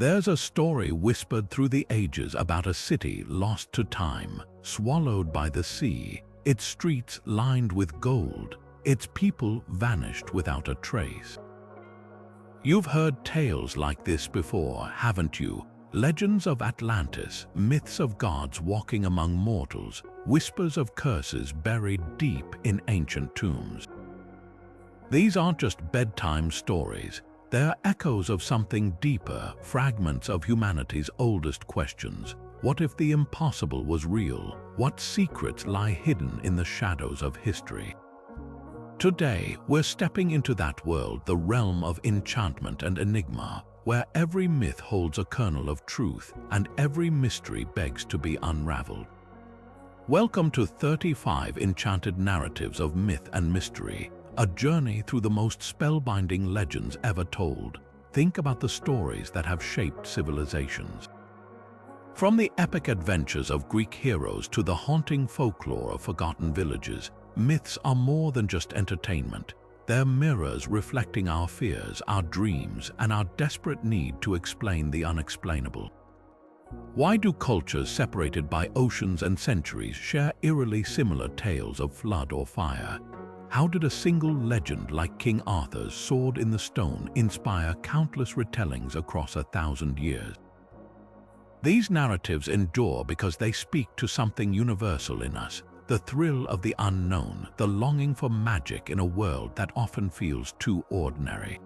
There's a story whispered through the ages about a city lost to time, swallowed by the sea, its streets lined with gold, its people vanished without a trace. You've heard tales like this before, haven't you? Legends of Atlantis, myths of gods walking among mortals, whispers of curses buried deep in ancient tombs. These aren't just bedtime stories. They're echoes of something deeper, fragments of humanity's oldest questions. What if the impossible was real? What secrets lie hidden in the shadows of history? Today, we're stepping into that world, the realm of enchantment and enigma, where every myth holds a kernel of truth and every mystery begs to be unraveled. Welcome to 35 Enchanted Narratives of Myth and Mystery, a journey through the most spellbinding legends ever told. Think about the stories that have shaped civilizations. From the epic adventures of Greek heroes to the haunting folklore of forgotten villages, myths are more than just entertainment. They're mirrors reflecting our fears, our dreams, and our desperate need to explain the unexplainable. Why do cultures separated by oceans and centuries share eerily similar tales of flood or fire? How did a single legend like King Arthur's sword in the stone inspire countless retellings across 1,000 years? These narratives endure because they speak to something universal in us, the thrill of the unknown, the longing for magic in a world that often feels too ordinary.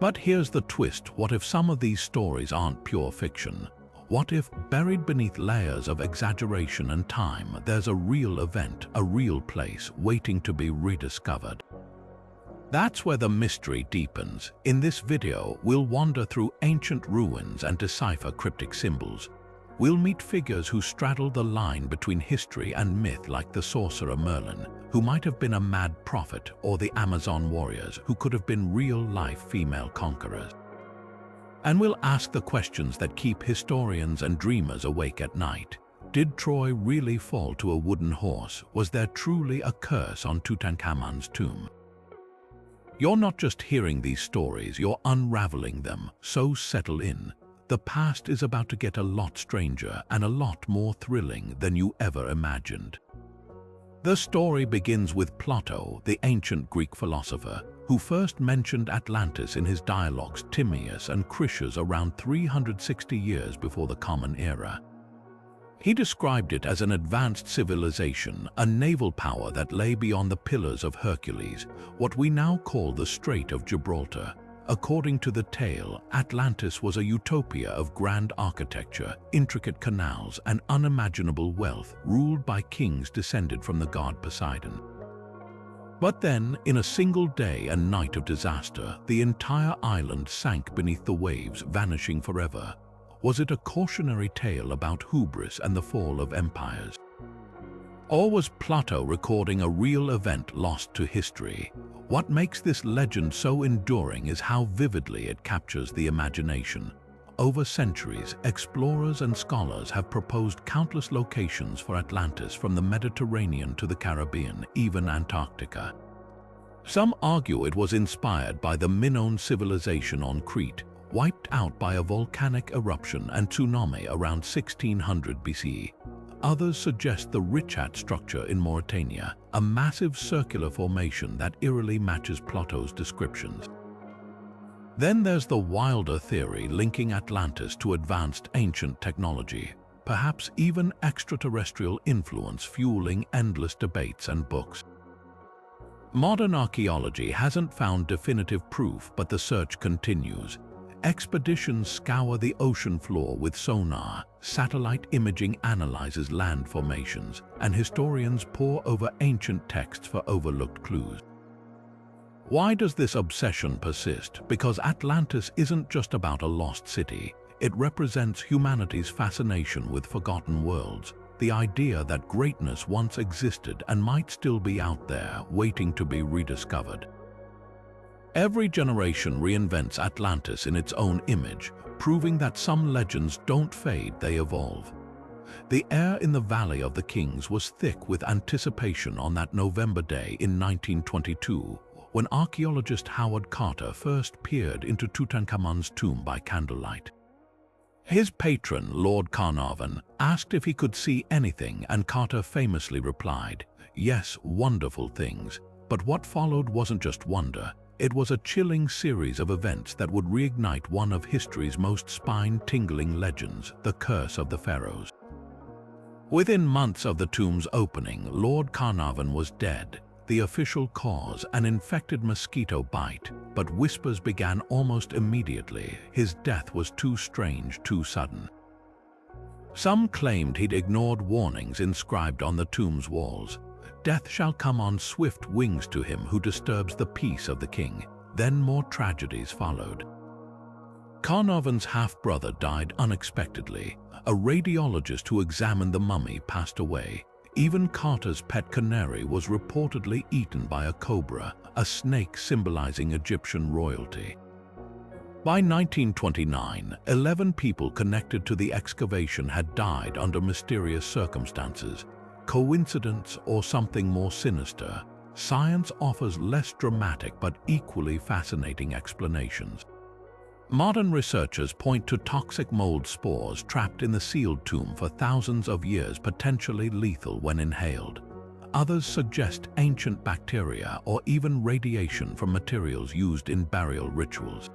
But here's the twist: what if some of these stories aren't pure fiction? What if, buried beneath layers of exaggeration and time, there's a real event, a real place, waiting to be rediscovered? That's where the mystery deepens. In this video, we'll wander through ancient ruins and decipher cryptic symbols. We'll meet figures who straddle the line between history and myth, like the sorcerer Merlin, who might have been a mad prophet, or the Amazon warriors, who could have been real-life female conquerors. And we'll ask the questions that keep historians and dreamers awake at night. Did Troy really fall to a wooden horse? Was there truly a curse on Tutankhamun's tomb? You're not just hearing these stories, you're unraveling them, so settle in. The past is about to get a lot stranger and a lot more thrilling than you ever imagined. The story begins with Plato, the ancient Greek philosopher, who first mentioned Atlantis in his dialogues Timaeus and Critias around 360 years before the Common Era. He described it as an advanced civilization, a naval power that lay beyond the Pillars of Hercules, what we now call the Strait of Gibraltar. According to the tale, Atlantis was a utopia of grand architecture, intricate canals, and unimaginable wealth, ruled by kings descended from the god Poseidon. But then, in a single day and night of disaster, the entire island sank beneath the waves, vanishing forever. Was it a cautionary tale about hubris and the fall of empires? Or was Plato recording a real event lost to history? What makes this legend so enduring is how vividly it captures the imagination. Over centuries, explorers and scholars have proposed countless locations for Atlantis, from the Mediterranean to the Caribbean, even Antarctica. Some argue it was inspired by the Minoan civilization on Crete, wiped out by a volcanic eruption and tsunami around 1600 BCE. Others suggest the Richat structure in Mauritania, a massive circular formation that eerily matches Plato's descriptions. Then there's the wilder theory linking Atlantis to advanced ancient technology, perhaps even extraterrestrial influence fueling endless debates and books. Modern archaeology hasn't found definitive proof, but the search continues. Expeditions scour the ocean floor with sonar, satellite imaging analyzes land formations, and historians pore over ancient texts for overlooked clues. Why does this obsession persist? Because Atlantis isn't just about a lost city. It represents humanity's fascination with forgotten worlds, the idea that greatness once existed and might still be out there, waiting to be rediscovered. Every generation reinvents Atlantis in its own image, proving that some legends don't fade, they evolve. The air in the Valley of the Kings was thick with anticipation on that November day in 1922, when archaeologist Howard Carter first peered into Tutankhamun's tomb by candlelight. His patron, Lord Carnarvon, asked if he could see anything, and Carter famously replied, "Yes, wonderful things." But what followed wasn't just wonder. It was a chilling series of events that would reignite one of history's most spine-tingling legends, the Curse of the Pharaohs. Within months of the tomb's opening, Lord Carnarvon was dead. The official cause, an infected mosquito bite, but whispers began almost immediately. His death was too strange, too sudden. Some claimed he'd ignored warnings inscribed on the tomb's walls. Death shall come on swift wings to him who disturbs the peace of the king. Then more tragedies followed. Carnarvon's half-brother died unexpectedly. A radiologist who examined the mummy passed away. Even Carter's pet canary was reportedly eaten by a cobra, a snake symbolizing Egyptian royalty. By 1929, 11 people connected to the excavation had died under mysterious circumstances. Coincidence or something more sinister? Science offers less dramatic but equally fascinating explanations. Modern researchers point to toxic mold spores trapped in the sealed tomb for thousands of years, potentially lethal when inhaled. Others suggest ancient bacteria or even radiation from materials used in burial rituals.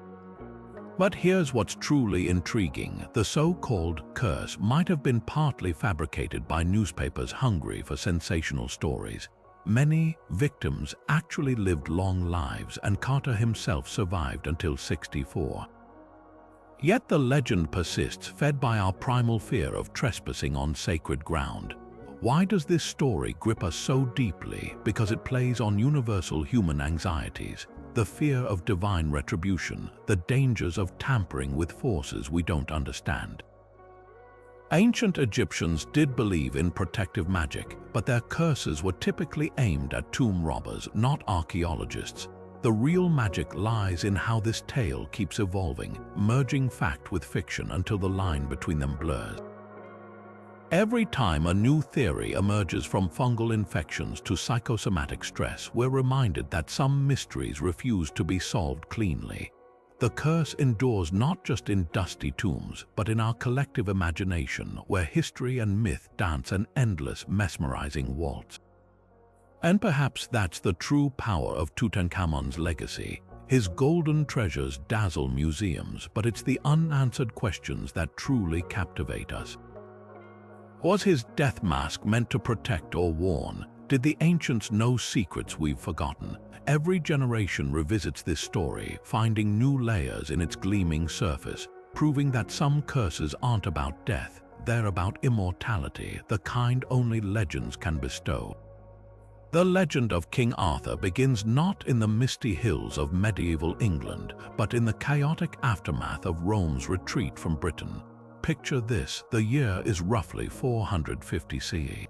But here's what's truly intriguing. The so-called curse might have been partly fabricated by newspapers hungry for sensational stories. Many victims actually lived long lives, and Carter himself survived until 64. Yet the legend persists, fed by our primal fear of trespassing on sacred ground. Why does this story grip us so deeply? Because it plays on universal human anxieties. The fear of divine retribution, the dangers of tampering with forces we don't understand. Ancient Egyptians did believe in protective magic, but their curses were typically aimed at tomb robbers, not archaeologists. The real magic lies in how this tale keeps evolving, merging fact with fiction until the line between them blurs. Every time a new theory emerges, from fungal infections to psychosomatic stress, we're reminded that some mysteries refuse to be solved cleanly. The curse endures not just in dusty tombs, but in our collective imagination, where history and myth dance an endless, mesmerizing waltz. And perhaps that's the true power of Tutankhamun's legacy. His golden treasures dazzle museums, but it's the unanswered questions that truly captivate us. Was his death mask meant to protect or warn? Did the ancients know secrets we've forgotten? Every generation revisits this story, finding new layers in its gleaming surface, proving that some curses aren't about death, they're about immortality, the kind only legends can bestow. The legend of King Arthur begins not in the misty hills of medieval England, but in the chaotic aftermath of Rome's retreat from Britain. Picture this: the year is roughly 450 CE.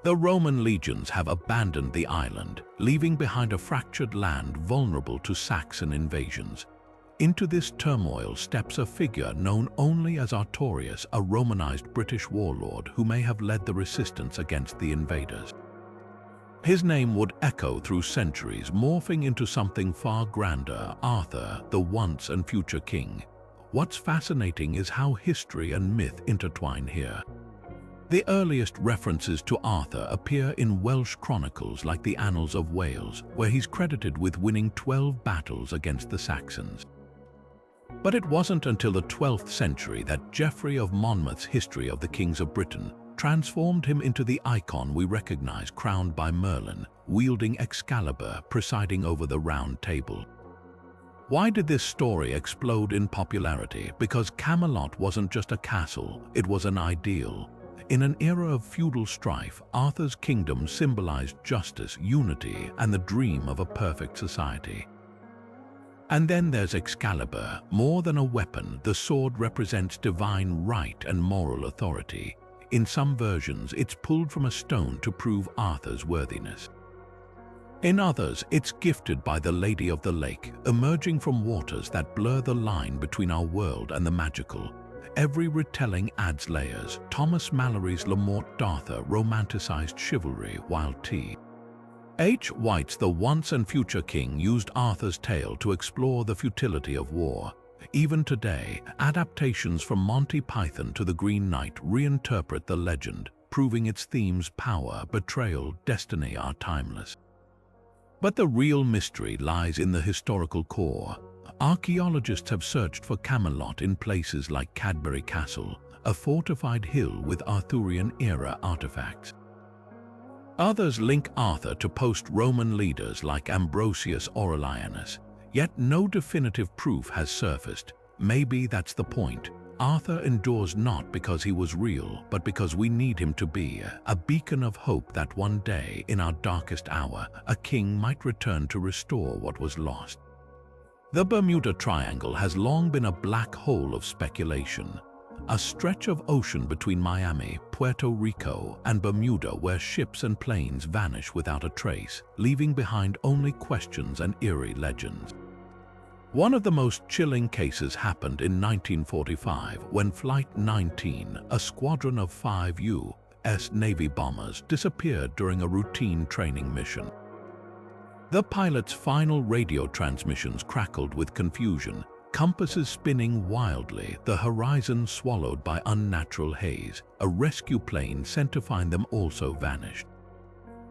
The Roman legions have abandoned the island, leaving behind a fractured land vulnerable to Saxon invasions. Into this turmoil steps a figure known only as Arthurian, a Romanized British warlord who may have led the resistance against the invaders. His name would echo through centuries, morphing into something far grander: Arthur, the once and future king. What's fascinating is how history and myth intertwine here. The earliest references to Arthur appear in Welsh chronicles like the Annals of Wales, where he's credited with winning 12 battles against the Saxons. But it wasn't until the 12th century that Geoffrey of Monmouth's History of the Kings of Britain transformed him into the icon we recognize, crowned by Merlin, wielding Excalibur, presiding over the Round Table. Why did this story explode in popularity? Because Camelot wasn't just a castle, it was an ideal. In an era of feudal strife, Arthur's kingdom symbolized justice, unity, and the dream of a perfect society. And then there's Excalibur. More than a weapon, the sword represents divine right and moral authority. In some versions, it's pulled from a stone to prove Arthur's worthiness. In others, it's gifted by the Lady of the Lake, emerging from waters that blur the line between our world and the magical. Every retelling adds layers. Thomas Mallory's Le Morte d'Arthur romanticized chivalry, while T.H. White's The Once and Future King used Arthur's tale to explore the futility of war. Even today, adaptations from Monty Python to The Green Knight reinterpret the legend, proving its themes power, betrayal, destiny are timeless. But the real mystery lies in the historical core. Archaeologists have searched for Camelot in places like Cadbury Castle, a fortified hill with Arthurian-era artifacts. Others link Arthur to post-Roman leaders like Ambrosius Aurelianus, yet no definitive proof has surfaced. Maybe that's the point. Arthur endures not because he was real, but because we need him to be a beacon of hope that one day, in our darkest hour, a king might return to restore what was lost. The Bermuda Triangle has long been a black hole of speculation, a stretch of ocean between Miami, Puerto Rico, and Bermuda where ships and planes vanish without a trace, leaving behind only questions and eerie legends. One of the most chilling cases happened in 1945 when Flight 19, a squadron of 5 U.S. Navy bombers, disappeared during a routine training mission. The pilot's final radio transmissions crackled with confusion, compasses spinning wildly, the horizon swallowed by unnatural haze. A rescue plane sent to find them also vanished.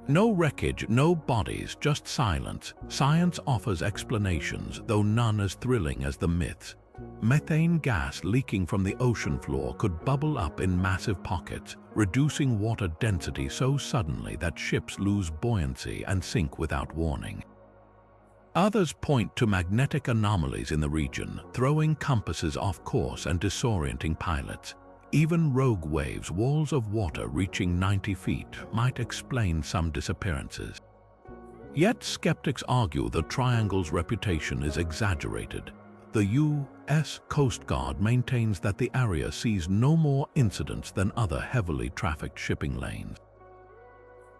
No wreckage, no bodies, just silence. Science offers explanations, though none as thrilling as the myths. Methane gas leaking from the ocean floor could bubble up in massive pockets, reducing water density so suddenly that ships lose buoyancy and sink without warning. Others point to magnetic anomalies in the region, throwing compasses off course and disorienting pilots. Even rogue waves, walls of water reaching 90 feet, might explain some disappearances. Yet skeptics argue the triangle's reputation is exaggerated. The U.S. Coast Guard maintains that the area sees no more incidents than other heavily trafficked shipping lanes.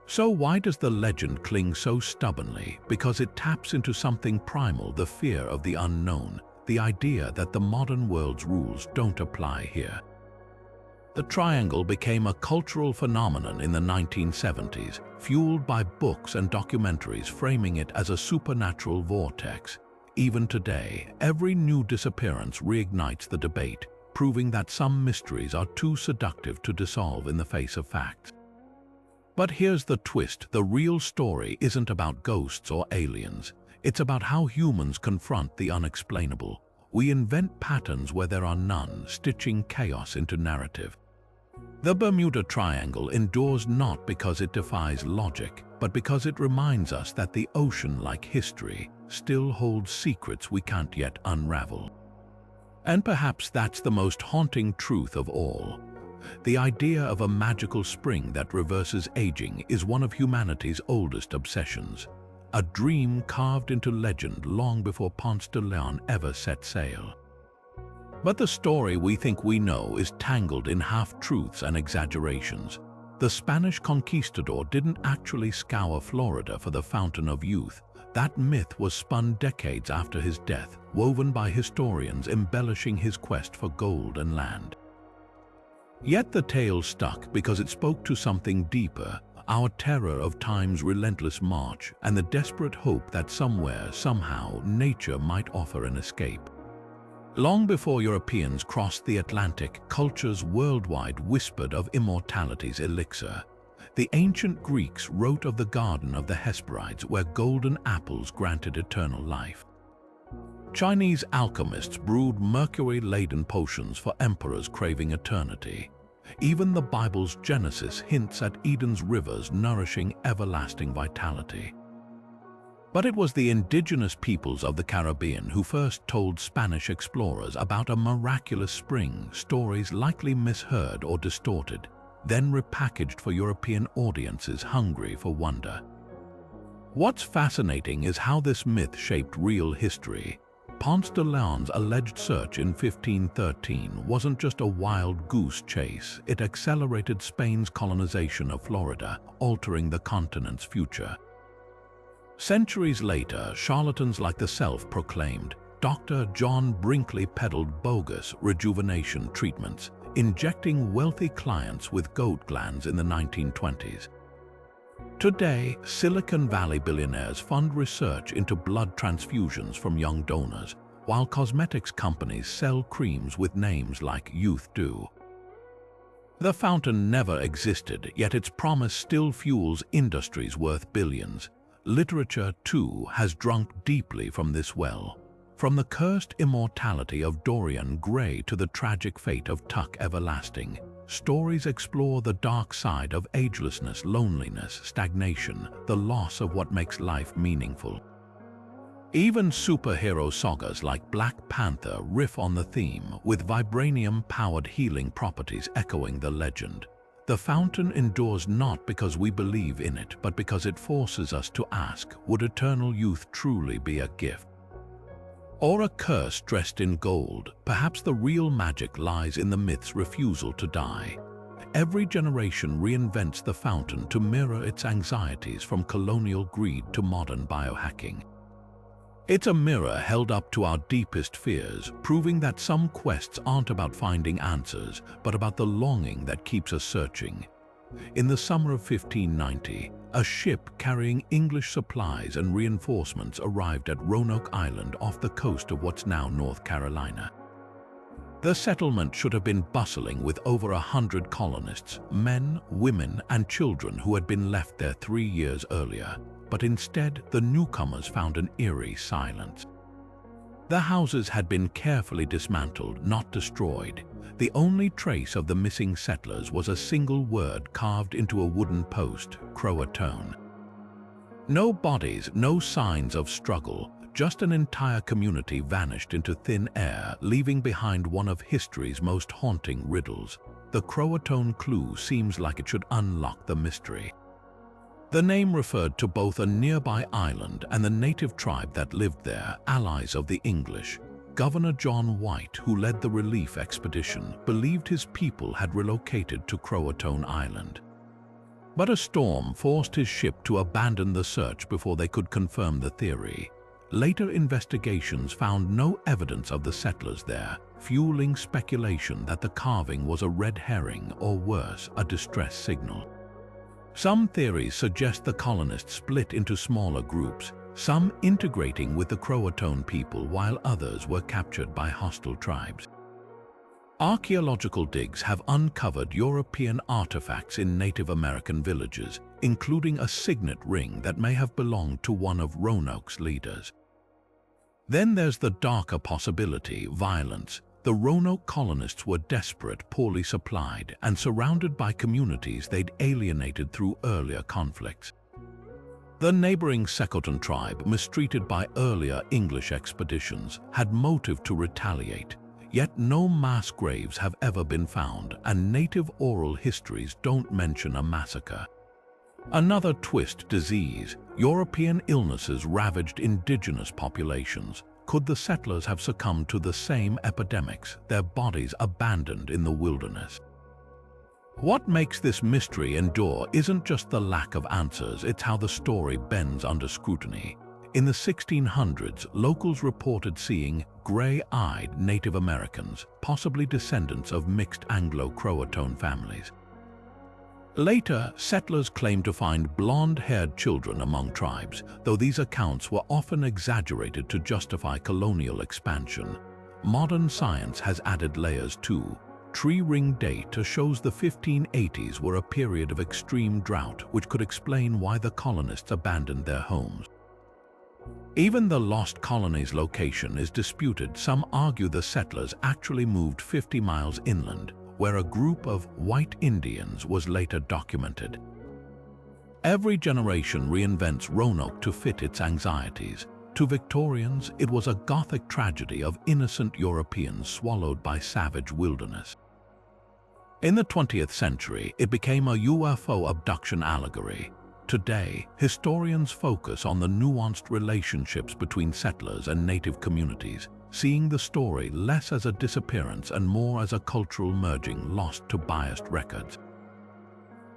So why does the legend cling so stubbornly? Because it taps into something primal, the fear of the unknown, the idea that the modern world's rules don't apply here. The triangle became a cultural phenomenon in the 1970s, fueled by books and documentaries framing it as a supernatural vortex. Even today, every new disappearance reignites the debate, proving that some mysteries are too seductive to dissolve in the face of facts. But here's the twist: the real story isn't about ghosts or aliens. It's about how humans confront the unexplainable. We invent patterns where there are none, stitching chaos into narrative. The Bermuda Triangle endures not because it defies logic, but because it reminds us that the ocean, like history, still holds secrets we can't yet unravel. And perhaps that's the most haunting truth of all. The idea of a magical spring that reverses aging is one of humanity's oldest obsessions, a dream carved into legend long before Ponce de Leon ever set sail. But the story we think we know is tangled in half-truths and exaggerations. The Spanish conquistador didn't actually scour Florida for the Fountain of Youth. That myth was spun decades after his death, woven by historians embellishing his quest for gold and land. Yet the tale stuck because it spoke to something deeper, our terror of time's relentless march and the desperate hope that somewhere, somehow, nature might offer an escape. Long before Europeans crossed the Atlantic, cultures worldwide whispered of immortality's elixir. The ancient Greeks wrote of the Garden of the Hesperides, where golden apples granted eternal life. Chinese alchemists brewed mercury-laden potions for emperors craving eternity. Even the Bible's Genesis hints at Eden's rivers nourishing everlasting vitality. But it was the indigenous peoples of the Caribbean who first told Spanish explorers about a miraculous spring, stories likely misheard or distorted, then repackaged for European audiences hungry for wonder. What's fascinating is how this myth shaped real history. Ponce de Leon's alleged search in 1513 wasn't just a wild goose chase, it accelerated Spain's colonization of Florida, altering the continent's future. Centuries later, charlatans like the self-proclaimed Dr. John Brinkley peddled bogus rejuvenation treatments, injecting wealthy clients with goat glands in the 1920s. Today, Silicon Valley billionaires fund research into blood transfusions from young donors, while cosmetics companies sell creams with names like Youth Dew. The fountain never existed, yet its promise still fuels industries worth billions. Literature, too, has drunk deeply from this well. From the cursed immortality of Dorian Gray to the tragic fate of Tuck Everlasting, stories explore the dark side of agelessness, loneliness, stagnation, the loss of what makes life meaningful. Even superhero sagas like Black Panther riff on the theme, with vibranium-powered healing properties echoing the legend. The fountain endures not because we believe in it, but because it forces us to ask, would eternal youth truly be a gift? Or a curse dressed in gold? Perhaps the real magic lies in the myth's refusal to die. Every generation reinvents the fountain to mirror its anxieties, from colonial greed to modern biohacking. It's a mirror held up to our deepest fears, proving that some quests aren't about finding answers, but about the longing that keeps us searching. In the summer of 1590, a ship carrying English supplies and reinforcements arrived at Roanoke Island off the coast of what's now North Carolina. The settlement should have been bustling with over 100 colonists, men, women, and children who had been left there 3 years earlier. But instead, the newcomers found an eerie silence. The houses had been carefully dismantled, not destroyed. The only trace of the missing settlers was a single word carved into a wooden post, Croatoan. No bodies, no signs of struggle, just an entire community vanished into thin air, leaving behind one of history's most haunting riddles. The Croatoan clue seems like it should unlock the mystery. The name referred to both a nearby island and the native tribe that lived there, allies of the English. Governor John White, who led the relief expedition, believed his people had relocated to Croatoan Island. But a storm forced his ship to abandon the search before they could confirm the theory. Later investigations found no evidence of the settlers there, fueling speculation that the carving was a red herring or worse, a distress signal. Some theories suggest the colonists split into smaller groups, some integrating with the Croatoan people while others were captured by hostile tribes. Archaeological digs have uncovered European artifacts in Native American villages, including a signet ring that may have belonged to one of Roanoke's leaders. Then there's the darker possibility: violence. The Roanoke colonists were desperate, poorly supplied, and surrounded by communities they'd alienated through earlier conflicts. The neighboring Secotun tribe, mistreated by earlier English expeditions, had motive to retaliate. Yet no mass graves have ever been found, and native oral histories don't mention a massacre. Another twist: disease. European illnesses ravaged indigenous populations. Could the settlers have succumbed to the same epidemics, their bodies abandoned in the wilderness? What makes this mystery endure isn't just the lack of answers, it's how the story bends under scrutiny. In the 1600s, locals reported seeing gray-eyed Native Americans, possibly descendants of mixed Anglo-Croatoan families. Later, settlers claimed to find blonde-haired children among tribes, though these accounts were often exaggerated to justify colonial expansion. Modern science has added layers too. Tree ring data shows the 1580s were a period of extreme drought, which could explain why the colonists abandoned their homes. Even the lost colony's location is disputed. Some argue the settlers actually moved 50 miles inland, where a group of white Indians was later documented. Every generation reinvents Roanoke to fit its anxieties. To Victorians, it was a Gothic tragedy of innocent Europeans swallowed by savage wilderness. In the 20th century, it became a UFO abduction allegory. Today, historians focus on the nuanced relationships between settlers and native communities, seeing the story less as a disappearance and more as a cultural merging lost to biased records.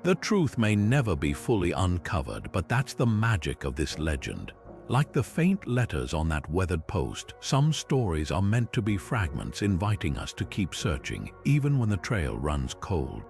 The truth may never be fully uncovered, but that's the magic of this legend. Like the faint letters on that weathered post, some stories are meant to be fragments inviting us to keep searching, even when the trail runs cold.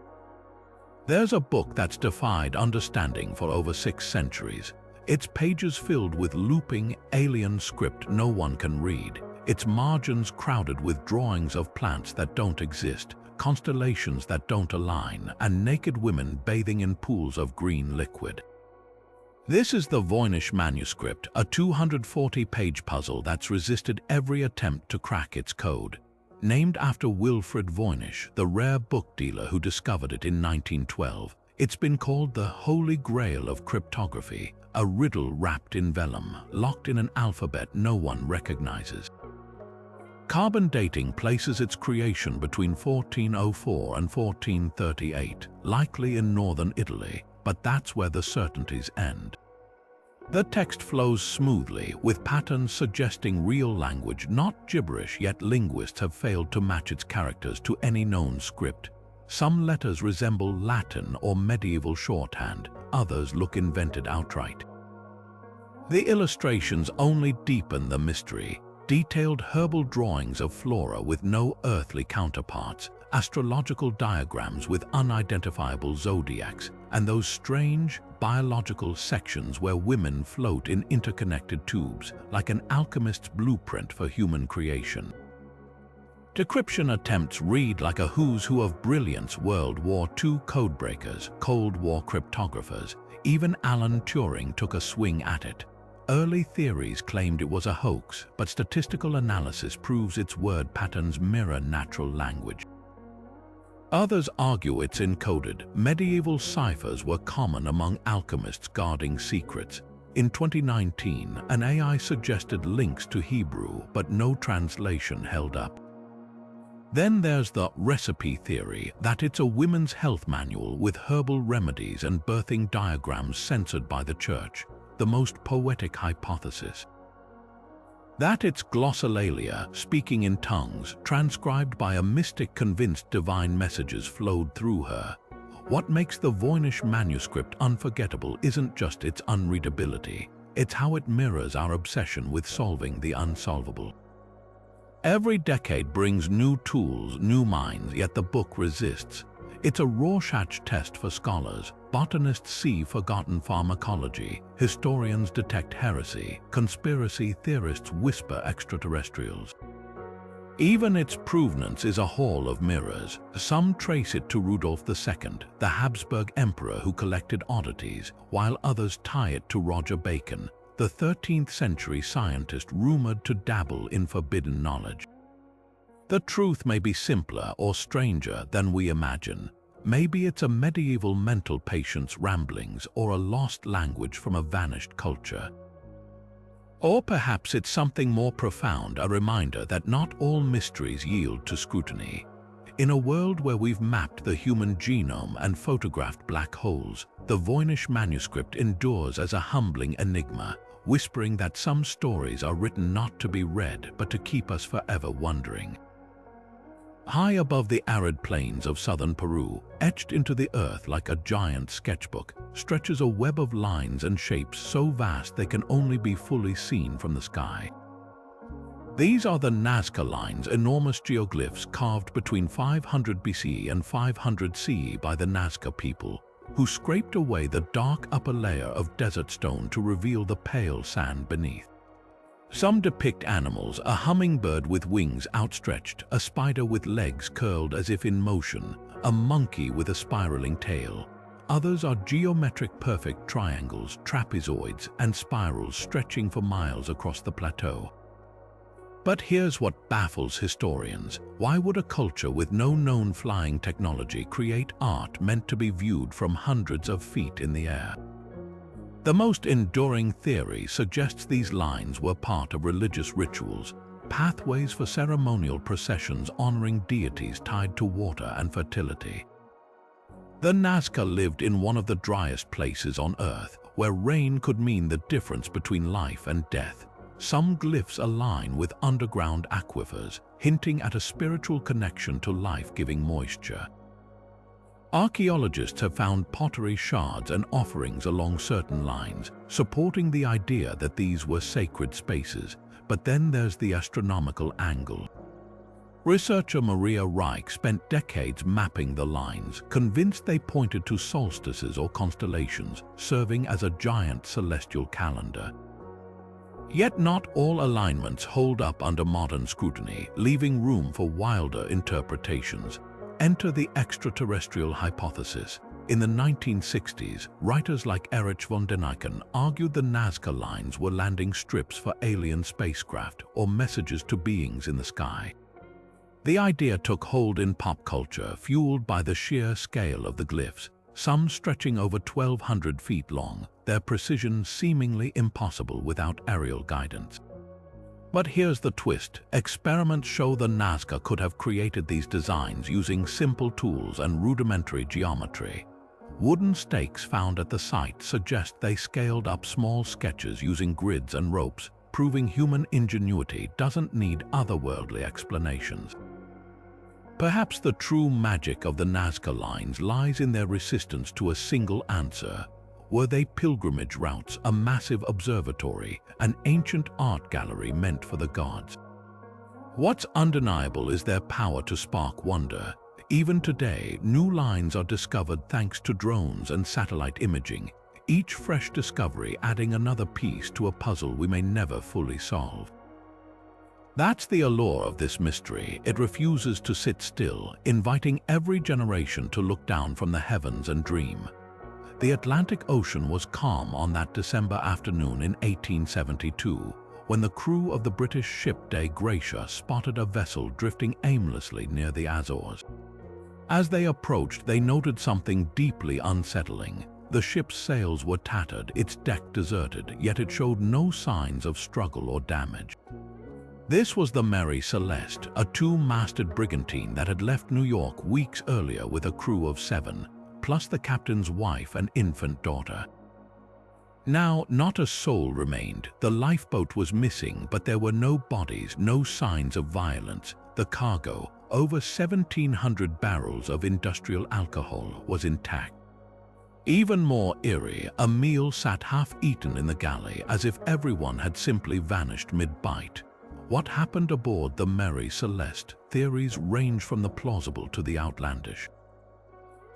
There's a book that's defied understanding for over 6 centuries. Its pages filled with looping, alien script no one can read. its margins crowded with drawings of plants that don't exist, constellations that don't align, and naked women bathing in pools of green liquid. This is the Voynich Manuscript, a 240-page puzzle that's resisted every attempt to crack its code. Named after Wilfrid Voynich, the rare book dealer who discovered it in 1912, it's been called the Holy Grail of cryptography, a riddle wrapped in vellum, locked in an alphabet no one recognizes. Carbon dating places its creation between 1404 and 1438, likely in northern Italy, but that's where the certainties end. The text flows smoothly, with patterns suggesting real language, not gibberish, yet linguists have failed to match its characters to any known script. Some letters resemble Latin or medieval shorthand, others look invented outright. The illustrations only deepen the mystery. Detailed herbal drawings of flora with no earthly counterparts, astrological diagrams with unidentifiable zodiacs, and those strange, biological sections where women float in interconnected tubes, like an alchemist's blueprint for human creation. Decryption attempts read like a who's who of brilliance: World War II codebreakers, Cold War cryptographers. Even Alan Turing took a swing at it. Early theories claimed it was a hoax, but statistical analysis proves its word patterns mirror natural language. Others argue it's encoded. Medieval ciphers were common among alchemists guarding secrets. In 2019, an AI suggested links to Hebrew, but no translation held up. Then there's the recipe theory, that it's a women's health manual with herbal remedies and birthing diagrams censored by the church. The most poetic hypothesis. That it's glossolalia, speaking in tongues, transcribed by a mystic convinced divine messages flowed through her. What makes the Voynich Manuscript unforgettable isn't just its unreadability, it's how it mirrors our obsession with solving the unsolvable. Every decade brings new tools, new minds, yet the book resists. It's a Rorschach test for scholars. Botanists see forgotten pharmacology, historians detect heresy, conspiracy theorists whisper extraterrestrials. Even its provenance is a hall of mirrors. Some trace it to Rudolf II, the Habsburg emperor who collected oddities, while others tie it to Roger Bacon, the 13th century scientist rumored to dabble in forbidden knowledge. The truth may be simpler or stranger than we imagine. Maybe it's a medieval mental patient's ramblings or a lost language from a vanished culture. Or perhaps it's something more profound, a reminder that not all mysteries yield to scrutiny. In a world where we've mapped the human genome and photographed black holes, the Voynich Manuscript endures as a humbling enigma, whispering that some stories are written not to be read but to keep us forever wondering. High above the arid plains of southern Peru, etched into the earth like a giant sketchbook, stretches a web of lines and shapes so vast they can only be fully seen from the sky. These are the Nazca Lines, enormous geoglyphs carved between 500 BC and 500 CE by the Nazca people, who scraped away the dark upper layer of desert stone to reveal the pale sand beneath. Some depict animals, a hummingbird with wings outstretched, a spider with legs curled as if in motion, a monkey with a spiraling tail. Others are geometric perfect triangles, trapezoids, and spirals stretching for miles across the plateau. But here's what baffles historians. Why would a culture with no known flying technology create art meant to be viewed from hundreds of feet in the air? The most enduring theory suggests these lines were part of religious rituals, pathways for ceremonial processions honoring deities tied to water and fertility. The Nazca lived in one of the driest places on Earth, where rain could mean the difference between life and death. Some glyphs align with underground aquifers, hinting at a spiritual connection to life-giving moisture. Archaeologists have found pottery shards and offerings along certain lines, supporting the idea that these were sacred spaces. But then there's the astronomical angle. Researcher Maria Reich spent decades mapping the lines, convinced they pointed to solstices or constellations, serving as a giant celestial calendar. Yet not all alignments hold up under modern scrutiny, leaving room for wilder interpretations. Enter the extraterrestrial hypothesis. In the 1960s, writers like Erich von Däniken argued the Nazca Lines were landing strips for alien spacecraft or messages to beings in the sky. The idea took hold in pop culture, fueled by the sheer scale of the glyphs, some stretching over 1,200 feet long, their precision seemingly impossible without aerial guidance. But here's the twist. Experiments show the Nazca could have created these designs using simple tools and rudimentary geometry. Wooden stakes found at the site suggest they scaled up small sketches using grids and ropes, proving human ingenuity doesn't need otherworldly explanations. Perhaps the true magic of the Nazca Lines lies in their resistance to a single answer. Were they pilgrimage routes, a massive observatory, an ancient art gallery meant for the gods? What's undeniable is their power to spark wonder. Even today, new lines are discovered thanks to drones and satellite imaging, each fresh discovery adding another piece to a puzzle we may never fully solve. That's the allure of this mystery. It refuses to sit still, inviting every generation to look down from the heavens and dream. The Atlantic Ocean was calm on that December afternoon in 1872, when the crew of the British ship De Gracia spotted a vessel drifting aimlessly near the Azores. As they approached, they noted something deeply unsettling. The ship's sails were tattered, its deck deserted, yet it showed no signs of struggle or damage. This was the Mary Celeste, a two-masted brigantine that had left New York weeks earlier with a crew of 7, plus the captain's wife and infant daughter. Now, not a soul remained. The lifeboat was missing, but there were no bodies, no signs of violence. The cargo, over 1,700 barrels of industrial alcohol, was intact. Even more eerie, a meal sat half-eaten in the galley, as if everyone had simply vanished mid-bite. What happened aboard the Mary Celeste? Theories range from the plausible to the outlandish.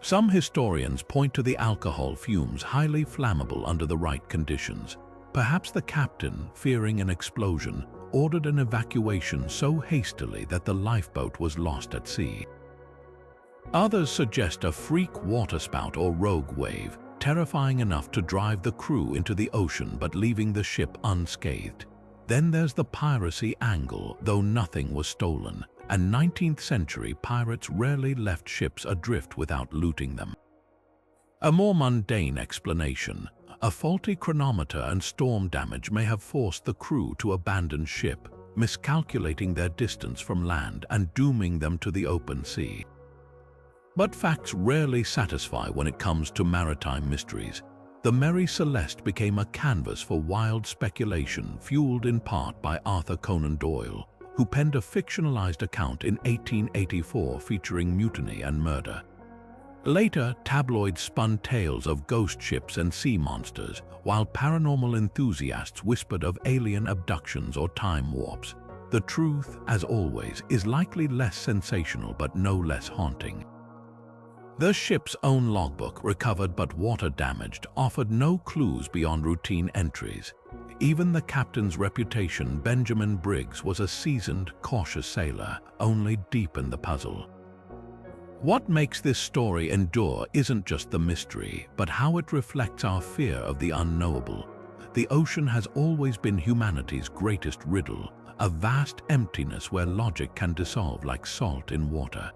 Some historians point to the alcohol fumes, highly flammable under the right conditions. Perhaps the captain, fearing an explosion, ordered an evacuation so hastily that the lifeboat was lost at sea. Others suggest a freak waterspout or rogue wave, terrifying enough to drive the crew into the ocean but leaving the ship unscathed. Then there's the piracy angle, though nothing was stolen, and 19th century pirates rarely left ships adrift without looting them. A more mundane explanation: a faulty chronometer and storm damage may have forced the crew to abandon ship, miscalculating their distance from land and dooming them to the open sea. But facts rarely satisfy when it comes to maritime mysteries. The Mary Celeste became a canvas for wild speculation, fueled in part by Arthur Conan Doyle, who penned a fictionalized account in 1884 featuring mutiny and murder. Later, tabloids spun tales of ghost ships and sea monsters, while paranormal enthusiasts whispered of alien abductions or time warps. The truth, as always, is likely less sensational but no less haunting. The ship's own logbook, recovered but water-damaged, offered no clues beyond routine entries. Even the captain's reputation, Benjamin Briggs, was a seasoned, cautious sailor, only deepened the puzzle. What makes this story endure isn't just the mystery, but how it reflects our fear of the unknowable. The ocean has always been humanity's greatest riddle, a vast emptiness where logic can dissolve like salt in water.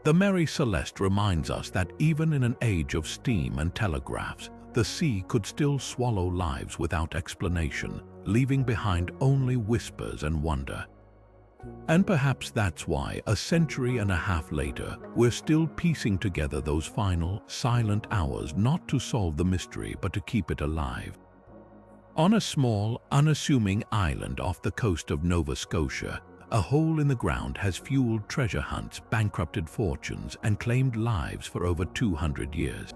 The Mary Celeste reminds us that even in an age of steam and telegraphs, the sea could still swallow lives without explanation, leaving behind only whispers and wonder. And perhaps that's why, a century and a half later, we're still piecing together those final, silent hours, not to solve the mystery but to keep it alive. On a small, unassuming island off the coast of Nova Scotia, a hole in the ground has fueled treasure hunts, bankrupted fortunes, and claimed lives for over 200 years.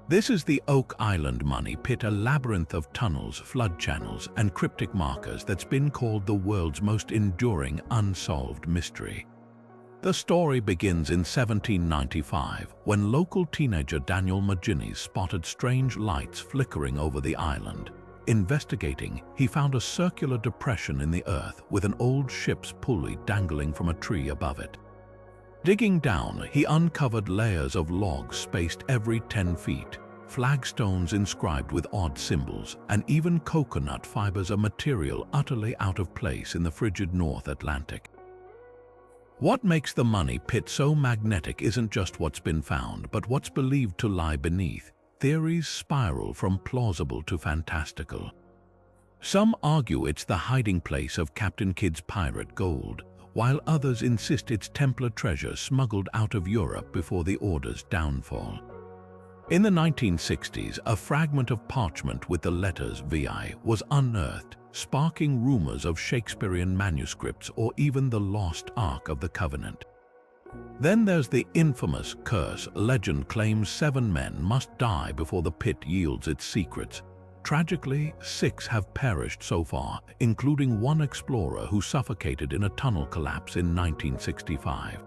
This is the Oak Island Money Pit, a labyrinth of tunnels, flood channels, and cryptic markers that's been called the world's most enduring unsolved mystery. The story begins in 1795, when local teenager Daniel Maginnis spotted strange lights flickering over the island. Investigating, he found a circular depression in the earth with an old ship's pulley dangling from a tree above it. Digging down, he uncovered layers of logs spaced every 10 feet, flagstones inscribed with odd symbols, and even coconut fibers, a material utterly out of place in the frigid North Atlantic. What makes the money pit so magnetic isn't just what's been found, but what's believed to lie beneath. Theories spiral from plausible to fantastical. Some argue it's the hiding place of Captain Kidd's pirate gold, while others insist it's Templar treasure smuggled out of Europe before the Order's downfall. In the 1960s, a fragment of parchment with the letters VI was unearthed, sparking rumors of Shakespearean manuscripts or even the lost Ark of the Covenant. Then there's the infamous curse. Legend claims 7 men must die before the pit yields its secrets. Tragically, 6 have perished so far, including one explorer who suffocated in a tunnel collapse in 1965.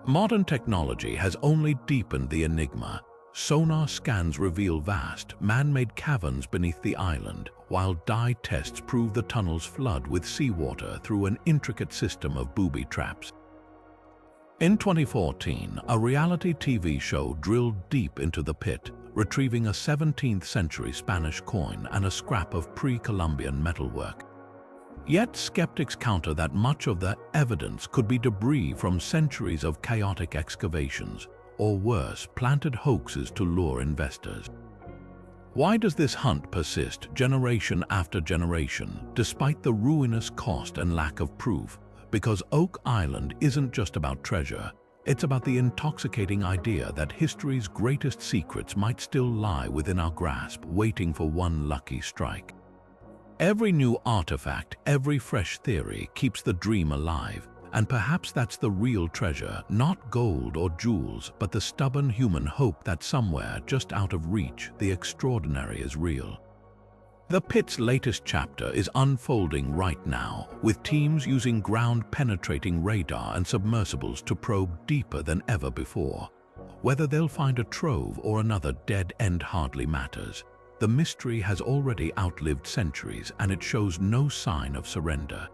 Modern technology has only deepened the enigma. Sonar scans reveal vast, man-made caverns beneath the island, while dye tests prove the tunnels flood with seawater through an intricate system of booby traps. In 2014, a reality TV show drilled deep into the pit, retrieving a 17th-century Spanish coin and a scrap of pre-Columbian metalwork. Yet skeptics counter that much of the evidence could be debris from centuries of chaotic excavations, or worse, planted hoaxes to lure investors. Why does this hunt persist generation after generation, despite the ruinous cost and lack of proof? Because Oak Island isn't just about treasure, it's about the intoxicating idea that history's greatest secrets might still lie within our grasp, waiting for one lucky strike. Every new artifact, every fresh theory keeps the dream alive, and perhaps that's the real treasure, not gold or jewels, but the stubborn human hope that somewhere just out of reach, the extraordinary is real. The pit's latest chapter is unfolding right now, with teams using ground-penetrating radar and submersibles to probe deeper than ever before. Whether they'll find a trove or another dead end hardly matters. The mystery has already outlived centuries, and it shows no sign of surrender.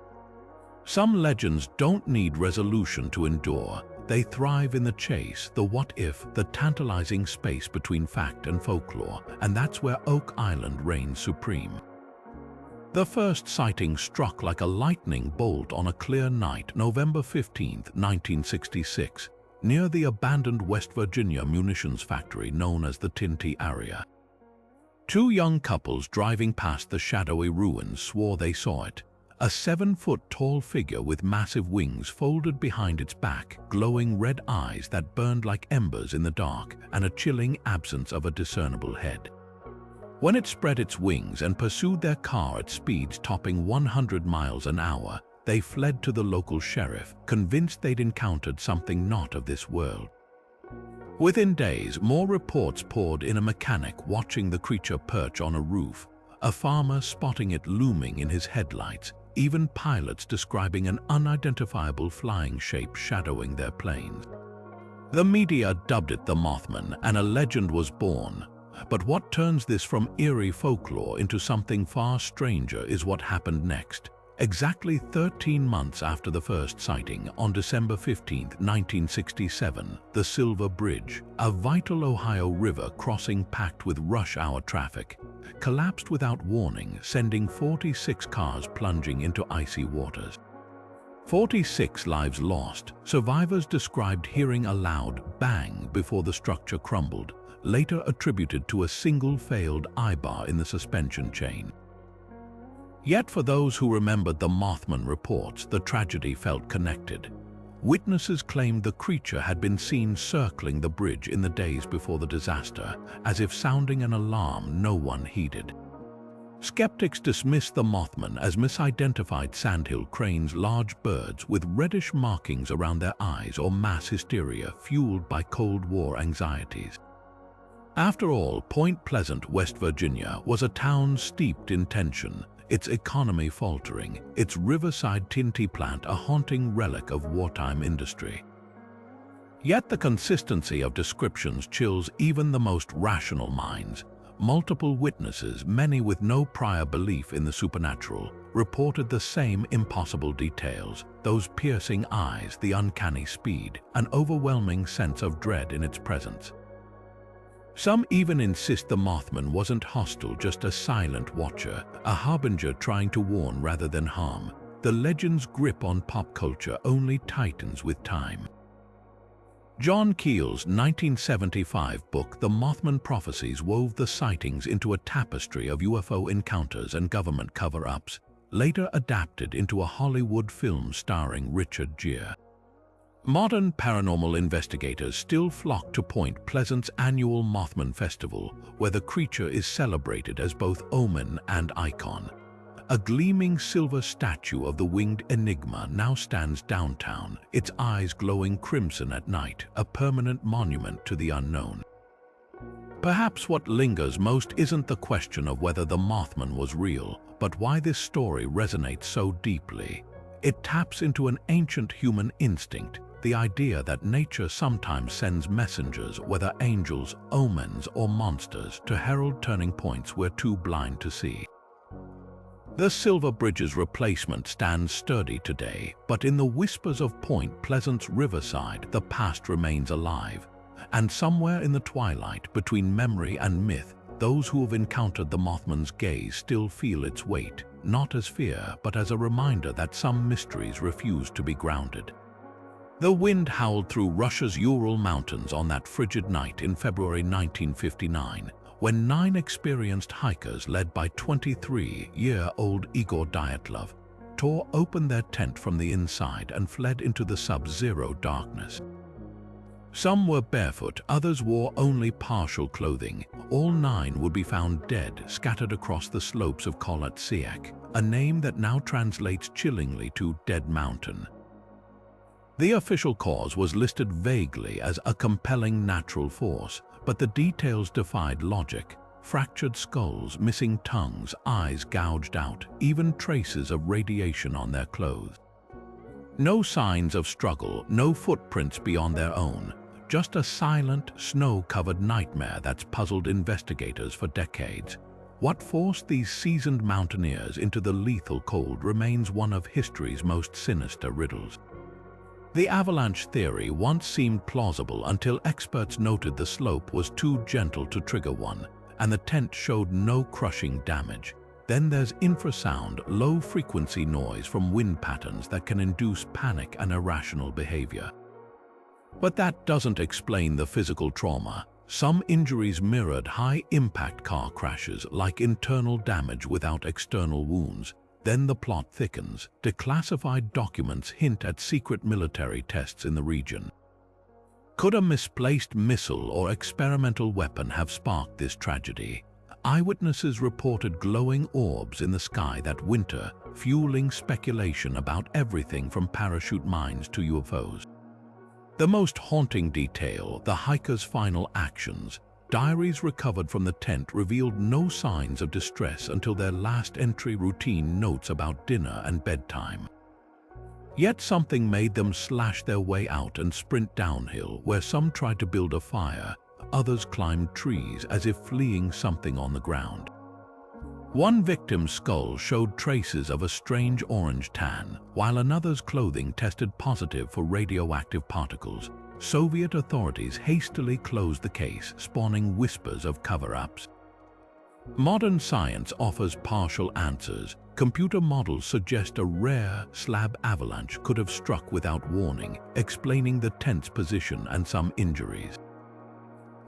Some legends don't need resolution to endure. They thrive in the chase, the what-if, the tantalizing space between fact and folklore, and that's where Oak Island reigns supreme. The first sighting struck like a lightning bolt on a clear night, November 15, 1966, near the abandoned West Virginia munitions factory known as the Tinty area. 2 young couples driving past the shadowy ruins swore they saw it. A 7-foot-tall figure with massive wings folded behind its back, glowing red eyes that burned like embers in the dark, and a chilling absence of a discernible head. When it spread its wings and pursued their car at speeds topping 100 miles an hour, they fled to the local sheriff, convinced they'd encountered something not of this world. Within days, more reports poured in. A mechanic watching the creature perch on a roof, a farmer spotting it looming in his headlights, even pilots describing an unidentifiable flying shape shadowing their planes. The media dubbed it the Mothman, and a legend was born. But what turns this from eerie folklore into something far stranger is what happened next. Exactly 13 months after the first sighting, on December 15, 1967, the Silver Bridge, a vital Ohio River crossing packed with rush-hour traffic, collapsed without warning, sending 46 cars plunging into icy waters. 46 lives lost. Survivors described hearing a loud bang before the structure crumbled, later attributed to a single failed eye-bar in the suspension chain. Yet for those who remembered the Mothman reports, the tragedy felt connected. Witnesses claimed the creature had been seen circling the bridge in the days before the disaster, as if sounding an alarm no one heeded. Skeptics dismissed the Mothman as misidentified sandhill cranes, large birds with reddish markings around their eyes, or mass hysteria fueled by Cold War anxieties. After all, Point Pleasant, West Virginia, was a town steeped in tension, its economy faltering, its riverside tinty plant a haunting relic of wartime industry. Yet the consistency of descriptions chills even the most rational minds. multiple witnesses, many with no prior belief in the supernatural, reported the same impossible details: those piercing eyes, the uncanny speed, an overwhelming sense of dread in its presence. Some even insist the Mothman wasn't hostile, just a silent watcher, a harbinger trying to warn rather than harm. The legend's grip on pop culture only tightens with time. John Keel's 1975 book, The Mothman Prophecies, wove the sightings into a tapestry of UFO encounters and government cover-ups, later adapted into a Hollywood film starring Richard Gere. Modern paranormal investigators still flock to Point Pleasant's annual Mothman Festival, where the creature is celebrated as both omen and icon. A gleaming silver statue of the winged Enigma now stands downtown, its eyes glowing crimson at night, a permanent monument to the unknown. Perhaps what lingers most isn't the question of whether the Mothman was real, but why this story resonates so deeply. It taps into an ancient human instinct, the idea that nature sometimes sends messengers, whether angels, omens, or monsters, to herald turning points we're too blind to see. The Silver Bridge's replacement stands sturdy today, but in the whispers of Point Pleasant's riverside, the past remains alive. And somewhere in the twilight, between memory and myth, those who have encountered the Mothman's gaze still feel its weight, not as fear, but as a reminder that some mysteries refuse to be grounded. The wind howled through Russia's Ural Mountains on that frigid night in February 1959, when 9 experienced hikers led by 23-year-old Igor Dyatlov tore open their tent from the inside and fled into the sub-zero darkness. Some were barefoot, others wore only partial clothing. All 9 would be found dead, scattered across the slopes of Kholat-Syakh, a name that now translates chillingly to Dead Mountain. The official cause was listed vaguely as a compelling natural force, but the details defied logic. Fractured skulls, missing tongues, eyes gouged out, even traces of radiation on their clothes. No signs of struggle, no footprints beyond their own, just a silent, snow-covered nightmare that's puzzled investigators for decades. What forced these seasoned mountaineers into the lethal cold remains one of history's most sinister riddles. The avalanche theory once seemed plausible until experts noted the slope was too gentle to trigger one, and the tent showed no crushing damage. Then there's infrasound, low-frequency noise from wind patterns that can induce panic and irrational behavior. But that doesn't explain the physical trauma. Some injuries mirrored high-impact car crashes, like internal damage without external wounds. Then the plot thickens. Declassified documents hint at secret military tests in the region. Could a misplaced missile or experimental weapon have sparked this tragedy? Eyewitnesses reported glowing orbs in the sky that winter, fueling speculation about everything from parachute mines to UFOs. The most haunting detail, the hikers' final actions. Diaries recovered from the tent revealed no signs of distress until their last entry, routine notes about dinner and bedtime. Yet something made them slash their way out and sprint downhill, where some tried to build a fire, others climbed trees as if fleeing something on the ground. One victim's skull showed traces of a strange orange tan, while another's clothing tested positive for radioactive particles. Soviet authorities hastily closed the case, spawning whispers of cover-ups. Modern science offers partial answers. Computer models suggest a rare slab avalanche could have struck without warning, explaining the tent's position and some injuries.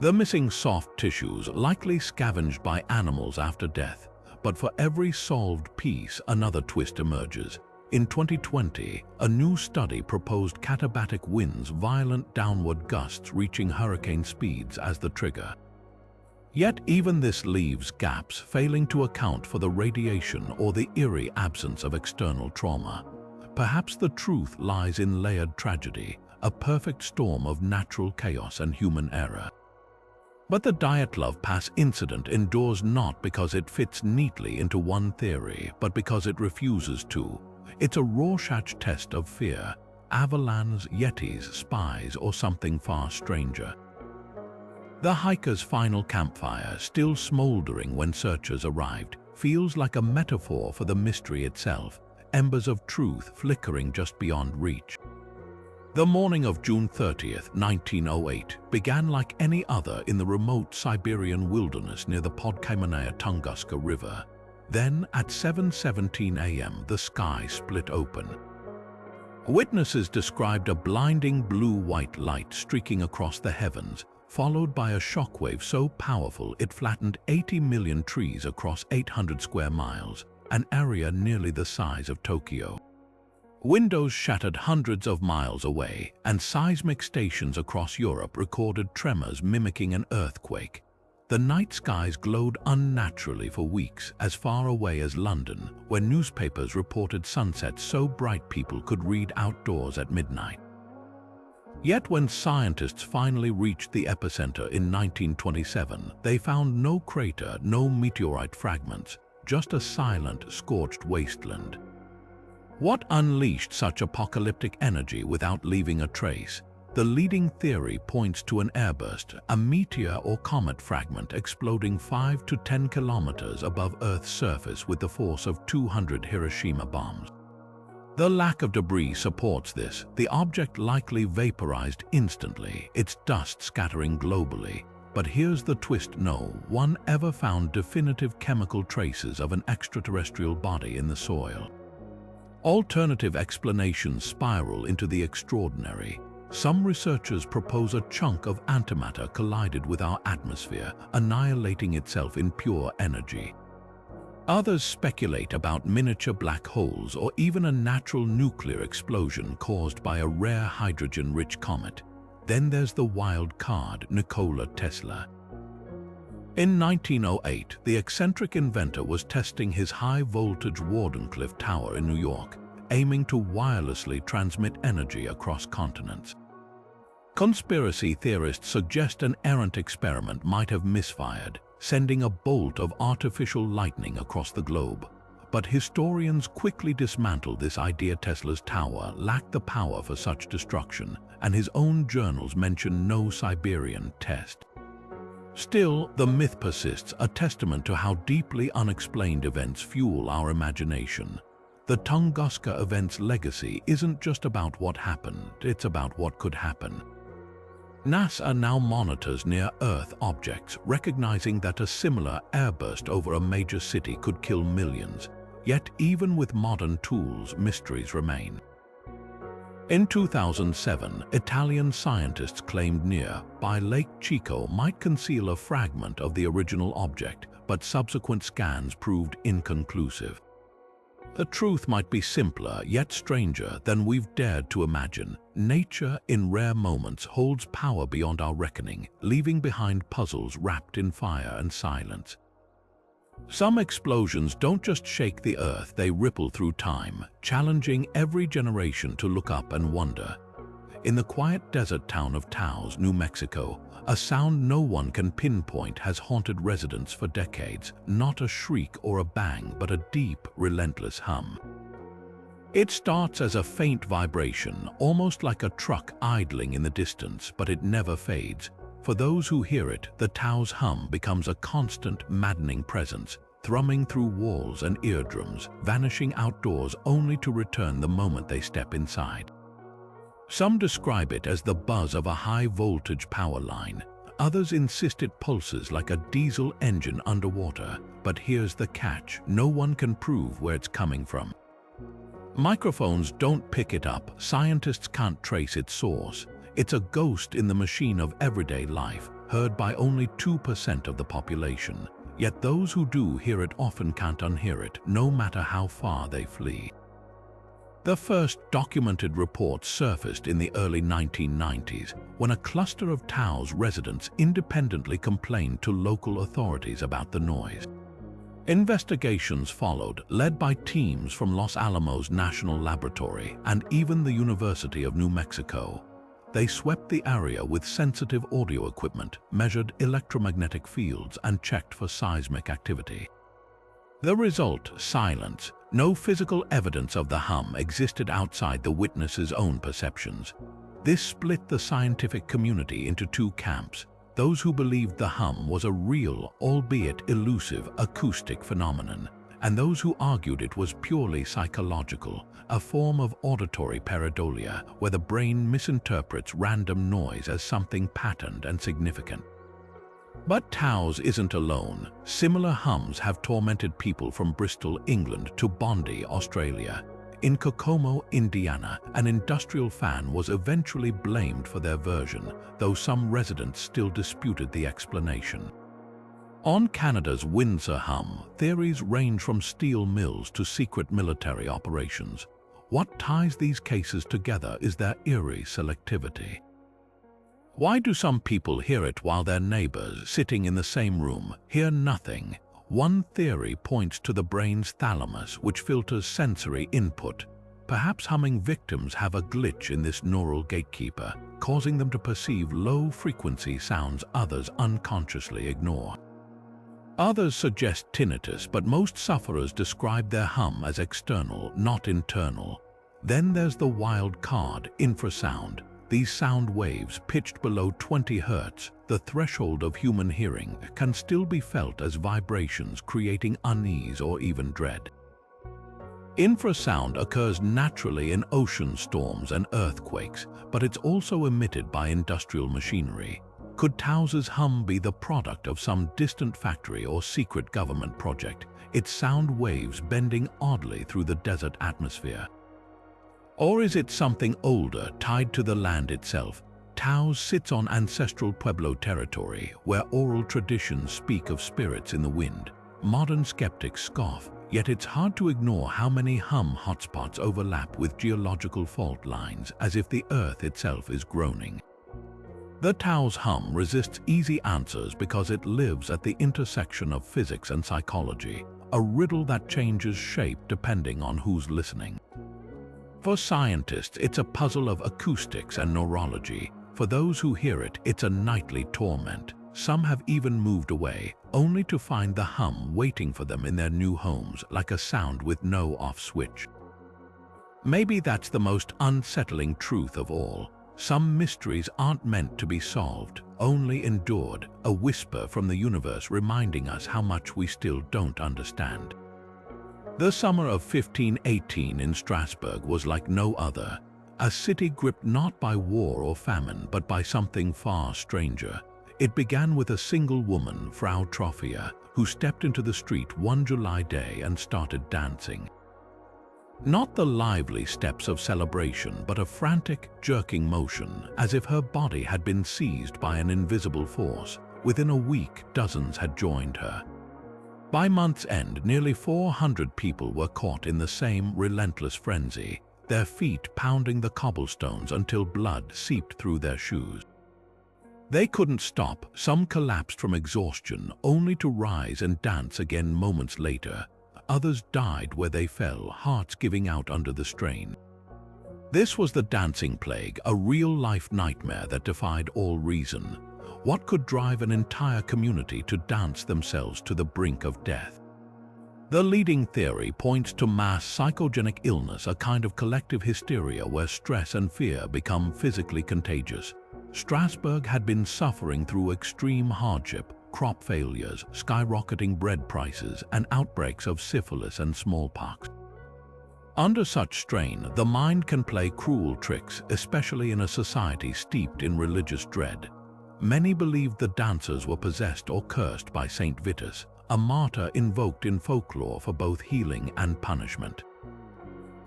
The missing soft tissues likely scavenged by animals after death, but for every solved piece, another twist emerges. In 2020, a new study proposed katabatic winds, violent downward gusts reaching hurricane speeds as the trigger. Yet even this leaves gaps, failing to account for the radiation or the eerie absence of external trauma. Perhaps the truth lies in layered tragedy, a perfect storm of natural chaos and human error. But the Dyatlov Pass incident endures not because it fits neatly into one theory, but because it refuses to. It's a Rorschach test of fear, avalans, yetis, spies, or something far stranger. The hiker's final campfire, still smoldering when searchers arrived, feels like a metaphor for the mystery itself, embers of truth flickering just beyond reach. The morning of June 30th, 1908, began like any other in the remote Siberian wilderness near the Podkamennaya Tunguska River. Then, at 7:17 a.m., the sky split open. Witnesses described a blinding blue-white light streaking across the heavens, followed by a shockwave so powerful it flattened 80 million trees across 800 square miles, an area nearly the size of Tokyo. Windows shattered hundreds of miles away, and seismic stations across Europe recorded tremors mimicking an earthquake. The night skies glowed unnaturally for weeks, as far away as London, where newspapers reported sunsets so bright people could read outdoors at midnight. Yet when scientists finally reached the epicenter in 1927, they found no crater, no meteorite fragments, just a silent, scorched wasteland. What unleashed such apocalyptic energy without leaving a trace? The leading theory points to an airburst, a meteor or comet fragment exploding 5 to 10 kilometers above Earth's surface with the force of 200 Hiroshima bombs. The lack of debris supports this. The object likely vaporized instantly, its dust scattering globally. But here's the twist: no one ever found definitive chemical traces of an extraterrestrial body in the soil. Alternative explanations spiral into the extraordinary. Some researchers propose a chunk of antimatter collided with our atmosphere, annihilating itself in pure energy. Others speculate about miniature black holes or even a natural nuclear explosion caused by a rare hydrogen-rich comet. Then there's the wild card, Nikola Tesla. In 1908, the eccentric inventor was testing his high-voltage Wardenclyffe Tower in New York, aiming to wirelessly transmit energy across continents. Conspiracy theorists suggest an errant experiment might have misfired, sending a bolt of artificial lightning across the globe. But historians quickly dismantled this idea. Tesla's tower lacked the power for such destruction, and his own journals mention no Siberian test. Still, the myth persists, a testament to how deeply unexplained events fuel our imagination. The Tunguska event's legacy isn't just about what happened, it's about what could happen. NASA now monitors near-Earth objects, recognizing that a similar airburst over a major city could kill millions. Yet even with modern tools, mysteries remain. In 2007, Italian scientists claimed nearby Lake Chico might conceal a fragment of the original object, but subsequent scans proved inconclusive. The truth might be simpler, yet stranger than we've dared to imagine. Nature, in rare moments, holds power beyond our reckoning, leaving behind puzzles wrapped in fire and silence. Some explosions don't just shake the earth, they ripple through time, challenging every generation to look up and wonder. In the quiet desert town of Taos, New Mexico, a sound no one can pinpoint has haunted residents for decades. Not a shriek or a bang, but a deep, relentless hum. It starts as a faint vibration, almost like a truck idling in the distance, but it never fades. For those who hear it, the Taos hum becomes a constant, maddening presence, thrumming through walls and eardrums, vanishing outdoors only to return the moment they step inside. Some describe it as the buzz of a high-voltage power line. Others insist it pulses like a diesel engine underwater. But here's the catch: no one can prove where it's coming from. Microphones don't pick it up, scientists can't trace its source. It's a ghost in the machine of everyday life, heard by only 2% of the population. Yet those who do hear it often can't unhear it, no matter how far they flee. The first documented reports surfaced in the early 1990s, when a cluster of Taos residents independently complained to local authorities about the noise. Investigations followed, led by teams from Los Alamos National Laboratory and even the University of New Mexico. They swept the area with sensitive audio equipment, measured electromagnetic fields, and checked for seismic activity. The result: silence. No physical evidence of the hum existed outside the witnesses' own perceptions. This split the scientific community into two camps: those who believed the hum was a real, albeit elusive, acoustic phenomenon, and those who argued it was purely psychological, a form of auditory pareidolia where the brain misinterprets random noise as something patterned and significant. But Taos isn't alone. Similar hums have tormented people from Bristol, England to Bondi, Australia. In Kokomo, Indiana, an industrial fan was eventually blamed for their version, though some residents still disputed the explanation. On Canada's Windsor hum, theories range from steel mills to secret military operations. What ties these cases together is their eerie selectivity. Why do some people hear it while their neighbors, sitting in the same room, hear nothing? One theory points to the brain's thalamus, which filters sensory input. Perhaps humming victims have a glitch in this neural gatekeeper, causing them to perceive low-frequency sounds others unconsciously ignore. Others suggest tinnitus, but most sufferers describe their hum as external, not internal. Then there's the wild card, infrasound. These sound waves, pitched below 20 Hz, the threshold of human hearing, can still be felt as vibrations, creating unease or even dread. Infrasound occurs naturally in ocean storms and earthquakes, but it's also emitted by industrial machinery. Could Taos's hum be the product of some distant factory or secret government project, its sound waves bending oddly through the desert atmosphere? Or is it something older, tied to the land itself? Taos sits on ancestral Pueblo territory, where oral traditions speak of spirits in the wind. Modern skeptics scoff, yet it's hard to ignore how many hum hotspots overlap with geological fault lines, as if the Earth itself is groaning. The Taos hum resists easy answers because it lives at the intersection of physics and psychology, a riddle that changes shape depending on who's listening. For scientists, it's a puzzle of acoustics and neurology. For those who hear it, it's a nightly torment. Some have even moved away, only to find the hum waiting for them in their new homes, like a sound with no off switch. Maybe that's the most unsettling truth of all. Some mysteries aren't meant to be solved, only endured, a whisper from the universe reminding us how much we still don't understand. The summer of 1518 in Strasbourg was like no other, a city gripped not by war or famine, but by something far stranger. It began with a single woman, Frau Trophia, who stepped into the street one July day and started dancing. Not the lively steps of celebration, but a frantic, jerking motion, as if her body had been seized by an invisible force. Within a week, dozens had joined her. By month's end, nearly 400 people were caught in the same relentless frenzy, their feet pounding the cobblestones until blood seeped through their shoes. They couldn't stop. Some collapsed from exhaustion, only to rise and dance again moments later. Others died where they fell, hearts giving out under the strain. This was the dancing plague, a real-life nightmare that defied all reason. What could drive an entire community to dance themselves to the brink of death? The leading theory points to mass psychogenic illness, a kind of collective hysteria where stress and fear become physically contagious. Strasbourg had been suffering through extreme hardship, crop failures, skyrocketing bread prices, and outbreaks of syphilis and smallpox. Under such strain, the mind can play cruel tricks, especially in a society steeped in religious dread. Many believed the dancers were possessed or cursed by Saint Vitus, a martyr invoked in folklore for both healing and punishment.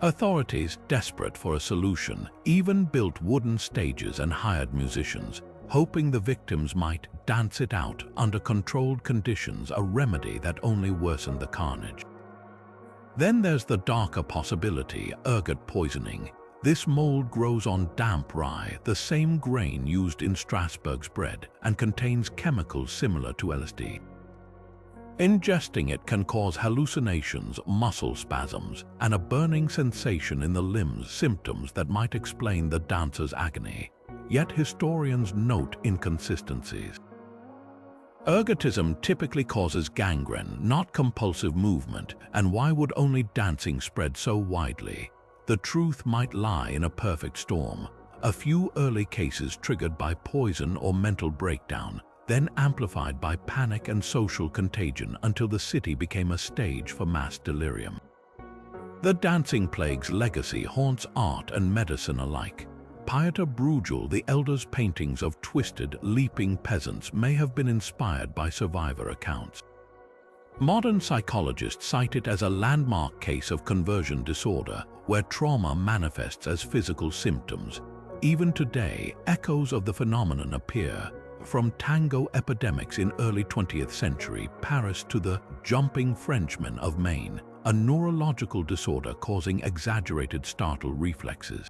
Authorities, desperate for a solution, even built wooden stages and hired musicians, hoping the victims might dance it out under controlled conditions, a remedy that only worsened the carnage. Then there's the darker possibility, ergot poisoning. This mold grows on damp rye, the same grain used in Strasbourg's bread, and contains chemicals similar to LSD. Ingesting it can cause hallucinations, muscle spasms, and a burning sensation in the limbs, symptoms that might explain the dancer's agony. Yet historians note inconsistencies. Ergotism typically causes gangrene, not compulsive movement, and why would only dancing spread so widely? The truth might lie in a perfect storm. A few early cases triggered by poison or mental breakdown, then amplified by panic and social contagion until the city became a stage for mass delirium. The dancing plague's legacy haunts art and medicine alike. Pieter Bruegel, the elder's paintings of twisted, leaping peasants may have been inspired by survivor accounts. Modern psychologists cite it as a landmark case of conversion disorder, where trauma manifests as physical symptoms. Even today, echoes of the phenomenon appear, from tango epidemics in early 20th century Paris to the jumping Frenchmen of Maine, a neurological disorder causing exaggerated startle reflexes.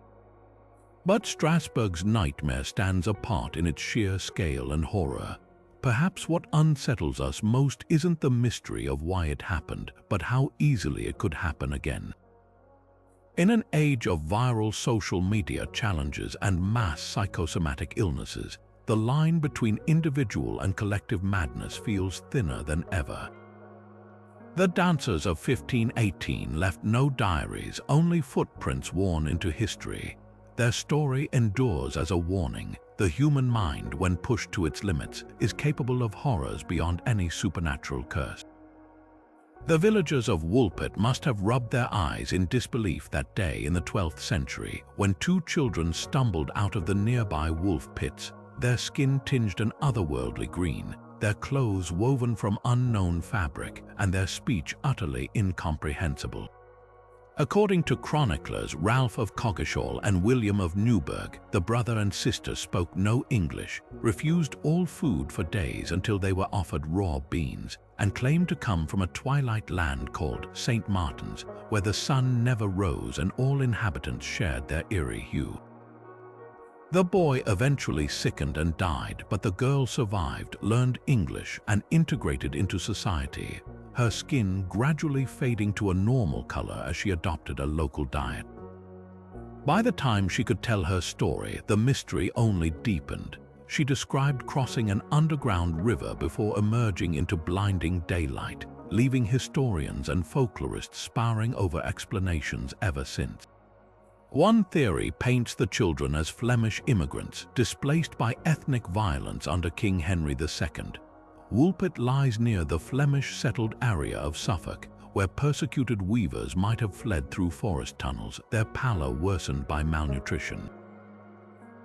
But Strasbourg's nightmare stands apart in its sheer scale and horror. Perhaps what unsettles us most isn't the mystery of why it happened, but how easily it could happen again. In an age of viral social media challenges and mass psychosomatic illnesses, the line between individual and collective madness feels thinner than ever. The dancers of 1518 left no diaries, only footprints worn into history. Their story endures as a warning. The human mind, when pushed to its limits, is capable of horrors beyond any supernatural curse. The villagers of Woolpit must have rubbed their eyes in disbelief that day in the 12th century when two children stumbled out of the nearby wolf pits, their skin tinged an otherworldly green, their clothes woven from unknown fabric, and their speech utterly incomprehensible. According to chroniclers Ralph of Coggeshall and William of Newburgh, the brother and sister spoke no English, refused all food for days until they were offered raw beans, and claimed to come from a twilight land called St. Martin's, where the sun never rose and all inhabitants shared their eerie hue. The boy eventually sickened and died, but the girl survived, learned English, and integrated into society, her skin gradually fading to a normal color as she adopted a local diet. By the time she could tell her story, the mystery only deepened. She described crossing an underground river before emerging into blinding daylight, leaving historians and folklorists sparring over explanations ever since. One theory paints the children as Flemish immigrants displaced by ethnic violence under King Henry II. Woolpit lies near the Flemish-settled area of Suffolk, where persecuted weavers might have fled through forest tunnels, their pallor worsened by malnutrition.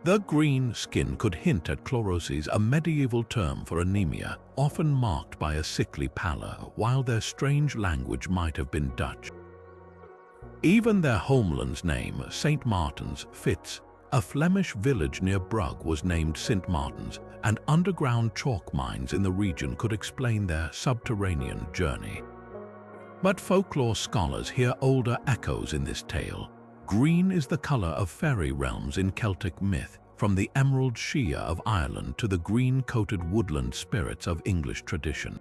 The green skin could hint at chlorosis, a medieval term for anemia, often marked by a sickly pallor, while their strange language might have been Dutch. Even their homeland's name, St. Martin's, fits. A Flemish village near Brugge was named St. Martin's, and underground chalk mines in the region could explain their subterranean journey. But folklore scholars hear older echoes in this tale. Green is the color of fairy realms in Celtic myth, from the emerald shea of Ireland to the green-coated woodland spirits of English tradition.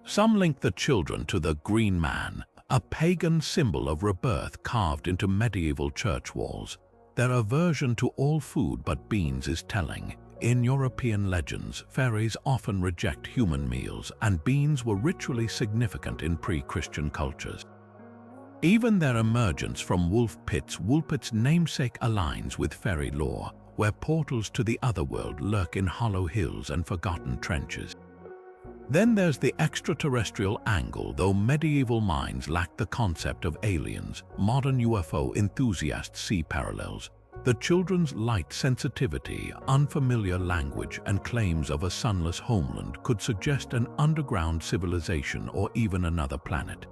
Some link the children to the Green Man, a pagan symbol of rebirth carved into medieval church walls. Their aversion to all food but beans is telling. In European legends, fairies often reject human meals, and beans were ritually significant in pre-Christian cultures. Even their emergence from wolf pits, Woolpit's namesake, aligns with fairy lore, where portals to the otherworld lurk in hollow hills and forgotten trenches. Then there's the extraterrestrial angle. Though medieval minds lacked the concept of aliens, modern UFO enthusiasts see parallels. The children's light sensitivity, unfamiliar language, and claims of a sunless homeland could suggest an underground civilization or even another planet.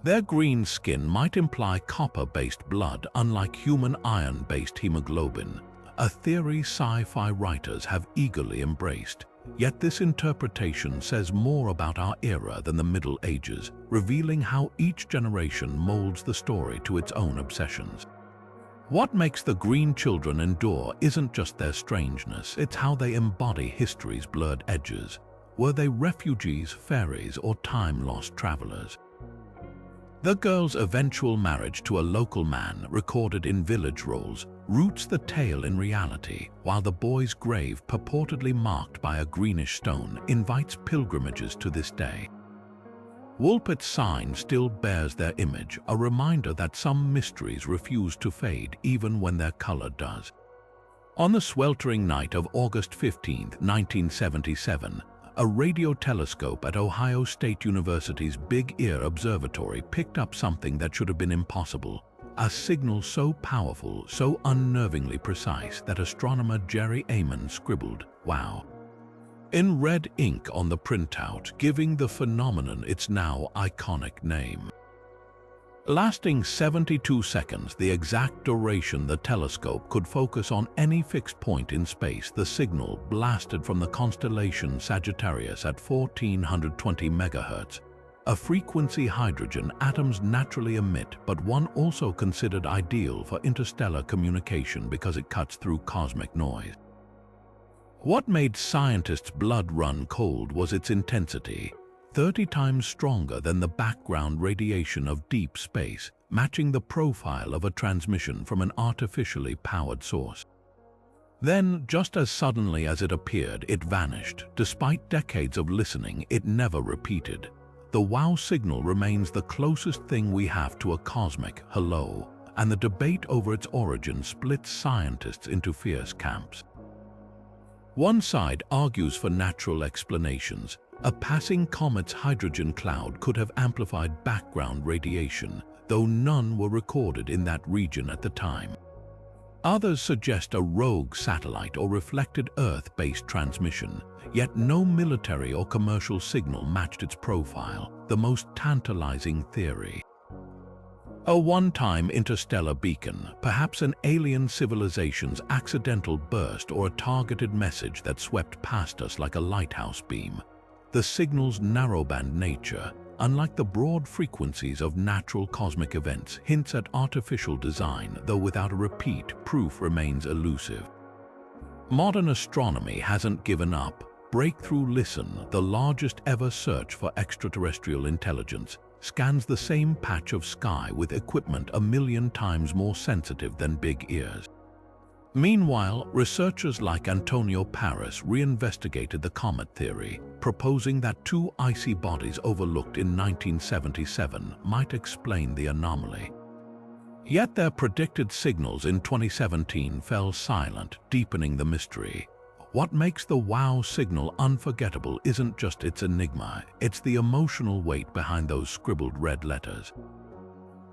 Their green skin might imply copper-based blood, unlike human iron-based hemoglobin, a theory sci-fi writers have eagerly embraced. Yet this interpretation says more about our era than the Middle Ages, revealing how each generation molds the story to its own obsessions. What makes the green children endure isn't just their strangeness, it's how they embody history's blurred edges. Were they refugees, fairies, or time-lost travelers? The girl's eventual marriage to a local man, recorded in village rolls, roots the tale in reality, while the boy's grave, purportedly marked by a greenish stone, invites pilgrimages to this day. Woolpit's sign still bears their image, a reminder that some mysteries refuse to fade even when their color does. On the sweltering night of August 15, 1977, a radio telescope at Ohio State University's Big Ear Observatory picked up something that should have been impossible. A signal so powerful, so unnervingly precise that astronomer Jerry Amon scribbled, "Wow," in red ink on the printout, giving the phenomenon its now iconic name. Lasting 72 seconds, the exact duration the telescope could focus on any fixed point in space, the signal blasted from the constellation Sagittarius at 1420 MHz, a frequency hydrogen atoms naturally emit, but one also considered ideal for interstellar communication because it cuts through cosmic noise. What made scientists' blood run cold was its intensity, 30 times stronger than the background radiation of deep space, matching the profile of a transmission from an artificially powered source. Then, just as suddenly as it appeared, it vanished. Despite decades of listening, it never repeated. The wow signal remains the closest thing we have to a cosmic hello, and the debate over its origin splits scientists into fierce camps. One side argues for natural explanations. A passing comet's hydrogen cloud could have amplified background radiation, though none were recorded in that region at the time. Others suggest a rogue satellite or reflected Earth-based transmission, yet no military or commercial signal matched its profile, the most tantalizing theory. A one-time interstellar beacon, perhaps an alien civilization's accidental burst or a targeted message that swept past us like a lighthouse beam. The signal's narrowband nature, unlike the broad frequencies of natural cosmic events, hints at artificial design, though without a repeat, proof remains elusive. Modern astronomy hasn't given up. Breakthrough Listen, the largest ever search for extraterrestrial intelligence, scans the same patch of sky with equipment 1,000,000 times more sensitive than Big Ears. Meanwhile, researchers like Antonio Paris reinvestigated the comet theory, proposing that two icy bodies overlooked in 1977 might explain the anomaly. Yet their predicted signals in 2017 fell silent, deepening the mystery. What makes the wow signal unforgettable isn't just its enigma, it's the emotional weight behind those scribbled red letters.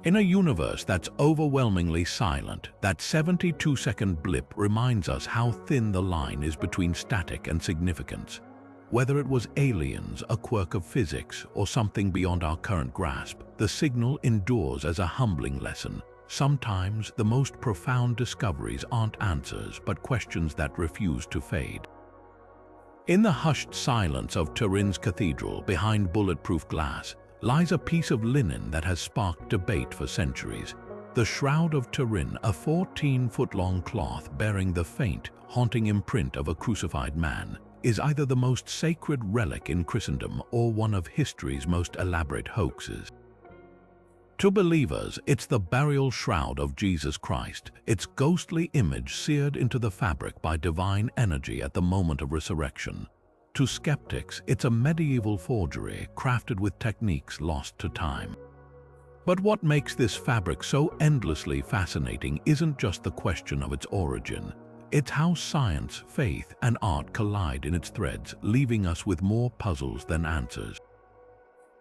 In a universe that's overwhelmingly silent, that 72-second blip reminds us how thin the line is between static and significance. Whether it was aliens, a quirk of physics, or something beyond our current grasp, the signal endures as a humbling lesson. Sometimes the most profound discoveries aren't answers, but questions that refuse to fade. In the hushed silence of Turin's cathedral, behind bulletproof glass, lies a piece of linen that has sparked debate for centuries. The Shroud of Turin, a 14-foot-long cloth bearing the faint, haunting imprint of a crucified man, is either the most sacred relic in Christendom or one of history's most elaborate hoaxes. To believers, it's the burial shroud of Jesus Christ, its ghostly image seared into the fabric by divine energy at the moment of resurrection. To skeptics, it's a medieval forgery crafted with techniques lost to time. But what makes this fabric so endlessly fascinating isn't just the question of its origin. It's how science, faith, and art collide in its threads, leaving us with more puzzles than answers.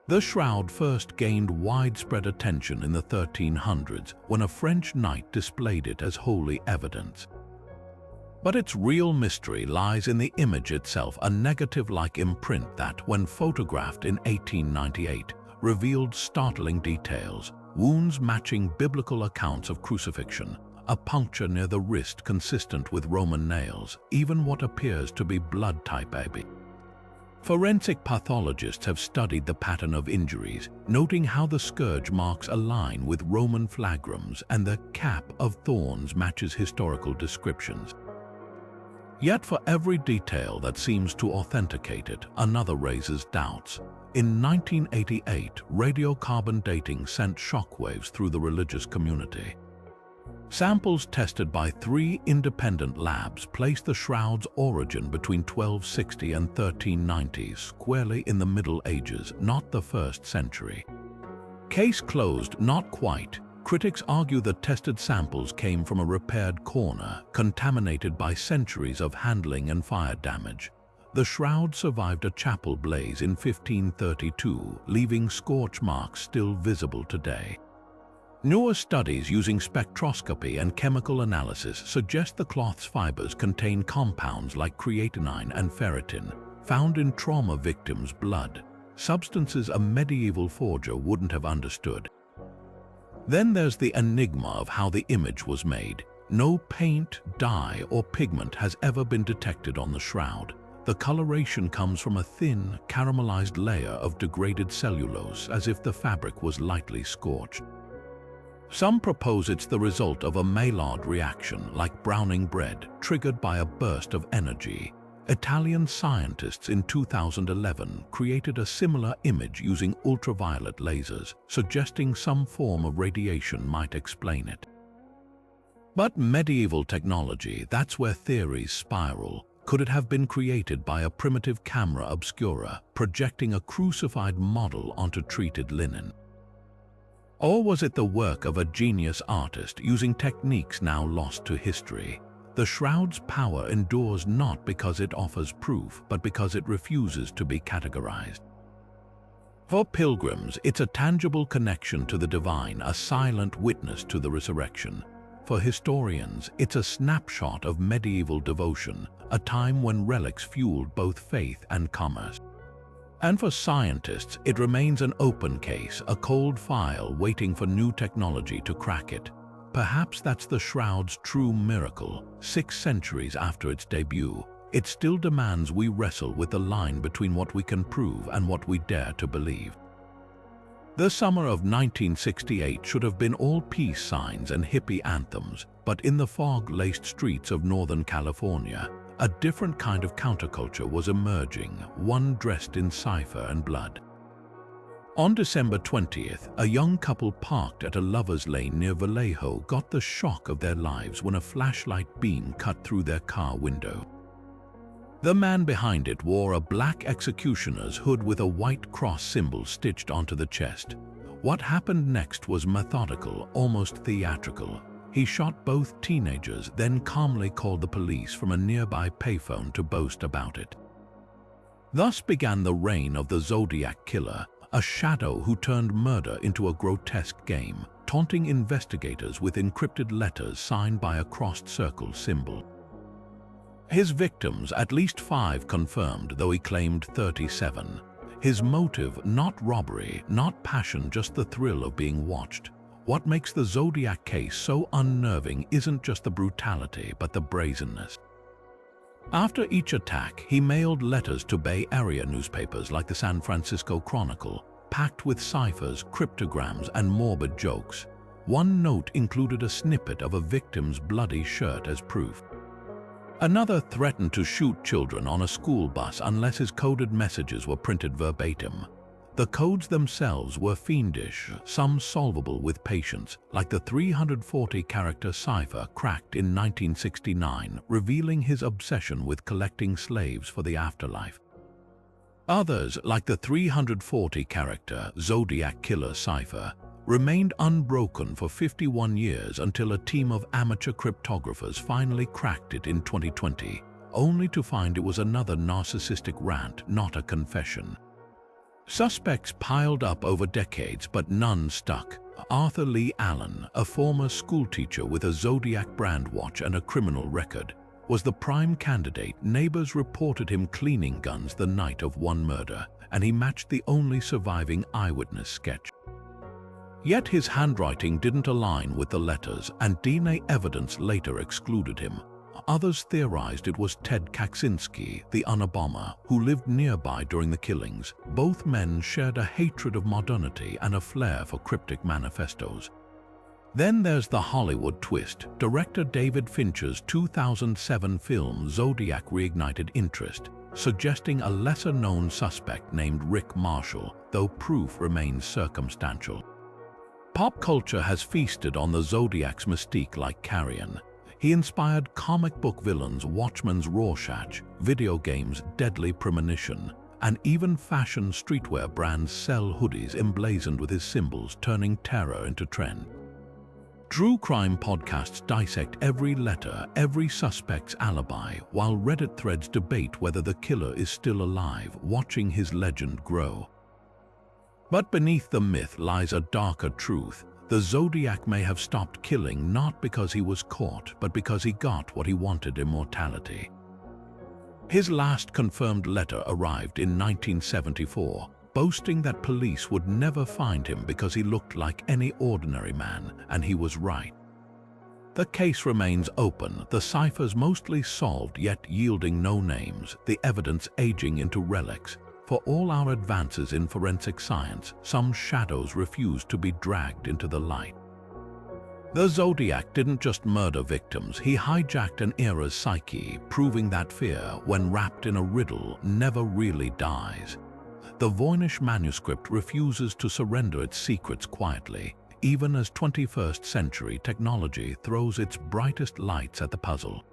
The shroud first gained widespread attention in the 1300s when a French knight displayed it as holy evidence. But its real mystery lies in the image itself, a negative-like imprint that, when photographed in 1898, revealed startling details: wounds matching biblical accounts of crucifixion, a puncture near the wrist consistent with Roman nails, even what appears to be blood type AB. Forensic pathologists have studied the pattern of injuries, noting how the scourge marks align with Roman flagrums and the cap of thorns matches historical descriptions. Yet for every detail that seems to authenticate it, another raises doubts. In 1988, radiocarbon dating sent shockwaves through the religious community. Samples tested by 3 independent labs placed the shroud's origin between 1260 and 1390, squarely in the Middle Ages, not the 1st century. Case closed, not quite. Critics argue that tested samples came from a repaired corner, contaminated by centuries of handling and fire damage. The shroud survived a chapel blaze in 1532, leaving scorch marks still visible today. Newer studies using spectroscopy and chemical analysis suggest the cloth's fibers contain compounds like creatinine and ferritin, found in trauma victims' blood, substances a medieval forger wouldn't have understood. Then there's the enigma of how the image was made. No paint, dye, or pigment has ever been detected on the shroud. The coloration comes from a thin, caramelized layer of degraded cellulose, as if the fabric was lightly scorched. Some propose it's the result of a Maillard reaction, like browning bread, triggered by a burst of energy. Italian scientists in 2011 created a similar image using ultraviolet lasers, suggesting some form of radiation might explain it. But medieval technology, that's where theories spiral. Could it have been created by a primitive camera obscura, projecting a crucified model onto treated linen? Or was it the work of a genius artist using techniques now lost to history? The shroud's power endures not because it offers proof, but because it refuses to be categorized. For pilgrims, it's a tangible connection to the divine, a silent witness to the resurrection. For historians, it's a snapshot of medieval devotion, a time when relics fueled both faith and commerce. And for scientists, it remains an open case, a cold file waiting for new technology to crack it. Perhaps that's the shroud's true miracle. 6 centuries after its debut, it still demands we wrestle with the line between what we can prove and what we dare to believe. The summer of 1968 should have been all peace signs and hippie anthems, but in the fog-laced streets of Northern California, a different kind of counterculture was emerging, one dressed in cipher and blood. On December 20th, a young couple parked at a lover's lane near Vallejo got the shock of their lives when a flashlight beam cut through their car window. The man behind it wore a black executioner's hood with a white cross symbol stitched onto the chest. What happened next was methodical, almost theatrical. He shot both teenagers, then calmly called the police from a nearby payphone to boast about it. Thus began the reign of the Zodiac Killer, a shadow who turned murder into a grotesque game, taunting investigators with encrypted letters signed by a crossed circle symbol. His victims, at least 5 confirmed, though he claimed 37. His motive, not robbery, not passion, just the thrill of being watched. What makes the Zodiac case so unnerving isn't just the brutality, but the brazenness. After each attack, he mailed letters to Bay Area newspapers like the San Francisco Chronicle, packed with ciphers, cryptograms, and morbid jokes. One note included a snippet of a victim's bloody shirt as proof. Another threatened to shoot children on a school bus unless his coded messages were printed verbatim. The codes themselves were fiendish, some solvable with patience, like the 340-character cipher cracked in 1969, revealing his obsession with collecting slaves for the afterlife. Others, like the 340-character Zodiac Killer cipher, remained unbroken for 51 years until a team of amateur cryptographers finally cracked it in 2020, only to find it was another narcissistic rant, not a confession. Suspects piled up over decades, but none stuck. Arthur Lee Allen, a former schoolteacher with a Zodiac brand watch and a criminal record, was the prime candidate. Neighbors reported him cleaning guns the night of one murder, and he matched the only surviving eyewitness sketch. Yet his handwriting didn't align with the letters, and DNA evidence later excluded him. Others theorized it was Ted Kaczynski, the Unabomber, who lived nearby during the killings. Both men shared a hatred of modernity and a flair for cryptic manifestos. Then there's the Hollywood twist. Director David Fincher's 2007 film Zodiac reignited interest, suggesting a lesser-known suspect named Rick Marshall, though proof remains circumstantial. Pop culture has feasted on the Zodiac's mystique like carrion. He inspired comic book villains Watchmen's Rorschach, video games Deadly Premonition, and even fashion streetwear brands sell hoodies emblazoned with his symbols, turning terror into trend. True crime podcasts dissect every letter, every suspect's alibi, while Reddit threads debate whether the killer is still alive, watching his legend grow. But beneath the myth lies a darker truth. The Zodiac may have stopped killing not because he was caught, but because he got what he wanted: immortality. His last confirmed letter arrived in 1974, boasting that police would never find him because he looked like any ordinary man, and he was right. The case remains open, the ciphers mostly solved yet yielding no names, the evidence aging into relics. For all our advances in forensic science, some shadows refuse to be dragged into the light. The Zodiac didn't just murder victims, he hijacked an era's psyche, proving that fear, when wrapped in a riddle, never really dies. The Voynich Manuscript refuses to surrender its secrets quietly, even as 21st century technology throws its brightest lights at the puzzle.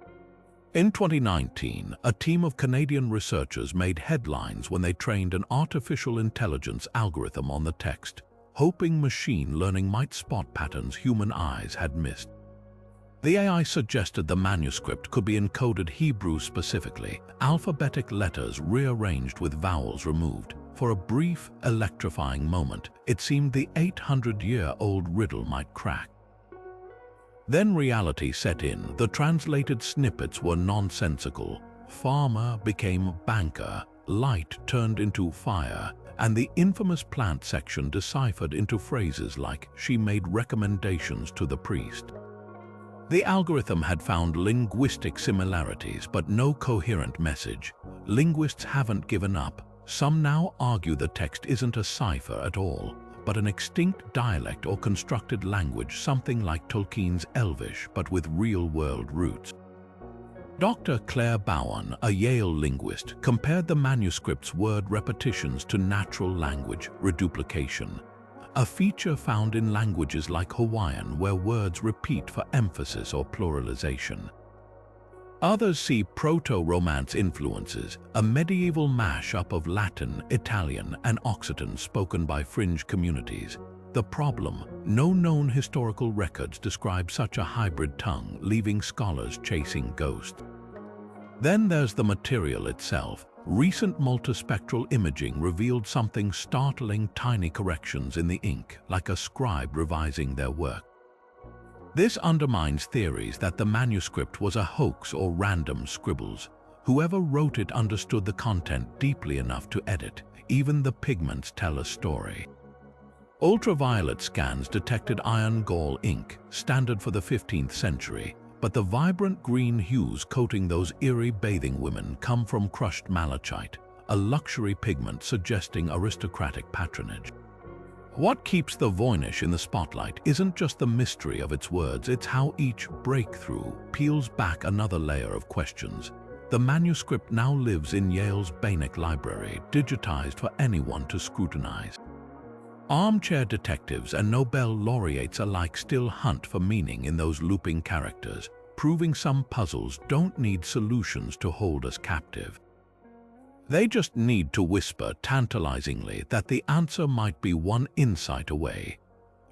In 2019, a team of Canadian researchers made headlines when they trained an artificial intelligence algorithm on the text, hoping machine learning might spot patterns human eyes had missed. The AI suggested the manuscript could be encoded Hebrew specifically, alphabetic letters rearranged with vowels removed. For a brief, electrifying moment, it seemed the 800-year-old riddle might crack. Then reality set in. The translated snippets were nonsensical. Farmer became banker, light turned into fire, and the infamous plant section deciphered into phrases like, "She made recommendations to the priest." The algorithm had found linguistic similarities, but no coherent message. Linguists haven't given up. Some now argue the text isn't a cipher at all, but an extinct dialect or constructed language, something like Tolkien's Elvish, but with real-world roots. Dr. Claire Bowen, a Yale linguist, compared the manuscript's word repetitions to natural language reduplication, a feature found in languages like Hawaiian where words repeat for emphasis or pluralization. Others see Proto-Romance influences, a medieval mash-up of Latin, Italian, and Occitan spoken by fringe communities. The problem: no known historical records describe such a hybrid tongue, leaving scholars chasing ghosts. Then there's the material itself. Recent multispectral imaging revealed something startling: tiny corrections in the ink, like a scribe revising their work. This undermines theories that the manuscript was a hoax or random scribbles. Whoever wrote it understood the content deeply enough to edit. Even the pigments tell a story. Ultraviolet scans detected iron gall ink, standard for the 15th century, but the vibrant green hues coating those eerie bathing women come from crushed malachite, a luxury pigment suggesting aristocratic patronage. What keeps the Voynich in the spotlight isn't just the mystery of its words, it's how each breakthrough peels back another layer of questions. The manuscript now lives in Yale's Voynich Library, digitized for anyone to scrutinize. Armchair detectives and Nobel laureates alike still hunt for meaning in those looping characters, proving some puzzles don't need solutions to hold us captive. They just need to whisper tantalizingly that the answer might be one insight away.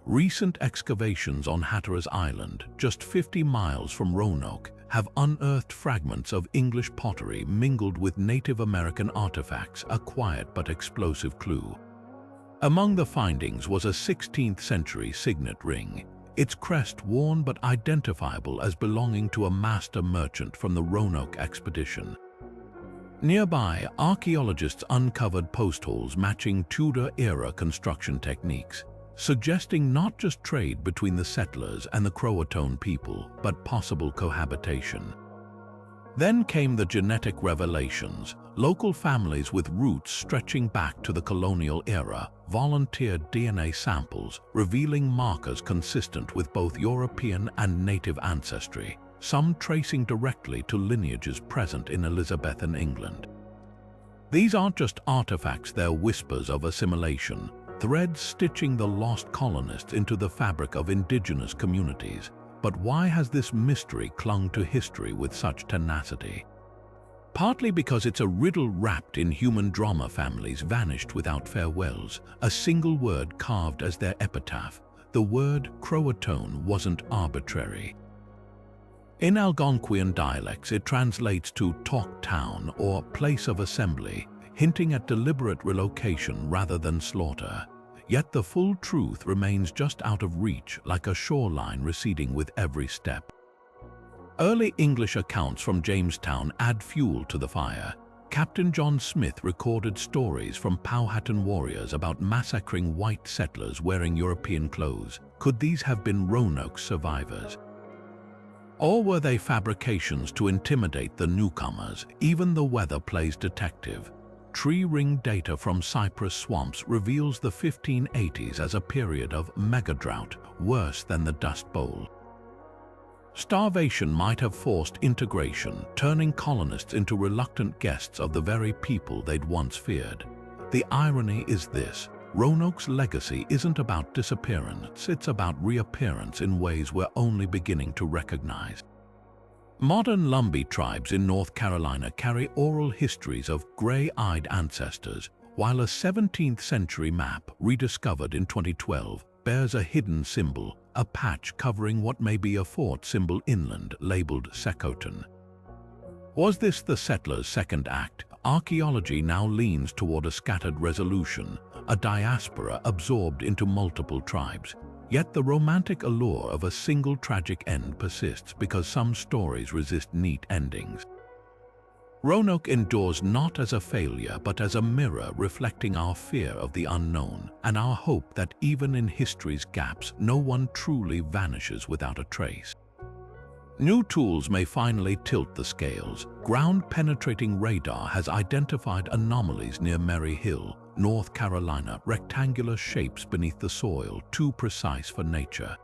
Recent excavations on Hatteras Island, just 50 miles from Roanoke, have unearthed fragments of English pottery mingled with Native American artifacts, a quiet but explosive clue. Among the findings was a 16th century signet ring, its crest worn but identifiable as belonging to a master merchant from the Roanoke expedition. Nearby, archaeologists uncovered post holes matching Tudor-era construction techniques, suggesting not just trade between the settlers and the Croatoan people, but possible cohabitation. Then came the genetic revelations. Local families with roots stretching back to the colonial era volunteered DNA samples, revealing markers consistent with both European and native ancestry, some tracing directly to lineages present in Elizabethan England. These aren't just artifacts, they're whispers of assimilation, threads stitching the lost colonists into the fabric of indigenous communities. But why has this mystery clung to history with such tenacity? Partly because it's a riddle wrapped in human drama. Families vanished without farewells, a single word carved as their epitaph. The word Croatoan wasn't arbitrary. In Algonquian dialects, it translates to talk town or place of assembly, hinting at deliberate relocation rather than slaughter. Yet the full truth remains just out of reach, like a shoreline receding with every step. Early English accounts from Jamestown add fuel to the fire. Captain John Smith recorded stories from Powhatan warriors about massacring white settlers wearing European clothes. Could these have been Roanoke survivors? Or were they fabrications to intimidate the newcomers? Even the weather plays detective. Tree ring data from cypress swamps reveals the 1580s as a period of mega-drought, worse than the Dust Bowl. Starvation might have forced integration, turning colonists into reluctant guests of the very people they'd once feared. The irony is this: Roanoke's legacy isn't about disappearance, it's about reappearance in ways we're only beginning to recognize. Modern Lumbee tribes in North Carolina carry oral histories of gray-eyed ancestors, while a 17th-century map, rediscovered in 2012, bears a hidden symbol, a patch covering what may be a fort symbol inland, labeled Secotan. Was this the settlers' second act? Archaeology now leans toward a scattered resolution, a diaspora absorbed into multiple tribes. Yet the romantic allure of a single tragic end persists because some stories resist neat endings. Roanoke endures not as a failure but as a mirror reflecting our fear of the unknown and our hope that even in history's gaps, no one truly vanishes without a trace. New tools may finally tilt the scales. Ground-penetrating radar has identified anomalies near Mary Hill, North Carolina, rectangular shapes beneath the soil, too precise for nature.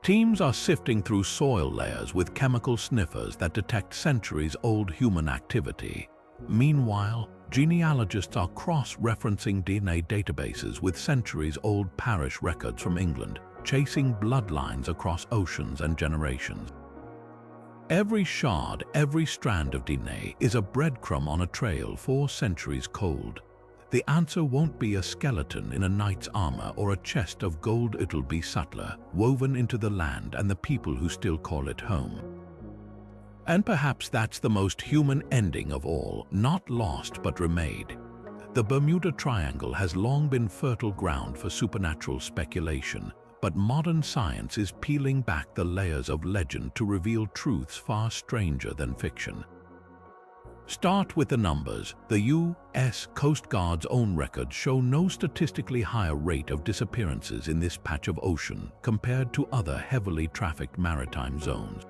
Teams are sifting through soil layers with chemical sniffers that detect centuries-old human activity. Meanwhile, genealogists are cross-referencing DNA databases with centuries-old parish records from England, chasing bloodlines across oceans and generations. Every shard, every strand of DNA is a breadcrumb on a trail 4 centuries cold. The answer won't be a skeleton in a knight's armor or a chest of gold, it'll be subtler, woven into the land and the people who still call it home. And perhaps that's the most human ending of all, not lost but remade. The Bermuda Triangle has long been fertile ground for supernatural speculation, but modern science is peeling back the layers of legend to reveal truths far stranger than fiction. Start with the numbers. The U.S. Coast Guard's own records show no statistically higher rate of disappearances in this patch of ocean compared to other heavily trafficked maritime zones.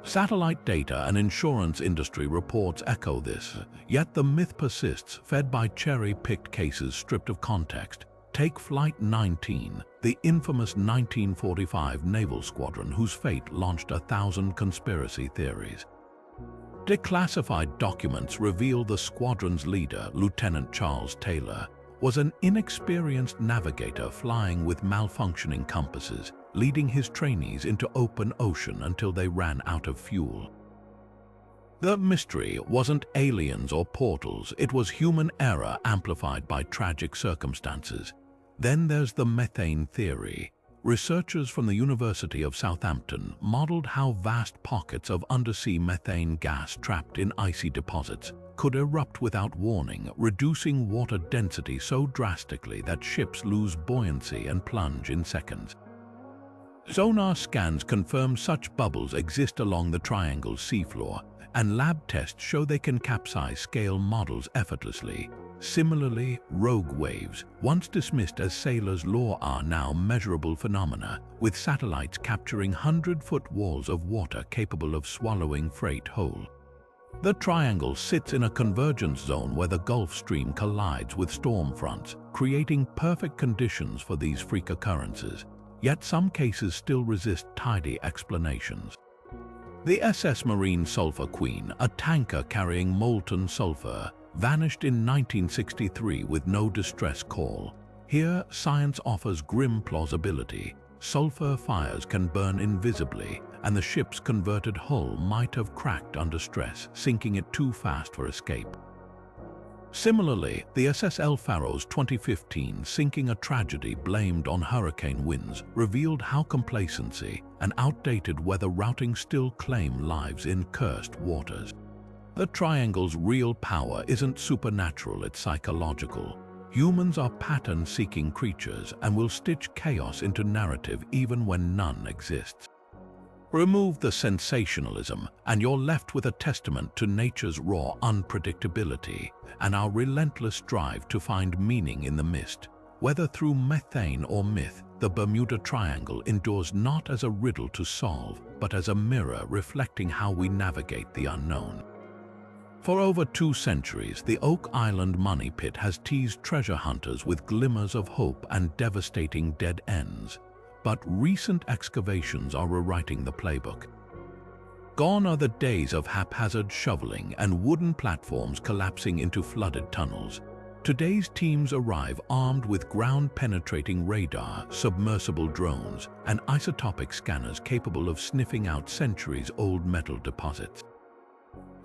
Satellite data and insurance industry reports echo this, yet the myth persists, fed by cherry-picked cases stripped of context. Take Flight 19, the infamous 1945 naval squadron whose fate launched 1,000 conspiracy theories. Declassified documents reveal the squadron's leader, Lieutenant Charles Taylor, was an inexperienced navigator flying with malfunctioning compasses, leading his trainees into open ocean until they ran out of fuel. The mystery wasn't aliens or portals, it was human error amplified by tragic circumstances. Then there's the methane theory. Researchers from the University of Southampton modeled how vast pockets of undersea methane gas trapped in icy deposits could erupt without warning, reducing water density so drastically that ships lose buoyancy and plunge in seconds. Sonar scans confirm such bubbles exist along the triangle's seafloor, and lab tests show they can capsize scale models effortlessly. Similarly, rogue waves, once dismissed as sailors' lore, are now measurable phenomena, with satellites capturing 100-foot walls of water capable of swallowing freight whole. The triangle sits in a convergence zone where the Gulf Stream collides with storm fronts, creating perfect conditions for these freak occurrences. Yet some cases still resist tidy explanations. The SS Marine Sulphur Queen, a tanker carrying molten sulfur, vanished in 1963 with no distress call. Here, science offers grim plausibility. Sulfur fires can burn invisibly, and the ship's converted hull might have cracked under stress, sinking it too fast for escape. Similarly, the SSL Pharaohs 2015 sinking, a tragedy blamed on hurricane winds, revealed how complacency and outdated weather routing still claim lives in cursed waters. The Triangle's real power isn't supernatural, it's psychological. Humans are pattern-seeking creatures and will stitch chaos into narrative even when none exists. Remove the sensationalism, and you're left with a testament to nature's raw unpredictability and our relentless drive to find meaning in the mist. Whether through methane or myth, the Bermuda Triangle endures not as a riddle to solve, but as a mirror reflecting how we navigate the unknown. For over 2 centuries, the Oak Island money pit has teased treasure hunters with glimmers of hope and devastating dead ends. But recent excavations are rewriting the playbook. Gone are the days of haphazard shoveling and wooden platforms collapsing into flooded tunnels. Today's teams arrive armed with ground-penetrating radar, submersible drones, and isotopic scanners capable of sniffing out centuries-old metal deposits.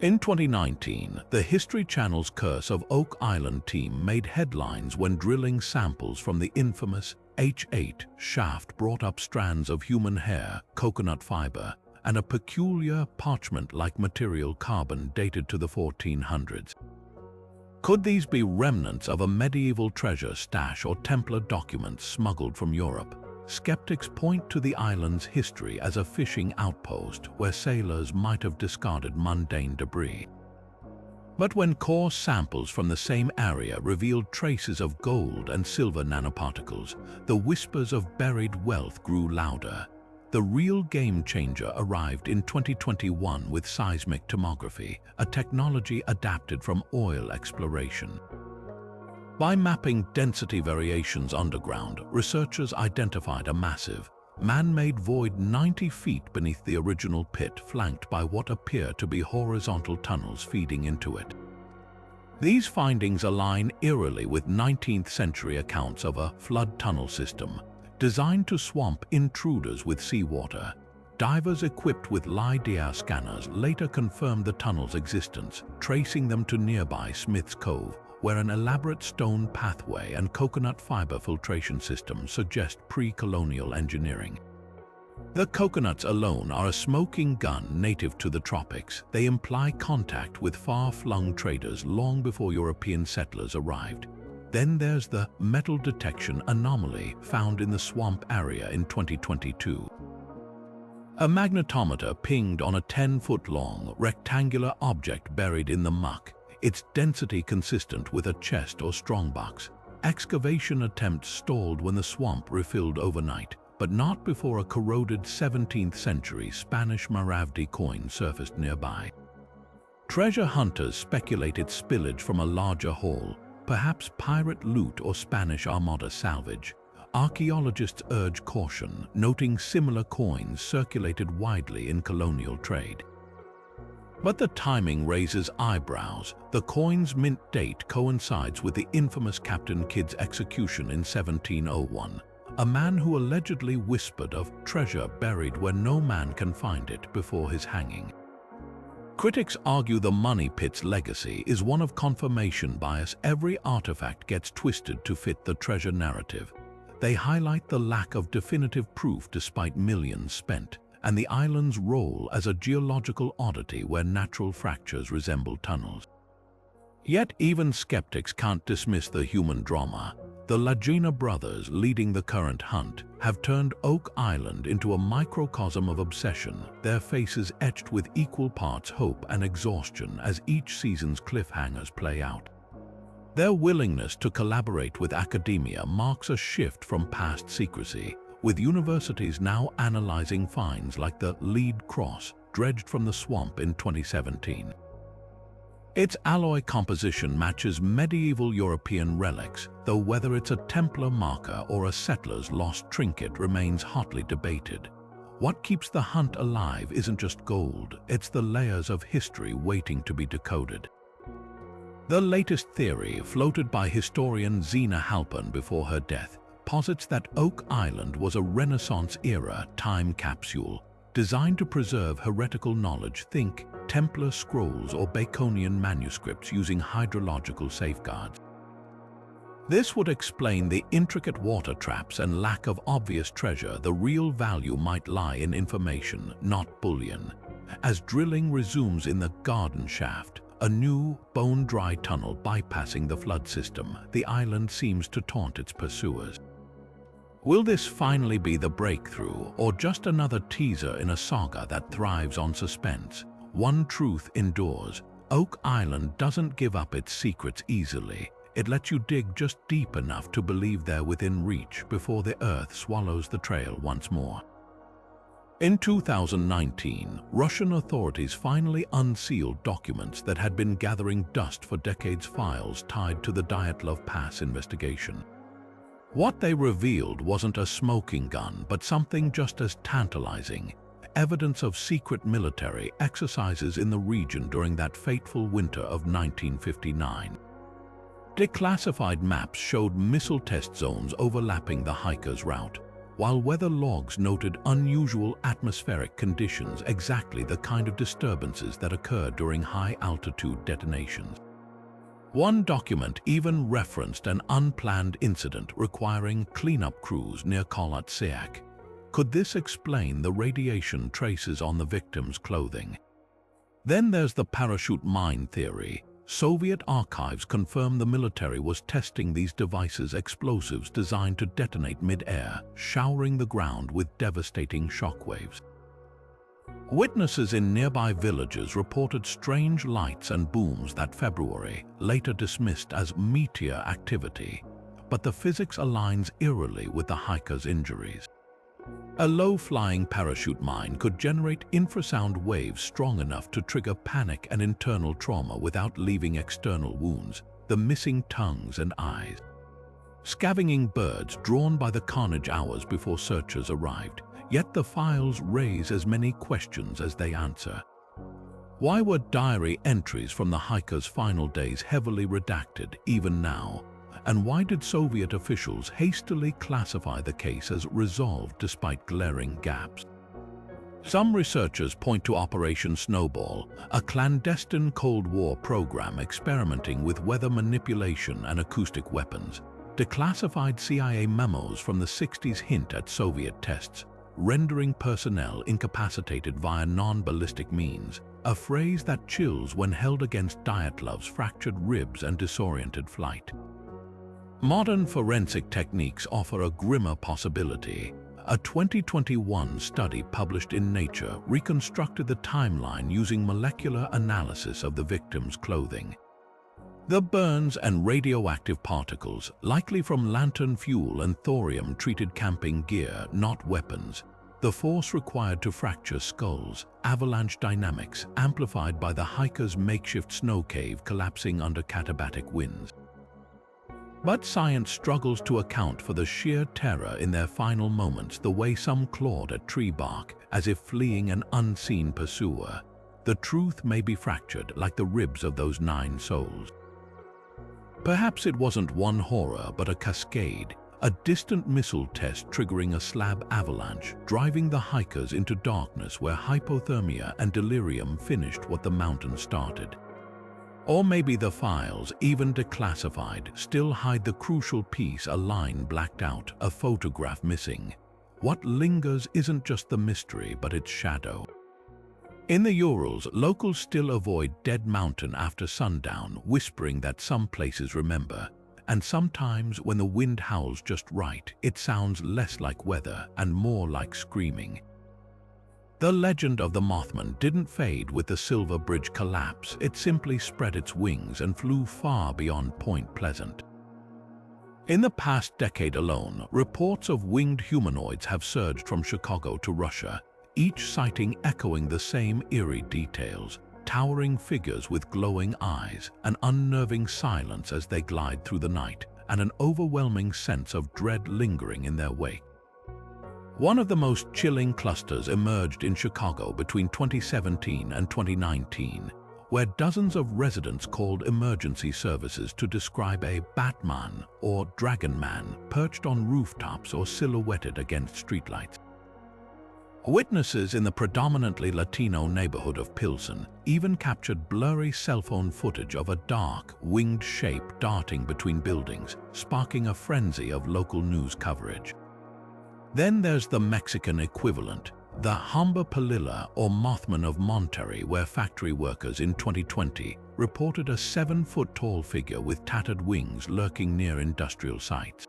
In 2019, the History Channel's Curse of Oak Island team made headlines when drilling samples from the infamous H8 shaft brought up strands of human hair, coconut fiber, and a peculiar parchment-like material, carbon dated to the 1400s. Could these be remnants of a medieval treasure stash or Templar documents smuggled from Europe? Skeptics point to the island's history as a fishing outpost where sailors might have discarded mundane debris. But when core samples from the same area revealed traces of gold and silver nanoparticles, the whispers of buried wealth grew louder. The real game changer arrived in 2021 with seismic tomography, a technology adapted from oil exploration. By mapping density variations underground, researchers identified a massive, man-made void 90 feet beneath the original pit, flanked by what appear to be horizontal tunnels feeding into it. These findings align eerily with 19th century accounts of a flood tunnel system designed to swamp intruders with seawater. Divers equipped with LiDAR scanners later confirmed the tunnel's existence, tracing them to nearby Smith's Cove, where an elaborate stone pathway and coconut fiber filtration system suggest pre-colonial engineering. The coconuts alone are a smoking gun native to the tropics. They imply contact with far-flung traders long before European settlers arrived. Then there's the metal detection anomaly found in the swamp area in 2022. A magnetometer pinged on a 10-foot-long rectangular object buried in the muck, its density consistent with a chest or strongbox. Excavation attempts stalled when the swamp refilled overnight, but not before a corroded 17th century Spanish Maravdi coin surfaced nearby. Treasure hunters speculated spillage from a larger haul, perhaps pirate loot or Spanish Armada salvage. Archaeologists urge caution, noting similar coins circulated widely in colonial trade. But the timing raises eyebrows. The coin's mint date coincides with the infamous Captain Kidd's execution in 1701, a man who allegedly whispered of treasure buried where no man can find it before his hanging. Critics argue the money pit's legacy is one of confirmation bias. Every artifact gets twisted to fit the treasure narrative. They highlight the lack of definitive proof despite millions spent, and the island's role as a geological oddity where natural fractures resemble tunnels. Yet even skeptics can't dismiss the human drama. The Lagina brothers, leading the current hunt, have turned Oak Island into a microcosm of obsession, their faces etched with equal parts hope and exhaustion as each season's cliffhangers play out. Their willingness to collaborate with academia marks a shift from past secrecy, with universities now analyzing finds like the lead cross dredged from the swamp in 2017. Its alloy composition matches medieval European relics, though whether it's a Templar marker or a settler's lost trinket remains hotly debated. What keeps the hunt alive isn't just gold, it's the layers of history waiting to be decoded. The latest theory, floated by historian Zena Halpern before her death, posits that Oak Island was a Renaissance-era time capsule, designed to preserve heretical knowledge. Think Templar scrolls or Baconian manuscripts using hydrological safeguards. This would explain the intricate water traps and lack of obvious treasure. The real value might lie in information, not bullion. As drilling resumes in the garden shaft, a new, bone-dry tunnel bypassing the flood system, the island seems to taunt its pursuers. Will this finally be the breakthrough, or just another teaser in a saga that thrives on suspense? One truth endures: Oak Island doesn't give up its secrets easily. It lets you dig just deep enough to believe they're within reach before the earth swallows the trail once more. In 2019, Russian authorities finally unsealed documents that had been gathering dust for decades, files tied to the Dyatlov Pass investigation. What they revealed wasn't a smoking gun, but something just as tantalizing: evidence of secret military exercises in the region during that fateful winter of 1959. Declassified maps showed missile test zones overlapping the hikers' route, while weather logs noted unusual atmospheric conditions, exactly the kind of disturbances that occur during high-altitude detonations. One document even referenced an unplanned incident requiring cleanup crews near Zodiac. Could this explain the radiation traces on the victims' clothing? Then there's the parachute mine theory. Soviet archives confirm the military was testing these devices, explosives designed to detonate mid-air, showering the ground with devastating shockwaves. Witnesses in nearby villages reported strange lights and booms that February, later dismissed as meteor activity, but the physics aligns eerily with the hikers' injuries. A low-flying parachute mine could generate infrasound waves strong enough to trigger panic and internal trauma without leaving external wounds, the missing tongues and eyes. Scavenging birds drawn by the carnage hours before searchers arrived, yet the files raise as many questions as they answer. Why were diary entries from the hikers' final days heavily redacted even now? And why did Soviet officials hastily classify the case as resolved despite glaring gaps? Some researchers point to Operation Snowball, a clandestine Cold War program experimenting with weather manipulation and acoustic weapons. Declassified CIA memos from the 60s hint at Soviet tests, rendering personnel incapacitated via non-ballistic means, a phrase that chills when held against Dyatlov's fractured ribs and disoriented flight. Modern forensic techniques offer a grimmer possibility. A 2021 study published in Nature reconstructed the timeline using molecular analysis of the victims' clothing. The burns and radioactive particles, likely from lantern fuel and thorium-treated camping gear, not weapons. The force required to fracture skulls, avalanche dynamics amplified by the hikers' makeshift snow cave collapsing under katabatic winds. But science struggles to account for the sheer terror in their final moments, the way some clawed at tree bark as if fleeing an unseen pursuer. The truth may be fractured like the ribs of those 9 souls. Perhaps it wasn't one horror but a cascade, a distant missile test triggering a slab avalanche, driving the hikers into darkness where hypothermia and delirium finished what the mountain started. Or maybe the files, even declassified, still hide the crucial piece: a line blacked out, a photograph missing. What lingers isn't just the mystery, but its shadow. In the Urals, locals still avoid Dead Mountain after sundown, whispering that some places remember. And sometimes, when the wind howls just right, it sounds less like weather and more like screaming. The legend of the Mothman didn't fade with the Silver Bridge collapse. It simply spread its wings and flew far beyond Point Pleasant. In the past decade alone, reports of winged humanoids have surged from Chicago to Russia, each sighting echoing the same eerie details: towering figures with glowing eyes, an unnerving silence as they glide through the night, and an overwhelming sense of dread lingering in their wake. One of the most chilling clusters emerged in Chicago between 2017 and 2019, where dozens of residents called emergency services to describe a Batman or Dragon Man perched on rooftops or silhouetted against streetlights. Witnesses in the predominantly Latino neighborhood of Pilsen even captured blurry cell phone footage of a dark, winged shape darting between buildings, sparking a frenzy of local news coverage. Then there's the Mexican equivalent, the Hamba Palilla or Mothman of Monterrey, where factory workers in 2020 reported a 7-foot-tall figure with tattered wings lurking near industrial sites.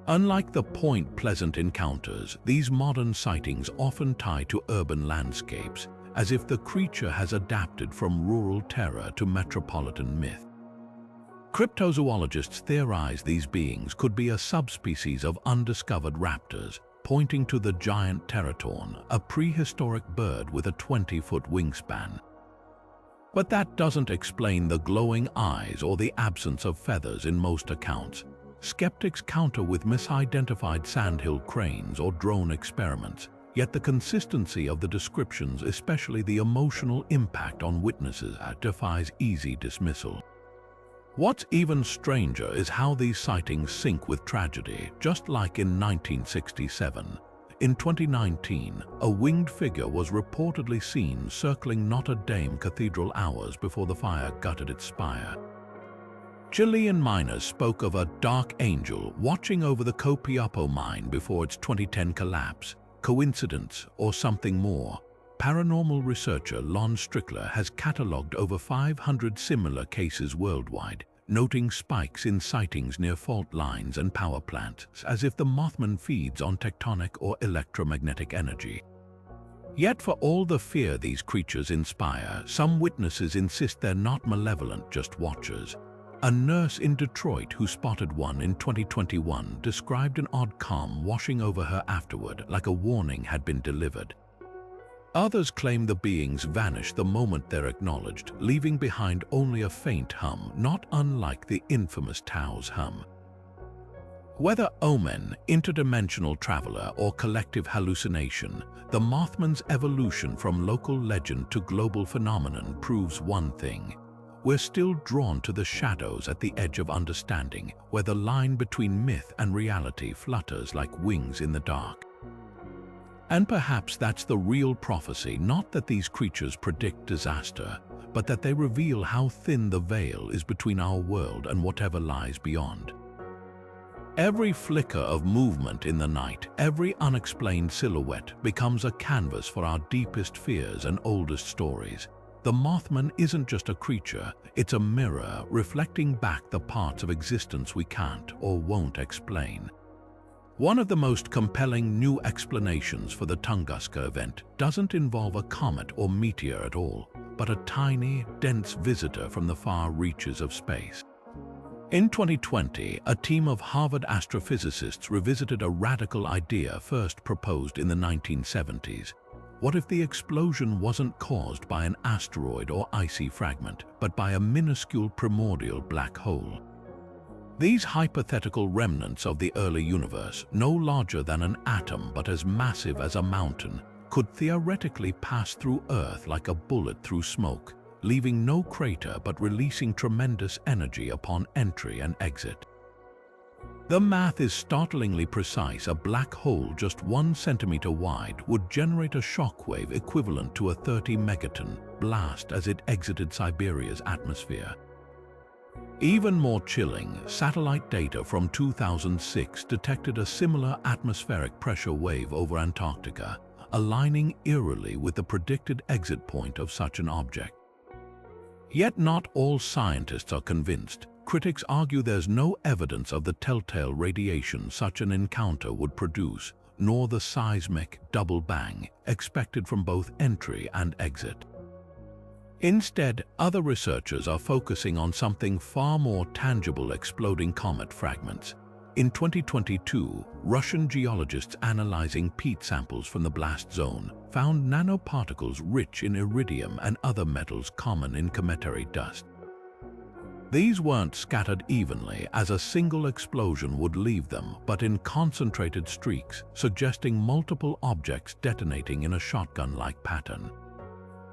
Unlike the Point Pleasant encounters, these modern sightings often tie to urban landscapes, as if the creature has adapted from rural terror to metropolitan myth. Cryptozoologists theorize these beings could be a subspecies of undiscovered raptors, pointing to the giant teratorn, a prehistoric bird with a 20-foot wingspan. But that doesn't explain the glowing eyes or the absence of feathers in most accounts. Skeptics counter with misidentified sandhill cranes or drone experiments, yet the consistency of the descriptions, especially the emotional impact on witnesses, defies easy dismissal. What's even stranger is how these sightings sync with tragedy, just like in 1967. In 2019, a winged figure was reportedly seen circling Notre Dame Cathedral hours before the fire gutted its spire. Chilean miners spoke of a dark angel watching over the Copiapo mine before its 2010 collapse. Coincidence or something more? Paranormal researcher Lon Strickler has catalogued over 500 similar cases worldwide, noting spikes in sightings near fault lines and power plants, as if the Mothman feeds on tectonic or electromagnetic energy. Yet for all the fear these creatures inspire, some witnesses insist they're not malevolent, just watchers. A nurse in Detroit who spotted one in 2021 described an odd calm washing over her afterward, like a warning had been delivered. Others claim the beings vanish the moment they're acknowledged, leaving behind only a faint hum, not unlike the infamous Tao's hum. Whether omen, interdimensional traveler, or collective hallucination, the Mothman's evolution from local legend to global phenomenon proves one thing. We're still drawn to the shadows at the edge of understanding, where the line between myth and reality flutters like wings in the dark. And perhaps that's the real prophecy, not that these creatures predict disaster, but that they reveal how thin the veil is between our world and whatever lies beyond. Every flicker of movement in the night, every unexplained silhouette becomes a canvas for our deepest fears and oldest stories. The Mothman isn't just a creature, it's a mirror reflecting back the parts of existence we can't or won't explain. One of the most compelling new explanations for the Tunguska event doesn't involve a comet or meteor at all, but a tiny, dense visitor from the far reaches of space. In 2020, a team of Harvard astrophysicists revisited a radical idea first proposed in the 1970s. What if the explosion wasn't caused by an asteroid or icy fragment, but by a minuscule primordial black hole? These hypothetical remnants of the early universe, no larger than an atom but as massive as a mountain, could theoretically pass through Earth like a bullet through smoke, leaving no crater but releasing tremendous energy upon entry and exit. The math is startlingly precise. A black hole just 1 centimeter wide would generate a shockwave equivalent to a 30 megaton blast as it exited Siberia's atmosphere. Even more chilling, satellite data from 2006 detected a similar atmospheric pressure wave over Antarctica, aligning eerily with the predicted exit point of such an object. Yet not all scientists are convinced. Critics argue there's no evidence of the telltale radiation such an encounter would produce, nor the seismic double bang expected from both entry and exit. Instead, other researchers are focusing on something far more tangible: exploding comet fragments. In 2022, Russian geologists analyzing peat samples from the blast zone found nanoparticles rich in iridium and other metals common in cometary dust. These weren't scattered evenly, as a single explosion would leave them, but in concentrated streaks, suggesting multiple objects detonating in a shotgun-like pattern.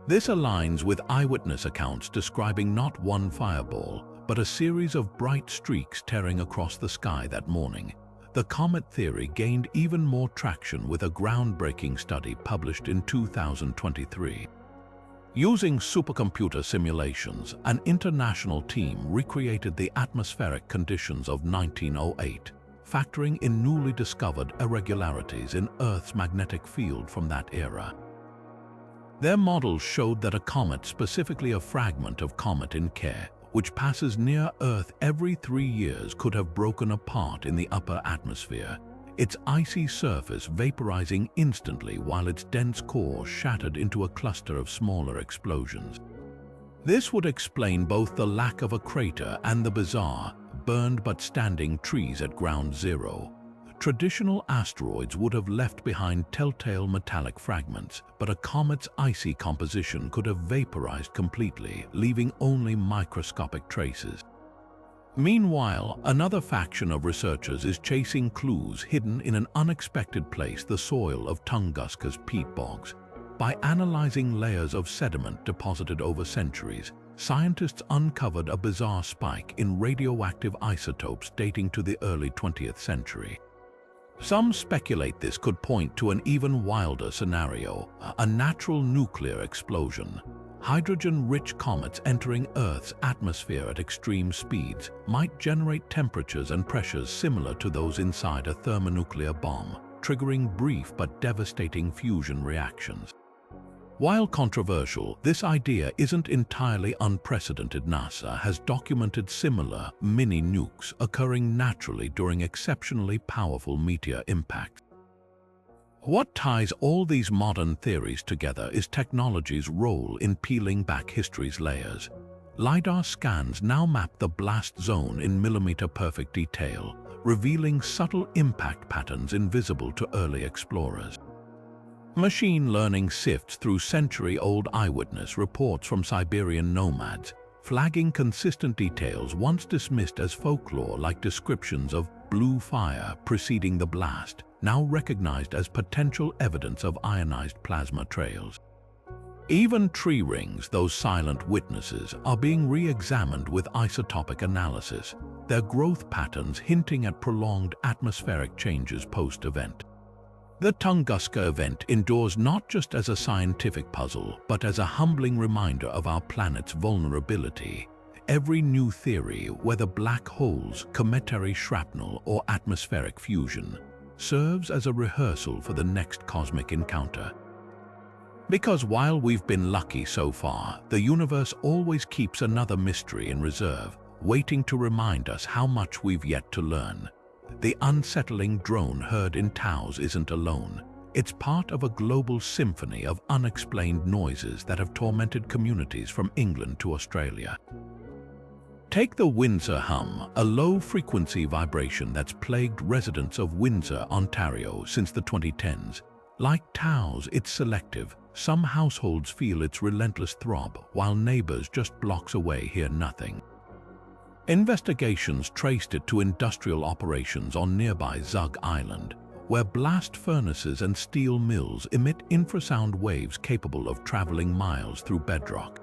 This aligns with eyewitness accounts describing not one fireball, but a series of bright streaks tearing across the sky that morning. the comet theory gained even more traction with a groundbreaking study published in 2023. Using supercomputer simulations, an international team recreated the atmospheric conditions of 1908, factoring in newly discovered irregularities in Earth's magnetic field from that era. Their models showed that a comet, specifically a fragment of comet in Care, which passes near Earth every 3 years, could have broken apart in the upper atmosphere, its icy surface vaporizing instantly while its dense core shattered into a cluster of smaller explosions. This would explain both the lack of a crater and the bizarre, burned but standing trees at ground zero. Traditional asteroids would have left behind telltale metallic fragments, but a comet's icy composition could have vaporized completely, leaving only microscopic traces. Meanwhile, another faction of researchers is chasing clues hidden in an unexpected place, the soil of Tunguska's peat bogs. By analyzing layers of sediment deposited over centuries, scientists uncovered a bizarre spike in radioactive isotopes dating to the early 20th century. Some speculate this could point to an even wilder scenario, a natural nuclear explosion. Hydrogen-rich comets entering Earth's atmosphere at extreme speeds might generate temperatures and pressures similar to those inside a thermonuclear bomb, triggering brief but devastating fusion reactions. While controversial, this idea isn't entirely unprecedented. NASA has documented similar mini-nukes occurring naturally during exceptionally powerful meteor impacts. What ties all these modern theories together is technology's role in peeling back history's layers. LiDAR scans now map the blast zone in millimeter-perfect detail, revealing subtle impact patterns invisible to early explorers. Machine learning sifts through century-old eyewitness reports from Siberian nomads, flagging consistent details once dismissed as folklore, like descriptions of blue fire preceding the blast, now recognized as potential evidence of ionized plasma trails. Even tree rings, those silent witnesses, are being re-examined with isotopic analysis, their growth patterns hinting at prolonged atmospheric changes post-event. The Tunguska event endures not just as a scientific puzzle, but as a humbling reminder of our planet's vulnerability. Every new theory, whether black holes, cometary shrapnel, or atmospheric fusion, serves as a rehearsal for the next cosmic encounter. Because while we've been lucky so far, the universe always keeps another mystery in reserve, waiting to remind us how much we've yet to learn. The unsettling drone heard in Taos isn't alone. It's part of a global symphony of unexplained noises that have tormented communities from England to Australia. Take the Windsor hum, a low-frequency vibration that's plagued residents of Windsor, Ontario since the 2010s. Like Taos, it's selective. Some households feel its relentless throb, while neighbors just blocks away hear nothing. Investigations traced it to industrial operations on nearby Zug Island, where blast furnaces and steel mills emit infrasound waves capable of traveling miles through bedrock.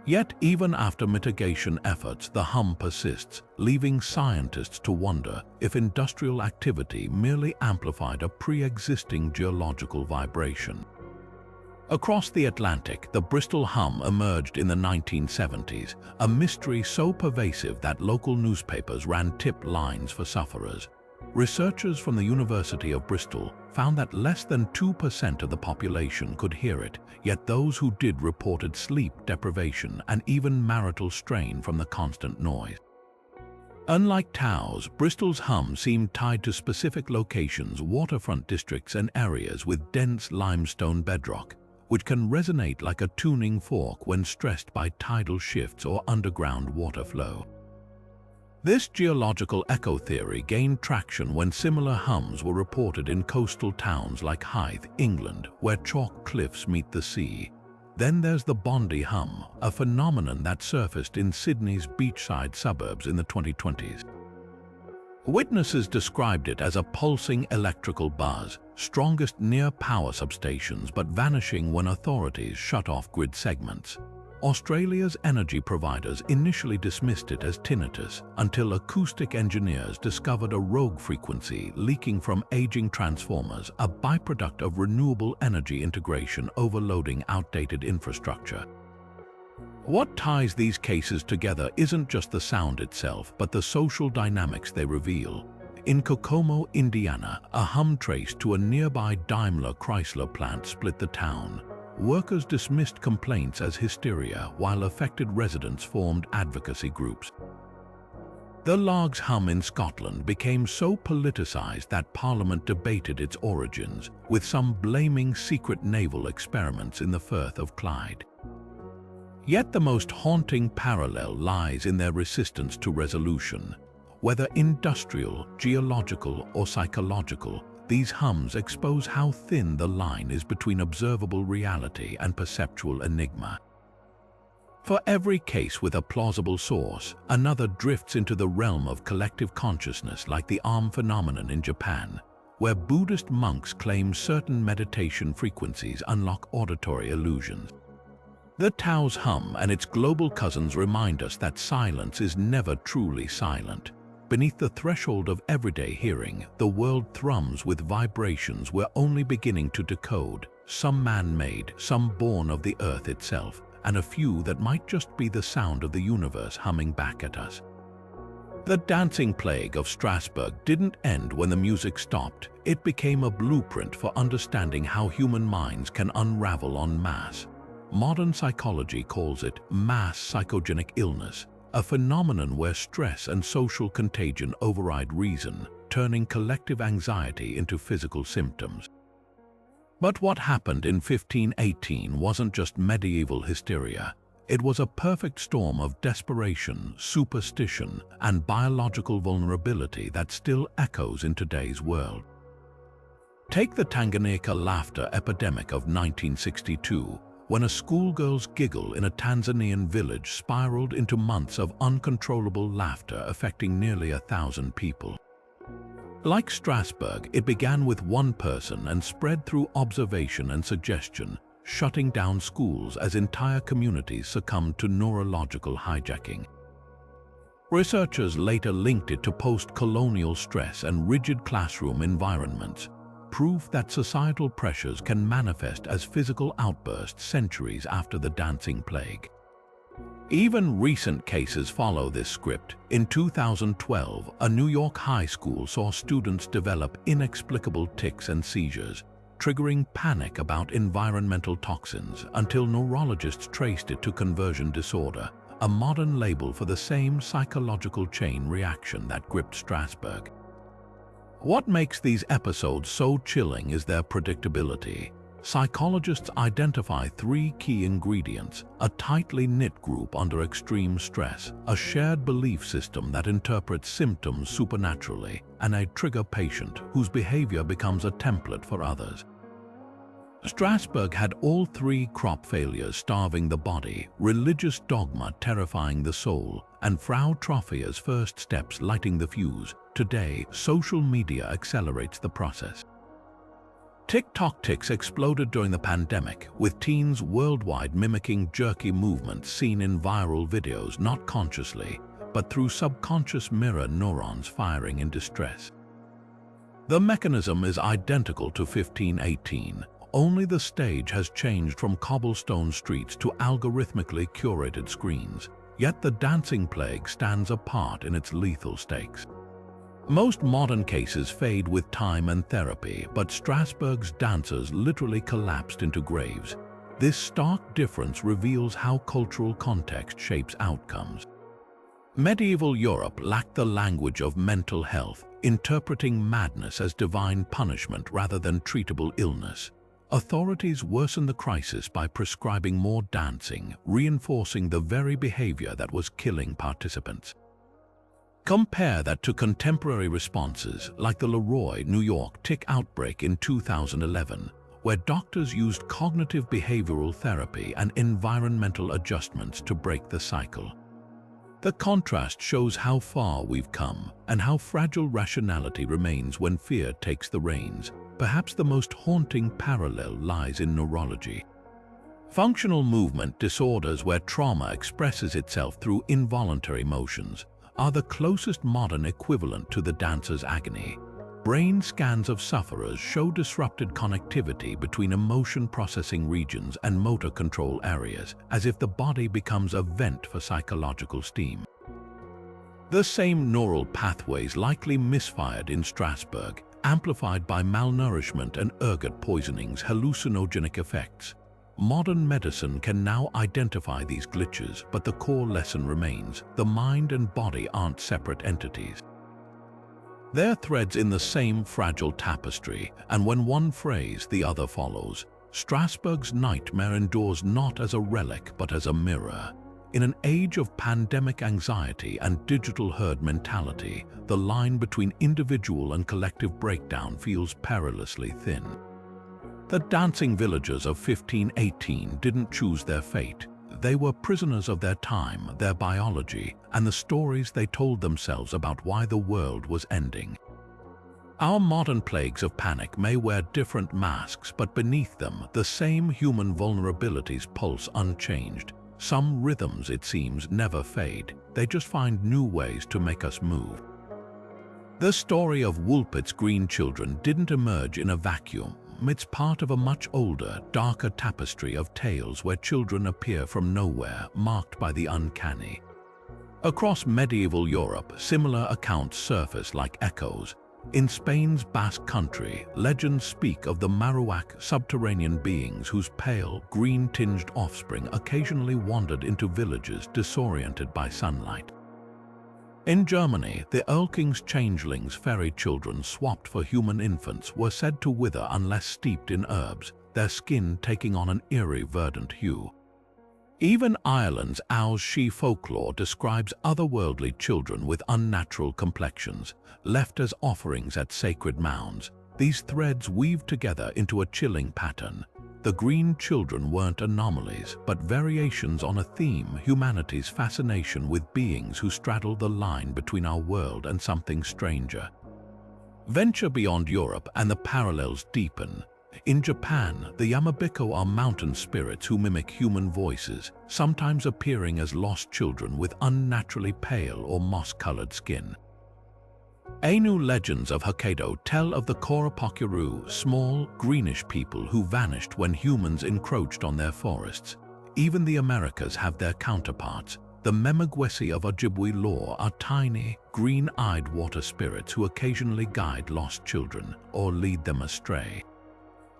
Yet, even after mitigation efforts, the hum persists, leaving scientists to wonder if industrial activity merely amplified a pre-existing geological vibration. Across the Atlantic, the Bristol hum emerged in the 1970s, a mystery so pervasive that local newspapers ran tip lines for sufferers. Researchers from the University of Bristol found that less than 2% of the population could hear it, yet those who did reported sleep deprivation and even marital strain from the constant noise. Unlike Taos, Bristol's hum seemed tied to specific locations, waterfront districts, and areas with dense limestone bedrock, which can resonate like a tuning fork when stressed by tidal shifts or underground water flow. This geological echo theory gained traction when similar hums were reported in coastal towns like Hythe, England, where chalk cliffs meet the sea. Then there's the Bondi hum, a phenomenon that surfaced in Sydney's beachside suburbs in the 2020s. Witnesses described it as a pulsing electrical buzz, strongest near power substations but vanishing when authorities shut off grid segments. Australia's energy providers initially dismissed it as tinnitus until acoustic engineers discovered a rogue frequency leaking from aging transformers, a byproduct of renewable energy integration overloading outdated infrastructure. What ties these cases together isn't just the sound itself, but the social dynamics they reveal. In Kokomo, Indiana, a hum traced to a nearby Daimler-Chrysler plant split the town. Workers dismissed complaints as hysteria, while affected residents formed advocacy groups. The Largs hum in Scotland became so politicized that Parliament debated its origins, with some blaming secret naval experiments in the Firth of Clyde. Yet the most haunting parallel lies in their resistance to resolution. Whether industrial, geological, or psychological, these hums expose how thin the line is between observable reality and perceptual enigma. For every case with a plausible source, another drifts into the realm of collective consciousness, like the Arm phenomenon in Japan, where Buddhist monks claim certain meditation frequencies unlock auditory illusions. The Tao's hum and its global cousins remind us that silence is never truly silent. Beneath the threshold of everyday hearing, the world thrums with vibrations we're only beginning to decode, some man-made, some born of the earth itself, and a few that might just be the sound of the universe humming back at us. The dancing plague of Strasbourg didn't end when the music stopped. It became a blueprint for understanding how human minds can unravel en masse. Modern psychology calls it mass psychogenic illness, a phenomenon where stress and social contagion override reason, turning collective anxiety into physical symptoms. But what happened in 1518 wasn't just medieval hysteria. It was a perfect storm of desperation, superstition, and biological vulnerability that still echoes in today's world. Take the Tanganyika laughter epidemic of 1962, when a schoolgirl's giggle in a Tanzanian village spiraled into months of uncontrollable laughter affecting nearly 1,000 people. Like Strasbourg, it began with one person and spread through observation and suggestion, shutting down schools as entire communities succumbed to neurological hijacking. Researchers later linked it to post-colonial stress and rigid classroom environments, proof that societal pressures can manifest as physical outbursts centuries after the dancing plague. Even recent cases follow this script. In 2012, a New York high school saw students develop inexplicable tics and seizures, triggering panic about environmental toxins until neurologists traced it to conversion disorder, a modern label for the same psychological chain reaction that gripped Strasbourg. What makes these episodes so chilling is their predictability. Psychologists identify three key ingredients: a tightly knit group under extreme stress, a shared belief system that interprets symptoms supernaturally, and a trigger patient whose behavior becomes a template for others. Strasbourg had all three: crop failures starving the body, religious dogma terrifying the soul, and Frau Trofia's first steps lighting the fuse. Today, social media accelerates the process. TikTok tics exploded during the pandemic, with teens worldwide mimicking jerky movements seen in viral videos not consciously, but through subconscious mirror neurons firing in distress. The mechanism is identical to 1518, only the stage has changed from cobblestone streets to algorithmically curated screens, yet the dancing plague stands apart in its lethal stakes. Most modern cases fade with time and therapy, but Strasbourg's dancers literally collapsed into graves. This stark difference reveals how cultural context shapes outcomes. Medieval Europe lacked the language of mental health, interpreting madness as divine punishment rather than treatable illness. Authorities worsened the crisis by prescribing more dancing, reinforcing the very behavior that was killing participants. Compare that to contemporary responses like the Leroy, New York tic outbreak in 2011, where doctors used cognitive behavioral therapy and environmental adjustments to break the cycle. The contrast shows how far we've come and how fragile rationality remains when fear takes the reins. Perhaps the most haunting parallel lies in neurology. Functional movement disorders, where trauma expresses itself through involuntary motions, are the closest modern equivalent to the dancer's agony. Brain scans of sufferers show disrupted connectivity between emotion processing regions and motor control areas, as if the body becomes a vent for psychological steam. The same neural pathways likely misfired in Strasbourg, amplified by malnourishment and ergot poisoning's hallucinogenic effects. Modern medicine can now identify these glitches, but the core lesson remains: the mind and body aren't separate entities. They're threads in the same fragile tapestry, and when one frays, the other follows. Strasbourg's nightmare endures not as a relic, but as a mirror. In an age of pandemic anxiety and digital herd mentality, the line between individual and collective breakdown feels perilously thin. The dancing villagers of 1518 didn't choose their fate. They were prisoners of their time, their biology, and the stories they told themselves about why the world was ending. Our modern plagues of panic may wear different masks, but beneath them, the same human vulnerabilities pulse unchanged. Some rhythms, it seems, never fade. They just find new ways to make us move. The story of Woolpit's green children didn't emerge in a vacuum. It's part of a much older, darker tapestry of tales where children appear from nowhere, marked by the uncanny. Across medieval Europe, similar accounts surface like echoes. In Spain's Basque Country, legends speak of the Marowak subterranean beings whose pale, green-tinged offspring occasionally wandered into villages disoriented by sunlight. In Germany, the Erlking's changelings, fairy children swapped for human infants, were said to wither unless steeped in herbs, their skin taking on an eerie verdant hue. Even Ireland's Owl's She folklore describes otherworldly children with unnatural complexions, left as offerings at sacred mounds. These threads weave together into a chilling pattern. The green children weren't anomalies, but variations on a theme: humanity's fascination with beings who straddle the line between our world and something stranger. Venture beyond Europe and the parallels deepen. In Japan, the Yamabiko are mountain spirits who mimic human voices, sometimes appearing as lost children with unnaturally pale or moss-colored skin. Ainu legends of Hokkaido tell of the Koropokuru, small, greenish people who vanished when humans encroached on their forests. Even the Americas have their counterparts. The Memegwesi of Ojibwe lore are tiny, green-eyed water spirits who occasionally guide lost children or lead them astray.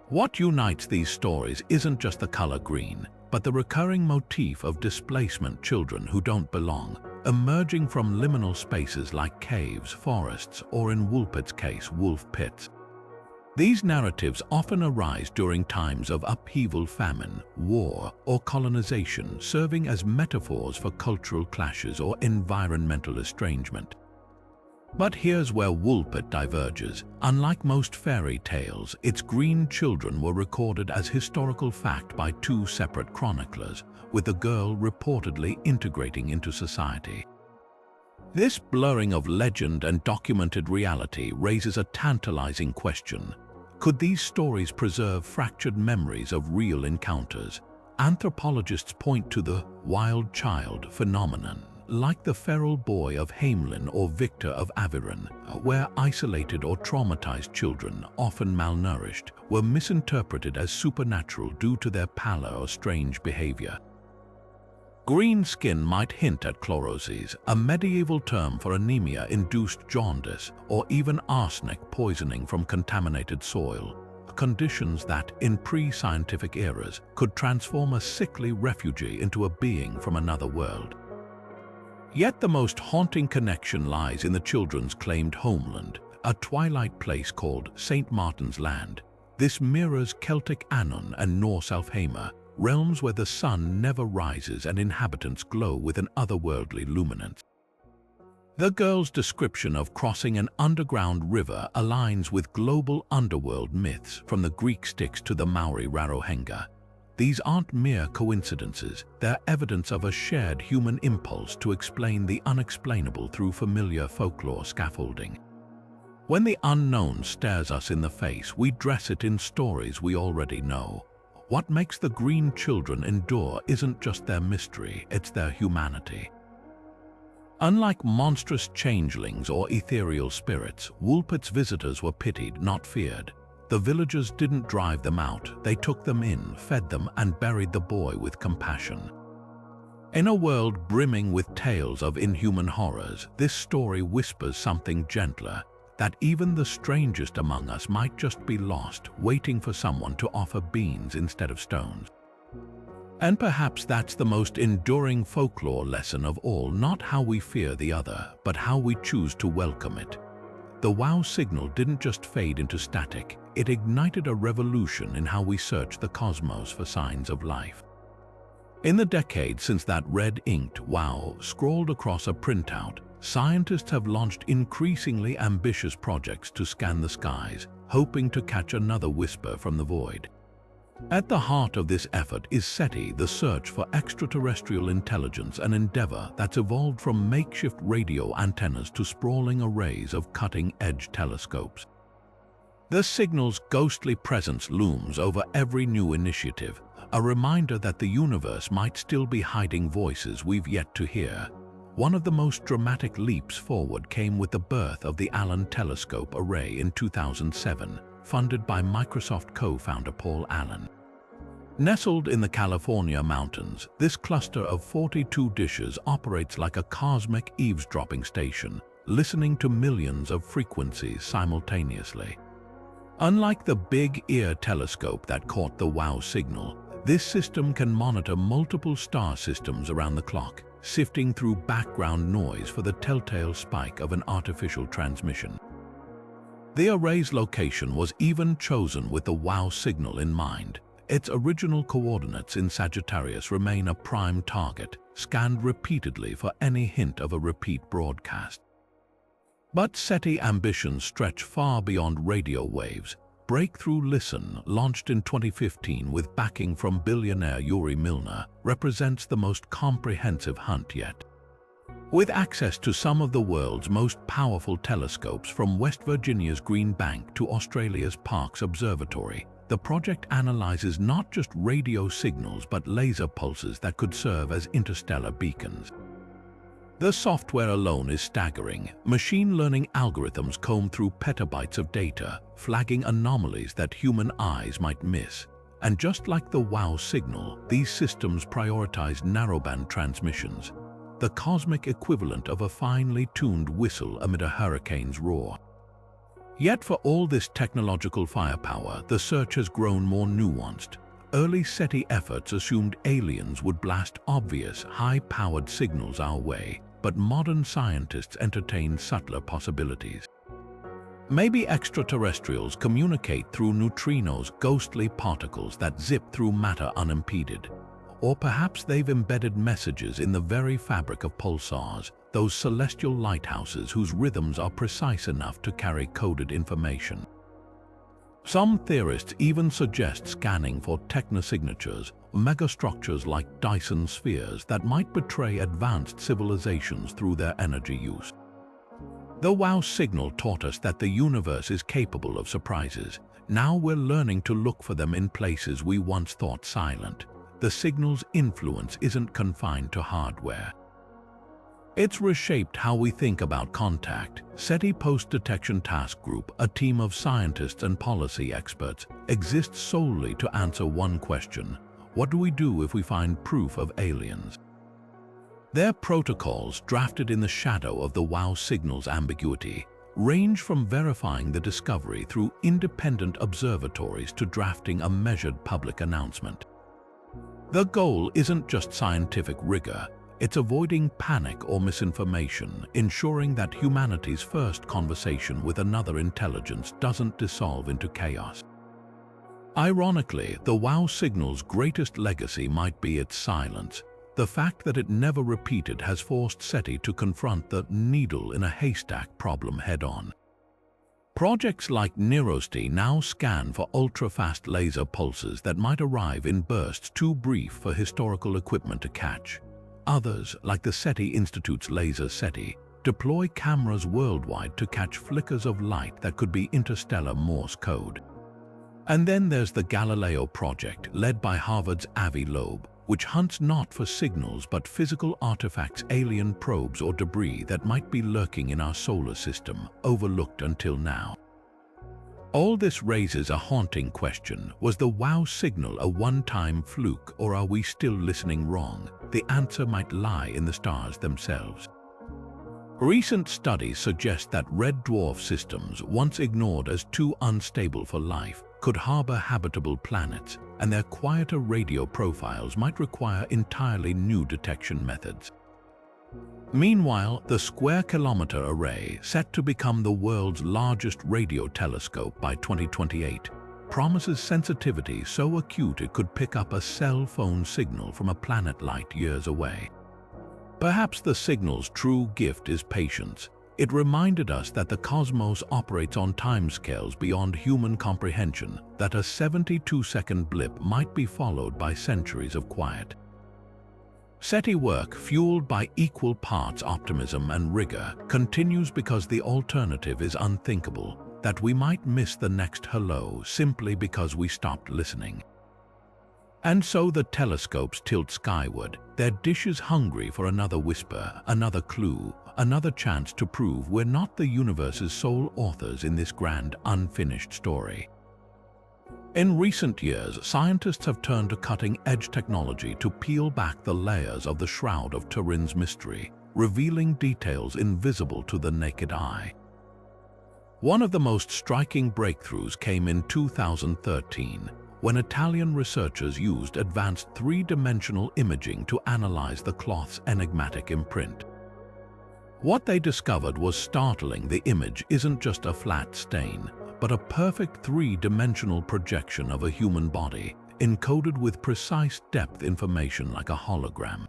What unites these stories isn't just the color green, but the recurring motif of displacement: children who don't belong, emerging from liminal spaces like caves, forests, or in Woolpit's case, wolf pits. These narratives often arise during times of upheaval, famine, war, or colonization, serving as metaphors for cultural clashes or environmental estrangement. But here's where Woolpit diverges. Unlike most fairy tales, its green children were recorded as historical fact by two separate chroniclers, with the girl reportedly integrating into society. This blurring of legend and documented reality raises a tantalizing question. Could these stories preserve fractured memories of real encounters? Anthropologists point to the wild child phenomenon, like the feral boy of Hamelin or Victor of Aviron, where isolated or traumatized children, often malnourished, were misinterpreted as supernatural due to their pallor or strange behavior. Green skin might hint at chlorosis, a medieval term for anemia-induced jaundice, or even arsenic poisoning from contaminated soil, conditions that, in pre-scientific eras, could transform a sickly refugee into a being from another world. Yet the most haunting connection lies in the children's claimed homeland, a twilight place called St. Martin's Land. This mirrors Celtic Anon and Norse Alfheima, realms where the sun never rises and inhabitants glow with an otherworldly luminance. The girl's description of crossing an underground river aligns with global underworld myths, from the Greek Styx to the Maori Rarohenga. These aren't mere coincidences, they're evidence of a shared human impulse to explain the unexplainable through familiar folklore scaffolding. When the unknown stares us in the face, we dress it in stories we already know. What makes the green children endure isn't just their mystery, it's their humanity. Unlike monstrous changelings or ethereal spirits, Woolpit's visitors were pitied, not feared. The villagers didn't drive them out, they took them in, fed them, and buried the boy with compassion. In a world brimming with tales of inhuman horrors, this story whispers something gentler, that even the strangest among us might just be lost, waiting for someone to offer beans instead of stones. And perhaps that's the most enduring folklore lesson of all, not how we fear the other, but how we choose to welcome it. The wow signal didn't just fade into static, it ignited a revolution in how we search the cosmos for signs of life. In the decades since that red-inked wow scrawled across a printout, scientists have launched increasingly ambitious projects to scan the skies, hoping to catch another whisper from the void. At the heart of this effort is SETI, the search for extraterrestrial intelligence, an endeavor that's evolved from makeshift radio antennas to sprawling arrays of cutting-edge telescopes. The signal's ghostly presence looms over every new initiative, a reminder that the universe might still be hiding voices we've yet to hear. One of the most dramatic leaps forward came with the birth of the Allen Telescope Array in 2007, funded by Microsoft co-founder Paul Allen. Nestled in the California mountains, this cluster of 42 dishes operates like a cosmic eavesdropping station, listening to millions of frequencies simultaneously. Unlike the Big Ear telescope that caught the wow signal, this system can monitor multiple star systems around the clock, sifting through background noise for the telltale spike of an artificial transmission. The array's location was even chosen with the wow signal in mind. Its original coordinates in Sagittarius remain a prime target, scanned repeatedly for any hint of a repeat broadcast. But SETI ambitions stretch far beyond radio waves. Breakthrough Listen, launched in 2015 with backing from billionaire Yuri Milner, represents the most comprehensive hunt yet. With access to some of the world's most powerful telescopes, from West Virginia's Green Bank to Australia's Parkes Observatory, the project analyzes not just radio signals but laser pulses that could serve as interstellar beacons. The software alone is staggering. Machine learning algorithms comb through petabytes of data, flagging anomalies that human eyes might miss. And just like the wow signal, these systems prioritize narrowband transmissions, the cosmic equivalent of a finely tuned whistle amid a hurricane's roar. Yet for all this technological firepower, the search has grown more nuanced. Early SETI efforts assumed aliens would blast obvious, high-powered signals our way, but modern scientists entertain subtler possibilities. Maybe extraterrestrials communicate through neutrinos, ghostly particles that zip through matter unimpeded. Or perhaps they've embedded messages in the very fabric of pulsars, those celestial lighthouses whose rhythms are precise enough to carry coded information. Some theorists even suggest scanning for technosignatures, megastructures like Dyson spheres that might betray advanced civilizations through their energy use. The wow signal taught us that the universe is capable of surprises. Now we're learning to look for them in places we once thought silent. The signal's influence isn't confined to hardware. It's reshaped how we think about contact. SETI Post-Detection Task Group, a team of scientists and policy experts, exists solely to answer one question: what do we do if we find proof of aliens? Their protocols, drafted in the shadow of the wow signal's ambiguity, range from verifying the discovery through independent observatories to drafting a measured public announcement. The goal isn't just scientific rigor, it's avoiding panic or misinformation, ensuring that humanity's first conversation with another intelligence doesn't dissolve into chaos. Ironically, the wow signal's greatest legacy might be its silence. The fact that it never repeated has forced SETI to confront the needle in a haystack problem head-on. Projects like NIROSTI now scan for ultra-fast laser pulses that might arrive in bursts too brief for historical equipment to catch. Others, like the SETI Institute's Laser SETI, deploy cameras worldwide to catch flickers of light that could be interstellar Morse code. And then there's the Galileo project, led by Harvard's Avi Loeb, which hunts not for signals but physical artifacts, alien probes or debris that might be lurking in our solar system, overlooked until now. All this raises a haunting question. Was the wow signal a one-time fluke, or are we still listening wrong? The answer might lie in the stars themselves. Recent studies suggest that red dwarf systems, once ignored as too unstable for life, could harbor habitable planets, and their quieter radio profiles might require entirely new detection methods. Meanwhile, the Square Kilometre Array, set to become the world's largest radio telescope by 2028, promises sensitivity so acute it could pick up a cell phone signal from a planet light years away. Perhaps the signal's true gift is patience. It reminded us that the cosmos operates on timescales beyond human comprehension, that a 72-second blip might be followed by centuries of quiet. SETI work, fueled by equal parts optimism and rigor, continues because the alternative is unthinkable, that we might miss the next hello simply because we stopped listening. And so the telescopes tilt skyward, their dishes hungry for another whisper, another clue, another chance to prove we're not the universe's sole authors in this grand, unfinished story. In recent years, scientists have turned to cutting-edge technology to peel back the layers of the Shroud of Turin's mystery, revealing details invisible to the naked eye. One of the most striking breakthroughs came in 2013, when Italian researchers used advanced three-dimensional imaging to analyze the cloth's enigmatic imprint. What they discovered was startling. The image isn't just a flat stain, but a perfect three-dimensional projection of a human body, encoded with precise depth information like a hologram.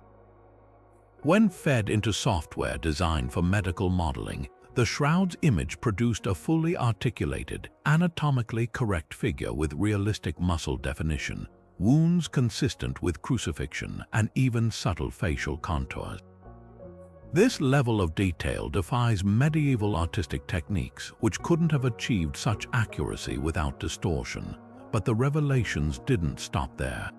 When fed into software designed for medical modeling, the shroud's image produced a fully articulated, anatomically correct figure with realistic muscle definition, wounds consistent with crucifixion, and even subtle facial contours. This level of detail defies medieval artistic techniques, which couldn't have achieved such accuracy without distortion. But the revelations didn't stop there.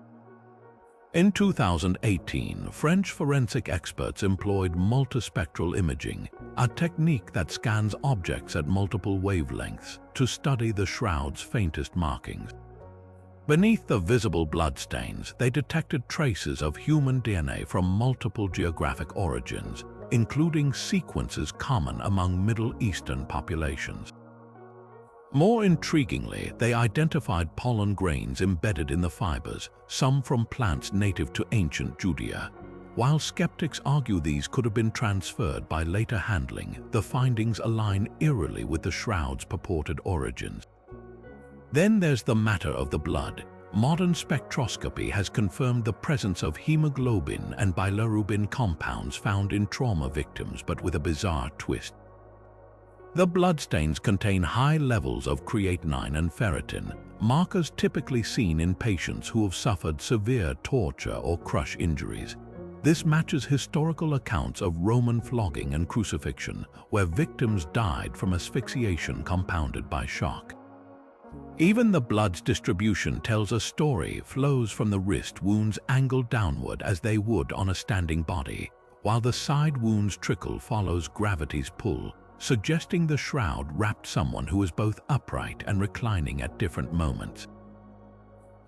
In 2018, French forensic experts employed multispectral imaging, a technique that scans objects at multiple wavelengths, to study the shroud's faintest markings. Beneath the visible bloodstains, they detected traces of human DNA from multiple geographic origins, including sequences common among Middle Eastern populations. More intriguingly, they identified pollen grains embedded in the fibers, some from plants native to ancient Judea. While skeptics argue these could have been transferred by later handling, the findings align eerily with the shroud's purported origins. Then there's the matter of the blood. Modern spectroscopy has confirmed the presence of hemoglobin and bilirubin compounds found in trauma victims, but with a bizarre twist. The bloodstains contain high levels of creatinine and ferritin, markers typically seen in patients who have suffered severe torture or crush injuries. This matches historical accounts of Roman flogging and crucifixion, where victims died from asphyxiation compounded by shock. Even the blood's distribution tells a story. Flows from the wrist wounds angle downward as they would on a standing body, while the side wounds trickle follows gravity's pull, suggesting the shroud wrapped someone who was both upright and reclining at different moments.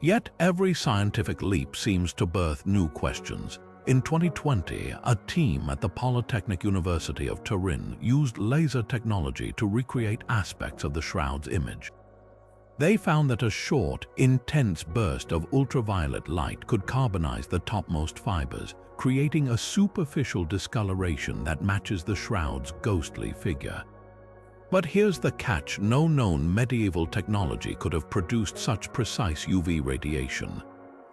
Yet every scientific leap seems to birth new questions. In 2020, a team at the Polytechnic University of Turin used laser technology to recreate aspects of the shroud's image. They found that a short, intense burst of ultraviolet light could carbonize the topmost fibers, creating a superficial discoloration that matches the shroud's ghostly figure. But here's the catch: no known medieval technology could have produced such precise UV radiation.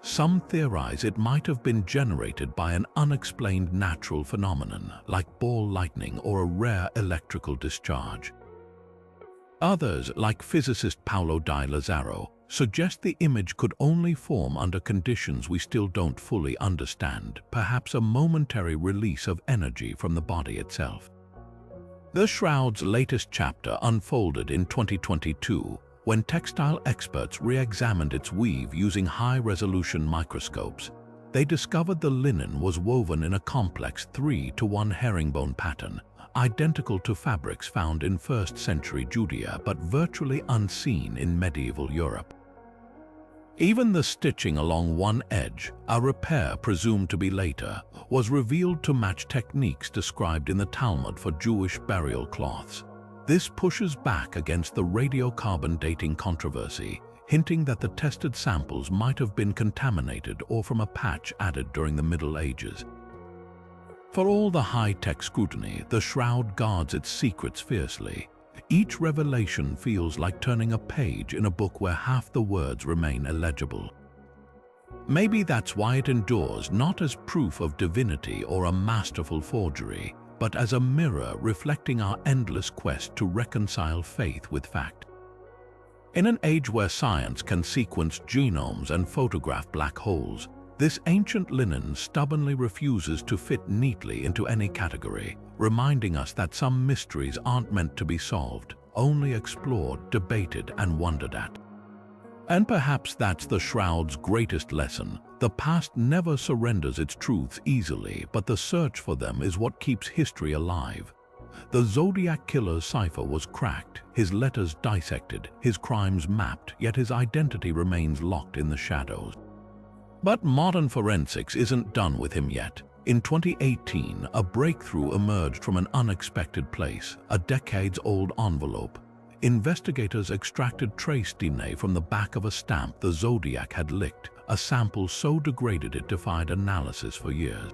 Some theorize it might have been generated by an unexplained natural phenomenon, like ball lightning or a rare electrical discharge. Others, like physicist Paolo Di Lazzaro, suggest the image could only form under conditions we still don't fully understand, perhaps a momentary release of energy from the body itself. The Shroud's latest chapter unfolded in 2022, when textile experts re-examined its weave using high-resolution microscopes, they discovered the linen was woven in a complex 3-to-1 herringbone pattern, identical to fabrics found in 1st century Judea but virtually unseen in medieval Europe. Even the stitching along one edge, a repair presumed to be later, was revealed to match techniques described in the Talmud for Jewish burial cloths. This pushes back against the radiocarbon dating controversy, hinting that the tested samples might have been contaminated or from a patch added during the Middle Ages. For all the high-tech scrutiny, the shroud guards its secrets fiercely. Each revelation feels like turning a page in a book where half the words remain illegible. Maybe that's why it endures, not as proof of divinity or a masterful forgery, but as a mirror reflecting our endless quest to reconcile faith with fact. In an age where science can sequence genomes and photograph black holes, this ancient linen stubbornly refuses to fit neatly into any category, reminding us that some mysteries aren't meant to be solved, only explored, debated, and wondered at. And perhaps that's the shroud's greatest lesson. The past never surrenders its truths easily, but the search for them is what keeps history alive. The Zodiac Killer's cipher was cracked, his letters dissected, his crimes mapped, yet his identity remains locked in the shadows. But modern forensics isn't done with him yet. In 2018, a breakthrough emerged from an unexpected place, a decades-old envelope. Investigators extracted trace DNA from the back of a stamp the Zodiac had licked, a sample so degraded it defied analysis for years.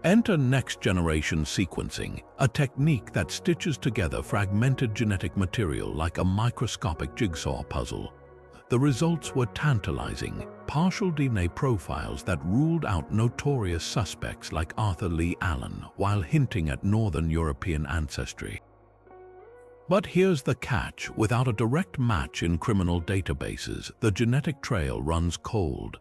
Enter next-generation sequencing, a technique that stitches together fragmented genetic material like a microscopic jigsaw puzzle. The results were tantalizing, partial DNA profiles that ruled out notorious suspects like Arthur Lee Allen while hinting at Northern European ancestry. But here's the catch: without a direct match in criminal databases, the genetic trail runs cold.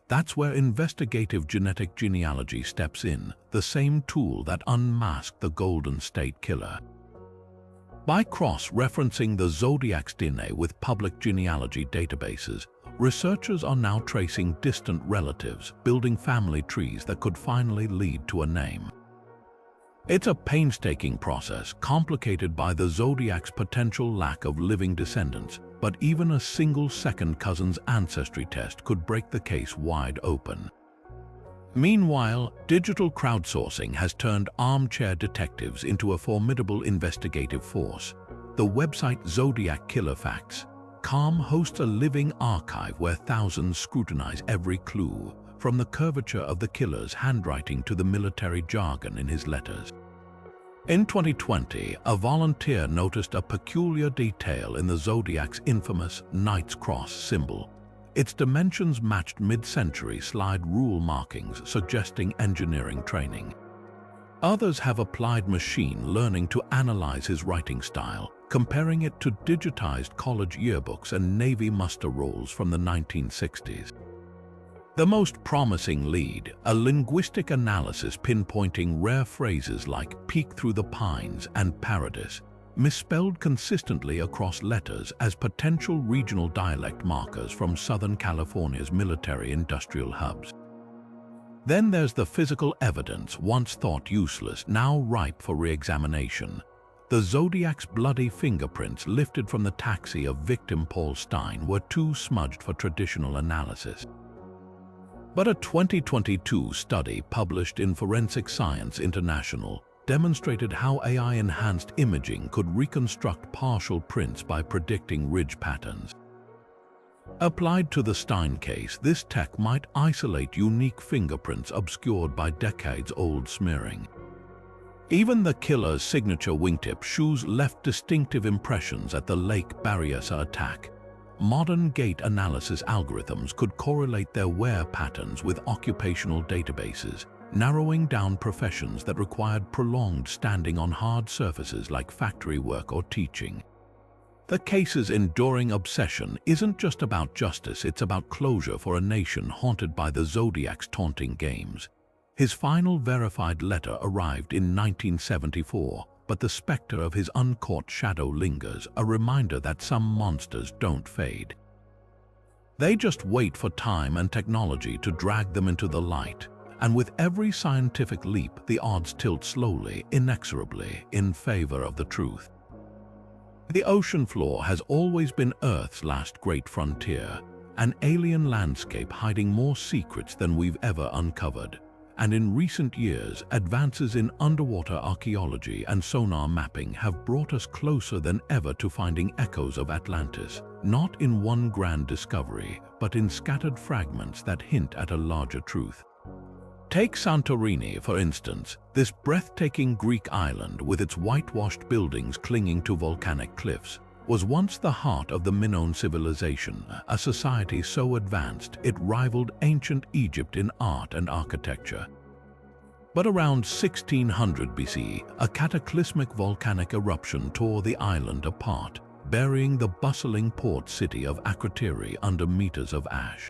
That's where investigative genetic genealogy steps in, the same tool that unmasked the Golden State Killer. By cross-referencing the Zodiac's DNA with public genealogy databases, researchers are now tracing distant relatives, building family trees that could finally lead to a name. It's a painstaking process, complicated by the Zodiac's potential lack of living descendants, but even a single second cousin's ancestry test could break the case wide open. Meanwhile, digital crowdsourcing has turned armchair detectives into a formidable investigative force. The website Zodiac Killer Facts.com hosts a living archive where thousands scrutinize every clue, from the curvature of the killer's handwriting to the military jargon in his letters. In 2020, a volunteer noticed a peculiar detail in the Zodiac's infamous Knight's Cross symbol. Its dimensions matched mid-century slide rule markings, suggesting engineering training. Others have applied machine learning to analyze his writing style, comparing it to digitized college yearbooks and Navy muster rolls from the 1960s. The most promising lead, a linguistic analysis pinpointing rare phrases like peek through the pines and paradise, misspelled consistently across letters as potential regional dialect markers from Southern California's military-industrial hubs. Then there's the physical evidence, once thought useless, now ripe for re-examination. The Zodiac's bloody fingerprints lifted from the taxi of victim Paul Stein were too smudged for traditional analysis. But a 2022 study published in Forensic Science International demonstrated how AI-enhanced imaging could reconstruct partial prints by predicting ridge patterns. Applied to the Stein case, this tech might isolate unique fingerprints obscured by decades-old smearing. Even the killer's signature wingtip shoes left distinctive impressions at the Lake Berryessa attack. Modern gait analysis algorithms could correlate their wear patterns with occupational databases, narrowing down professions that required prolonged standing on hard surfaces like factory work or teaching. The case's enduring obsession isn't just about justice, it's about closure for a nation haunted by the Zodiac's taunting games. His final verified letter arrived in 1974, but the specter of his uncaught shadow lingers, a reminder that some monsters don't fade. They just wait for time and technology to drag them into the light, and with every scientific leap, the odds tilt slowly, inexorably, in favor of the truth. The ocean floor has always been Earth's last great frontier, an alien landscape hiding more secrets than we've ever uncovered. And in recent years, advances in underwater archaeology and sonar mapping have brought us closer than ever to finding echoes of Atlantis, not in one grand discovery, but in scattered fragments that hint at a larger truth. Take Santorini, for instance, this breathtaking Greek island with its whitewashed buildings clinging to volcanic cliffs was once the heart of the Minoan civilization, a society so advanced it rivaled ancient Egypt in art and architecture. But around 1600 BC, a cataclysmic volcanic eruption tore the island apart, burying the bustling port city of Akrotiri under meters of ash.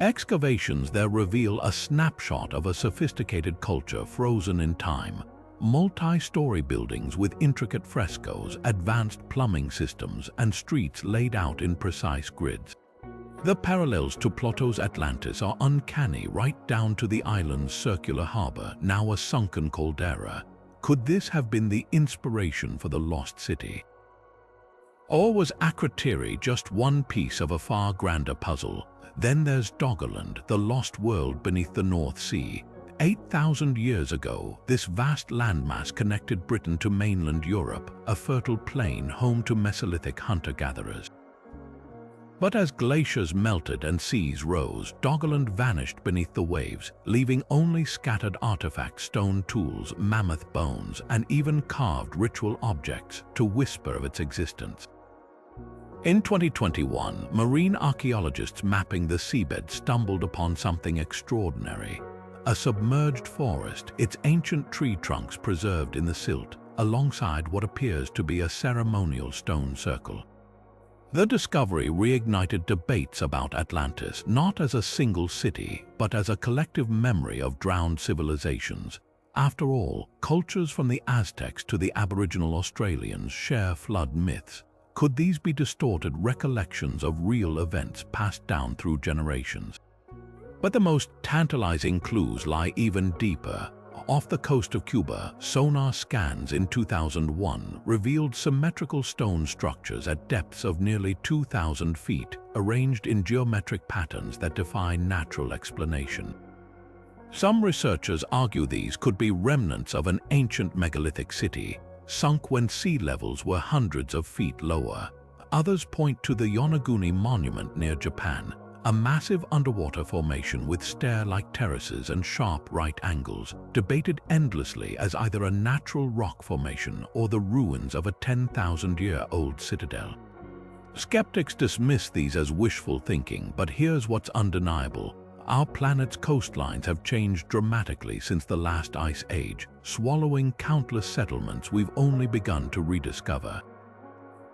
Excavations there reveal a snapshot of a sophisticated culture frozen in time. Multi-story buildings with intricate frescoes, advanced plumbing systems, and streets laid out in precise grids. The parallels to Plato's Atlantis are uncanny, right down to the island's circular harbor, now a sunken caldera. Could this have been the inspiration for the lost city? Or was Akrotiri just one piece of a far grander puzzle? Then there's Doggerland, the lost world beneath the North Sea. 8,000 years ago, this vast landmass connected Britain to mainland Europe, a fertile plain home to Mesolithic hunter-gatherers. But as glaciers melted and seas rose, Doggerland vanished beneath the waves, leaving only scattered artifacts, stone tools, mammoth bones, and even carved ritual objects to whisper of its existence. In 2021, marine archaeologists mapping the seabed stumbled upon something extraordinary. A submerged forest, its ancient tree trunks preserved in the silt, alongside what appears to be a ceremonial stone circle. The discovery reignited debates about Atlantis, not as a single city, but as a collective memory of drowned civilizations. After all, cultures from the Aztecs to the Aboriginal Australians share flood myths. Could these be distorted recollections of real events passed down through generations? But the most tantalizing clues lie even deeper. Off the coast of Cuba, sonar scans in 2001 revealed symmetrical stone structures at depths of nearly 2,000 feet, arranged in geometric patterns that defy natural explanation. Some researchers argue these could be remnants of an ancient megalithic city, sunk when sea levels were hundreds of feet lower. Others point to the Yonaguni Monument near Japan, a massive underwater formation with stair-like terraces and sharp right angles, debated endlessly as either a natural rock formation or the ruins of a 10,000-year-old citadel. Skeptics dismiss these as wishful thinking, but here's what's undeniable. Our planet's coastlines have changed dramatically since the last ice age, swallowing countless settlements we've only begun to rediscover.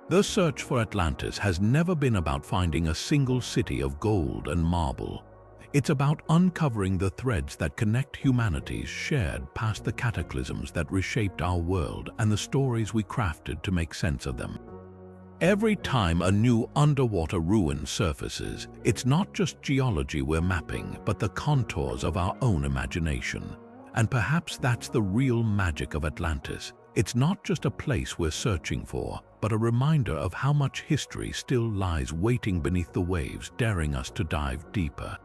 The search for Atlantis has never been about finding a single city of gold and marble. It's about uncovering the threads that connect humanity's shared past the cataclysms that reshaped our world and the stories we crafted to make sense of them. Every time a new underwater ruin surfaces, it's not just geology we're mapping, but the contours of our own imagination. And perhaps that's the real magic of Atlantis. It's not just a place we're searching for, but a reminder of how much history still lies waiting beneath the waves, daring us to dive deeper.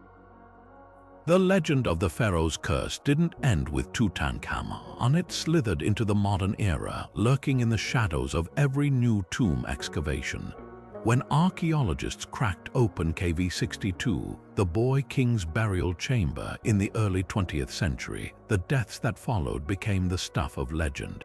The legend of the pharaoh's curse didn't end with Tutankhamun. It slithered into the modern era, lurking in the shadows of every new tomb excavation. When archaeologists cracked open KV-62, the boy king's burial chamber in the early 20th century, the deaths that followed became the stuff of legend.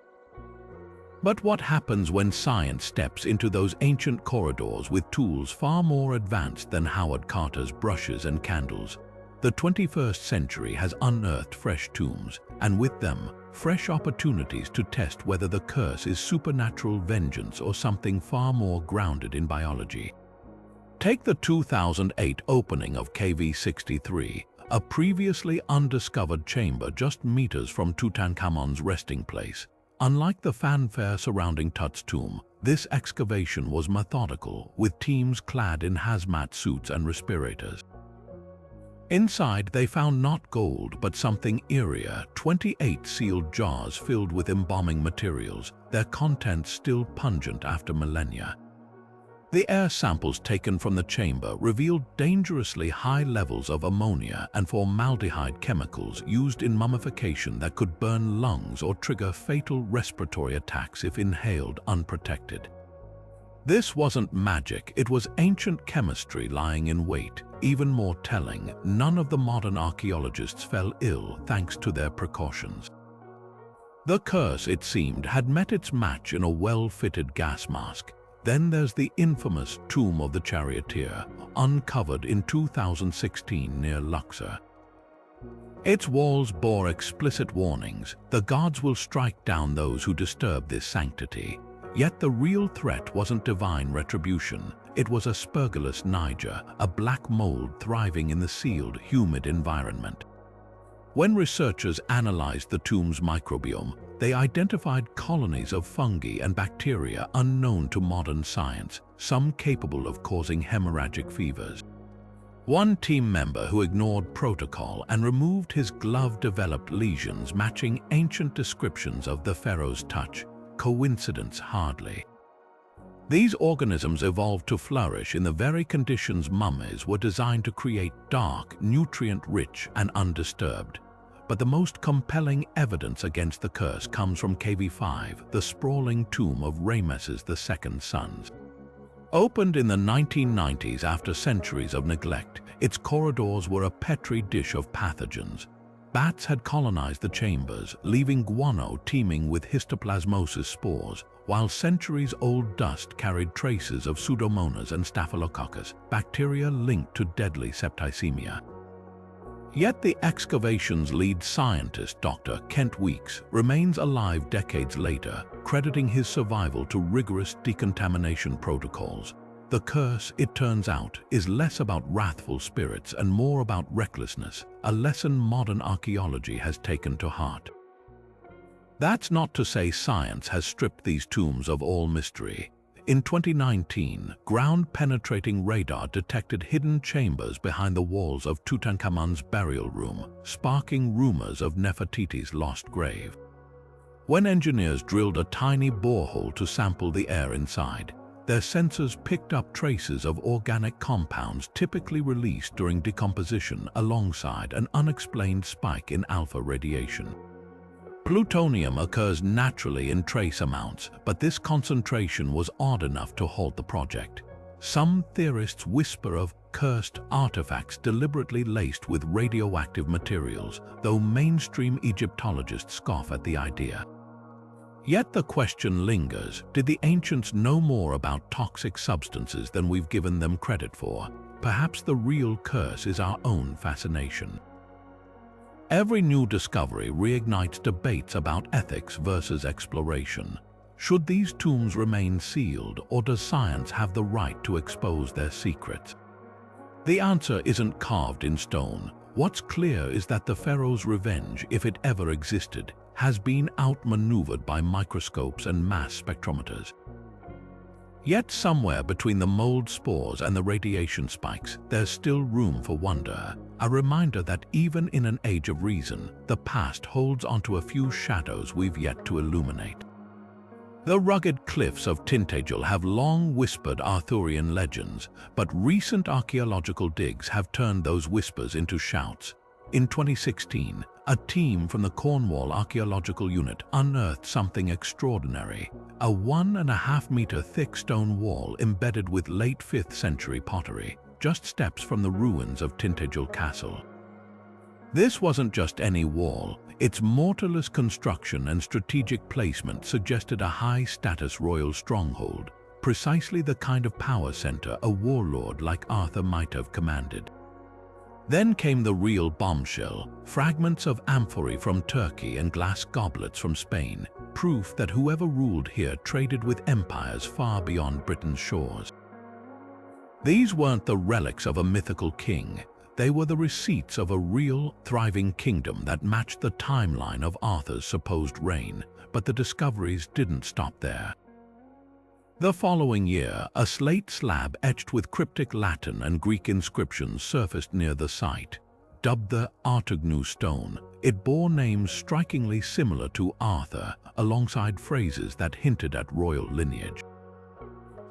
But what happens when science steps into those ancient corridors with tools far more advanced than Howard Carter's brushes and candles? The 21st century has unearthed fresh tombs, and with them, fresh opportunities to test whether the curse is supernatural vengeance or something far more grounded in biology. Take the 2008 opening of KV-63, a previously undiscovered chamber just meters from Tutankhamun's resting place. Unlike the fanfare surrounding Tut's tomb, this excavation was methodical, with teams clad in hazmat suits and respirators. Inside, they found not gold, but something eerier, 28 sealed jars filled with embalming materials, their contents still pungent after millennia. The air samples taken from the chamber revealed dangerously high levels of ammonia and formaldehyde chemicals used in mummification that could burn lungs or trigger fatal respiratory attacks if inhaled unprotected. This wasn't magic, it was ancient chemistry lying in wait. Even more telling, none of the modern archaeologists fell ill thanks to their precautions. The curse, it seemed, had met its match in a well-fitted gas mask. Then there's the infamous Tomb of the Charioteer, uncovered in 2016 near Luxor. Its walls bore explicit warnings: the gods will strike down those who disturb this sanctity. Yet the real threat wasn't divine retribution. It was Aspergillus niger, a black mold thriving in the sealed, humid environment. When researchers analyzed the tomb's microbiome, they identified colonies of fungi and bacteria unknown to modern science, some capable of causing hemorrhagic fevers. One team member who ignored protocol and removed his glove developed lesions matching ancient descriptions of the pharaoh's touch. Coincidence hardly. These organisms evolved to flourish in the very conditions mummies were designed to create: dark, nutrient-rich, and undisturbed. But the most compelling evidence against the curse comes from KV5, the sprawling tomb of Ramesses II's sons. Opened in the 1990s after centuries of neglect, its corridors were a petri dish of pathogens. Bats had colonized the chambers, leaving guano teeming with histoplasmosis spores, while centuries-old dust carried traces of Pseudomonas and Staphylococcus, bacteria linked to deadly septicemia. Yet the excavation's lead scientist, Dr. Kent Weeks, remains alive decades later, crediting his survival to rigorous decontamination protocols. The curse, it turns out, is less about wrathful spirits and more about recklessness, a lesson modern archaeology has taken to heart. That's not to say science has stripped these tombs of all mystery. In 2019, ground-penetrating radar detected hidden chambers behind the walls of Tutankhamun's burial room, sparking rumors of Nefertiti's lost grave. When engineers drilled a tiny borehole to sample the air inside, their sensors picked up traces of organic compounds typically released during decomposition alongside an unexplained spike in alpha radiation. Plutonium occurs naturally in trace amounts, but this concentration was odd enough to halt the project. Some theorists whisper of cursed artifacts deliberately laced with radioactive materials, though mainstream Egyptologists scoff at the idea. Yet the question lingers: did the ancients know more about toxic substances than we've given them credit for? Perhaps the real curse is our own fascination. Every new discovery reignites debates about ethics versus exploration. Should these tombs remain sealed, or does science have the right to expose their secrets? The answer isn't carved in stone. What's clear is that the pharaoh's revenge, if it ever existed, has been outmaneuvered by microscopes and mass spectrometers. Yet somewhere between the mold spores and the radiation spikes, there's still room for wonder, a reminder that even in an age of reason, the past holds onto a few shadows we've yet to illuminate. The rugged cliffs of Tintagel have long whispered Arthurian legends, but recent archaeological digs have turned those whispers into shouts. In 2016, a team from the Cornwall Archaeological Unit unearthed something extraordinary: a 1.5-meter thick stone wall embedded with late 5th century pottery, just steps from the ruins of Tintagel Castle. This wasn't just any wall. Its mortarless construction and strategic placement suggested a high-status royal stronghold, precisely the kind of power center a warlord like Arthur might have commanded. Then came the real bombshell: fragments of amphorae from Turkey and glass goblets from Spain, proof that whoever ruled here traded with empires far beyond Britain's shores. These weren't the relics of a mythical king. They were the receipts of a real, thriving kingdom that matched the timeline of Arthur's supposed reign, but the discoveries didn't stop there. The following year, a slate slab etched with cryptic Latin and Greek inscriptions surfaced near the site. Dubbed the Artugnu stone, it bore names strikingly similar to Arthur, alongside phrases that hinted at royal lineage.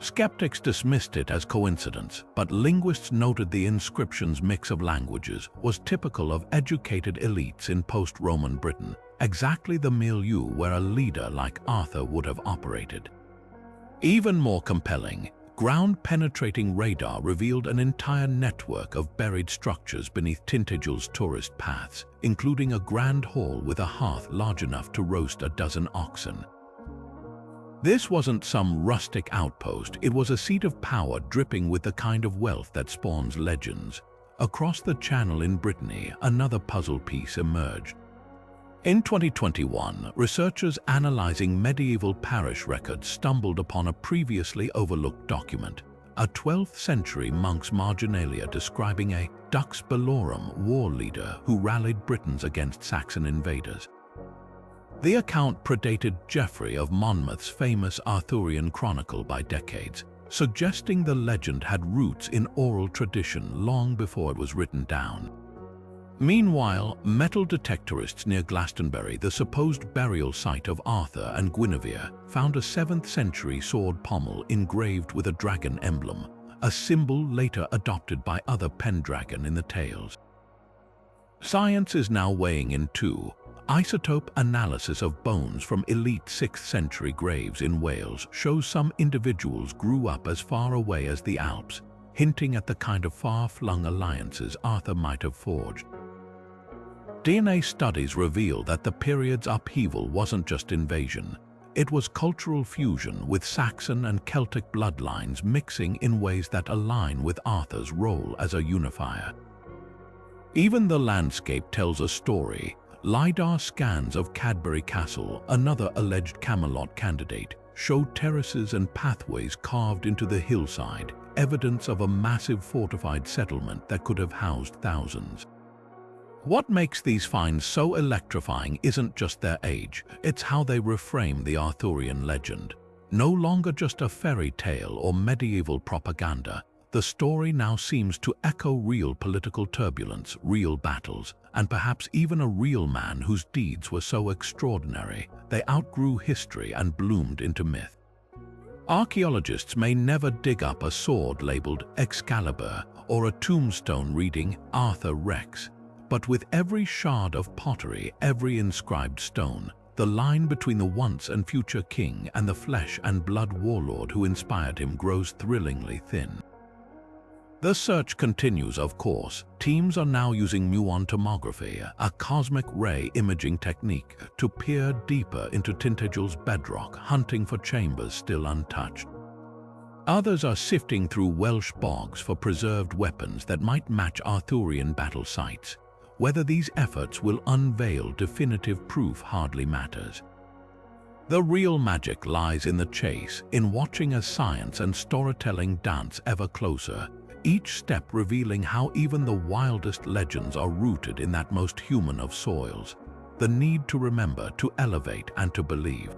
Skeptics dismissed it as coincidence, but linguists noted the inscription's mix of languages was typical of educated elites in post-Roman Britain, exactly the milieu where a leader like Arthur would have operated. Even more compelling, ground-penetrating radar revealed an entire network of buried structures beneath Tintagel's tourist paths, including a grand hall with a hearth large enough to roast a dozen oxen. This wasn't some rustic outpost, it was a seat of power dripping with the kind of wealth that spawns legends. Across the Channel in Brittany, another puzzle piece emerged. In 2021, researchers analyzing medieval parish records stumbled upon a previously overlooked document, a 12th century monk's marginalia describing a Dux Bellorum war leader who rallied Britons against Saxon invaders. The account predated Geoffrey of Monmouth's famous Arthurian chronicle by decades, suggesting the legend had roots in oral tradition long before it was written down. Meanwhile, metal detectorists near Glastonbury, the supposed burial site of Arthur and Guinevere, found a 7th century sword pommel engraved with a dragon emblem, a symbol later adopted by other Pendragon in the tales. Science is now weighing in too. Isotope analysis of bones from elite 6th century graves in Wales shows some individuals grew up as far away as the Alps, hinting at the kind of far-flung alliances Arthur might have forged. DNA studies reveal that the period's upheaval wasn't just invasion. It was cultural fusion with Saxon and Celtic bloodlines mixing in ways that align with Arthur's role as a unifier. Even the landscape tells a story. LiDAR scans of Cadbury Castle, another alleged Camelot candidate, showed terraces and pathways carved into the hillside, evidence of a massive fortified settlement that could have housed thousands. What makes these finds so electrifying isn't just their age, it's how they reframe the Arthurian legend. No longer just a fairy tale or medieval propaganda, the story now seems to echo real political turbulence, real battles, and perhaps even a real man whose deeds were so extraordinary they outgrew history and bloomed into myth. Archaeologists may never dig up a sword labeled Excalibur or a tombstone reading Arthur Rex, but with every shard of pottery, every inscribed stone, the line between the once and future king and the flesh and blood warlord who inspired him grows thrillingly thin. The search continues, of course. Teams are now using muon tomography, a cosmic ray imaging technique, to peer deeper into Tintagel's bedrock, hunting for chambers still untouched. Others are sifting through Welsh bogs for preserved weapons that might match Arthurian battle sites. Whether these efforts will unveil definitive proof hardly matters. The real magic lies in the chase, in watching as science and storytelling dance ever closer, each step revealing how even the wildest legends are rooted in that most human of soils, the need to remember, to elevate, and to believe.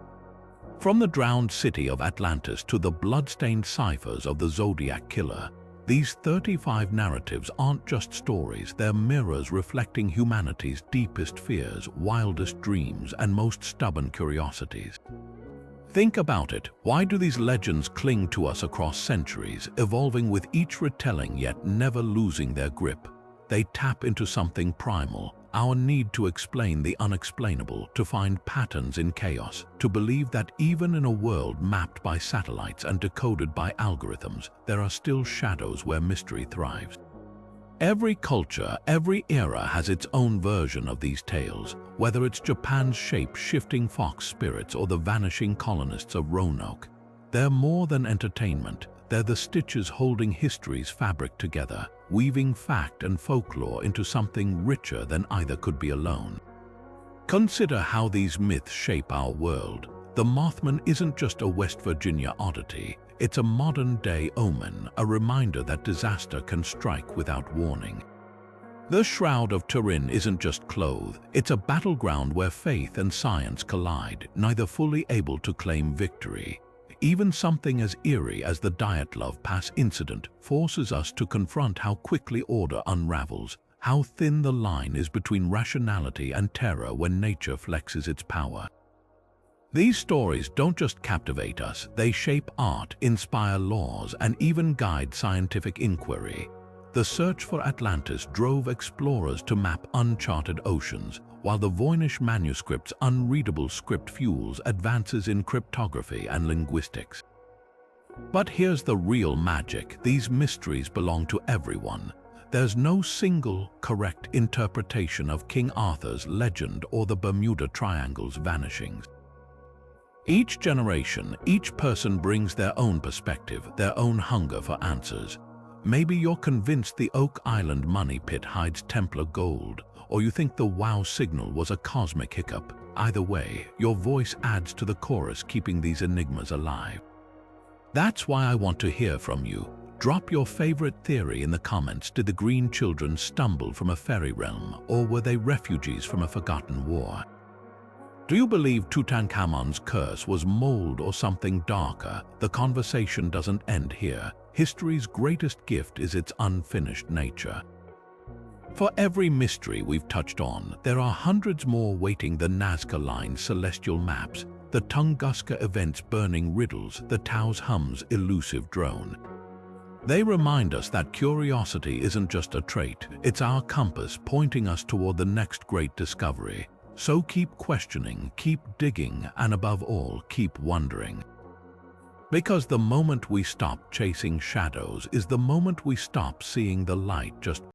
From the drowned city of Atlantis to the blood-stained ciphers of the Zodiac Killer, these 35 narratives aren't just stories, they're mirrors reflecting humanity's deepest fears, wildest dreams, and most stubborn curiosities. Think about it. Why do these legends cling to us across centuries, evolving with each retelling yet never losing their grip? They tap into something primal, our need to explain the unexplainable, to find patterns in chaos, to believe that even in a world mapped by satellites and decoded by algorithms, there are still shadows where mystery thrives. Every culture, every era has its own version of these tales, whether it's Japan's shape-shifting fox spirits or the vanishing colonists of Roanoke. They're more than entertainment, they're the stitches holding history's fabric together, weaving fact and folklore into something richer than either could be alone. Consider how these myths shape our world. The Mothman isn't just a West Virginia oddity, it's a modern-day omen, a reminder that disaster can strike without warning. The Shroud of Turin isn't just clothes, it's a battleground where faith and science collide, neither fully able to claim victory. Even something as eerie as the Dyatlov Pass incident forces us to confront how quickly order unravels, how thin the line is between rationality and terror when nature flexes its power. These stories don't just captivate us, they shape art, inspire laws, and even guide scientific inquiry. The search for Atlantis drove explorers to map uncharted oceans, while the Voynich Manuscript's unreadable script fuels advances in cryptography and linguistics. But here's the real magic: these mysteries belong to everyone. There's no single correct interpretation of King Arthur's legend or the Bermuda Triangle's vanishings. Each generation, each person brings their own perspective, their own hunger for answers. Maybe you're convinced the Oak Island money pit hides Templar gold, or you think the wow signal was a cosmic hiccup. Either way, your voice adds to the chorus keeping these enigmas alive. That's why I want to hear from you. Drop your favorite theory in the comments. Did the green children stumble from a fairy realm, or were they refugees from a forgotten war? Do you believe Tutankhamun's curse was mold or something darker? The conversation doesn't end here. History's greatest gift is its unfinished nature. For every mystery we've touched on, there are hundreds more waiting: the Nazca Lines celestial maps, the Tunguska events burning riddles, the Tao's hum's elusive drone. They remind us that curiosity isn't just a trait, it's our compass pointing us toward the next great discovery. So keep questioning, keep digging, and above all, keep wondering. Because the moment we stop chasing shadows is the moment we stop seeing the light just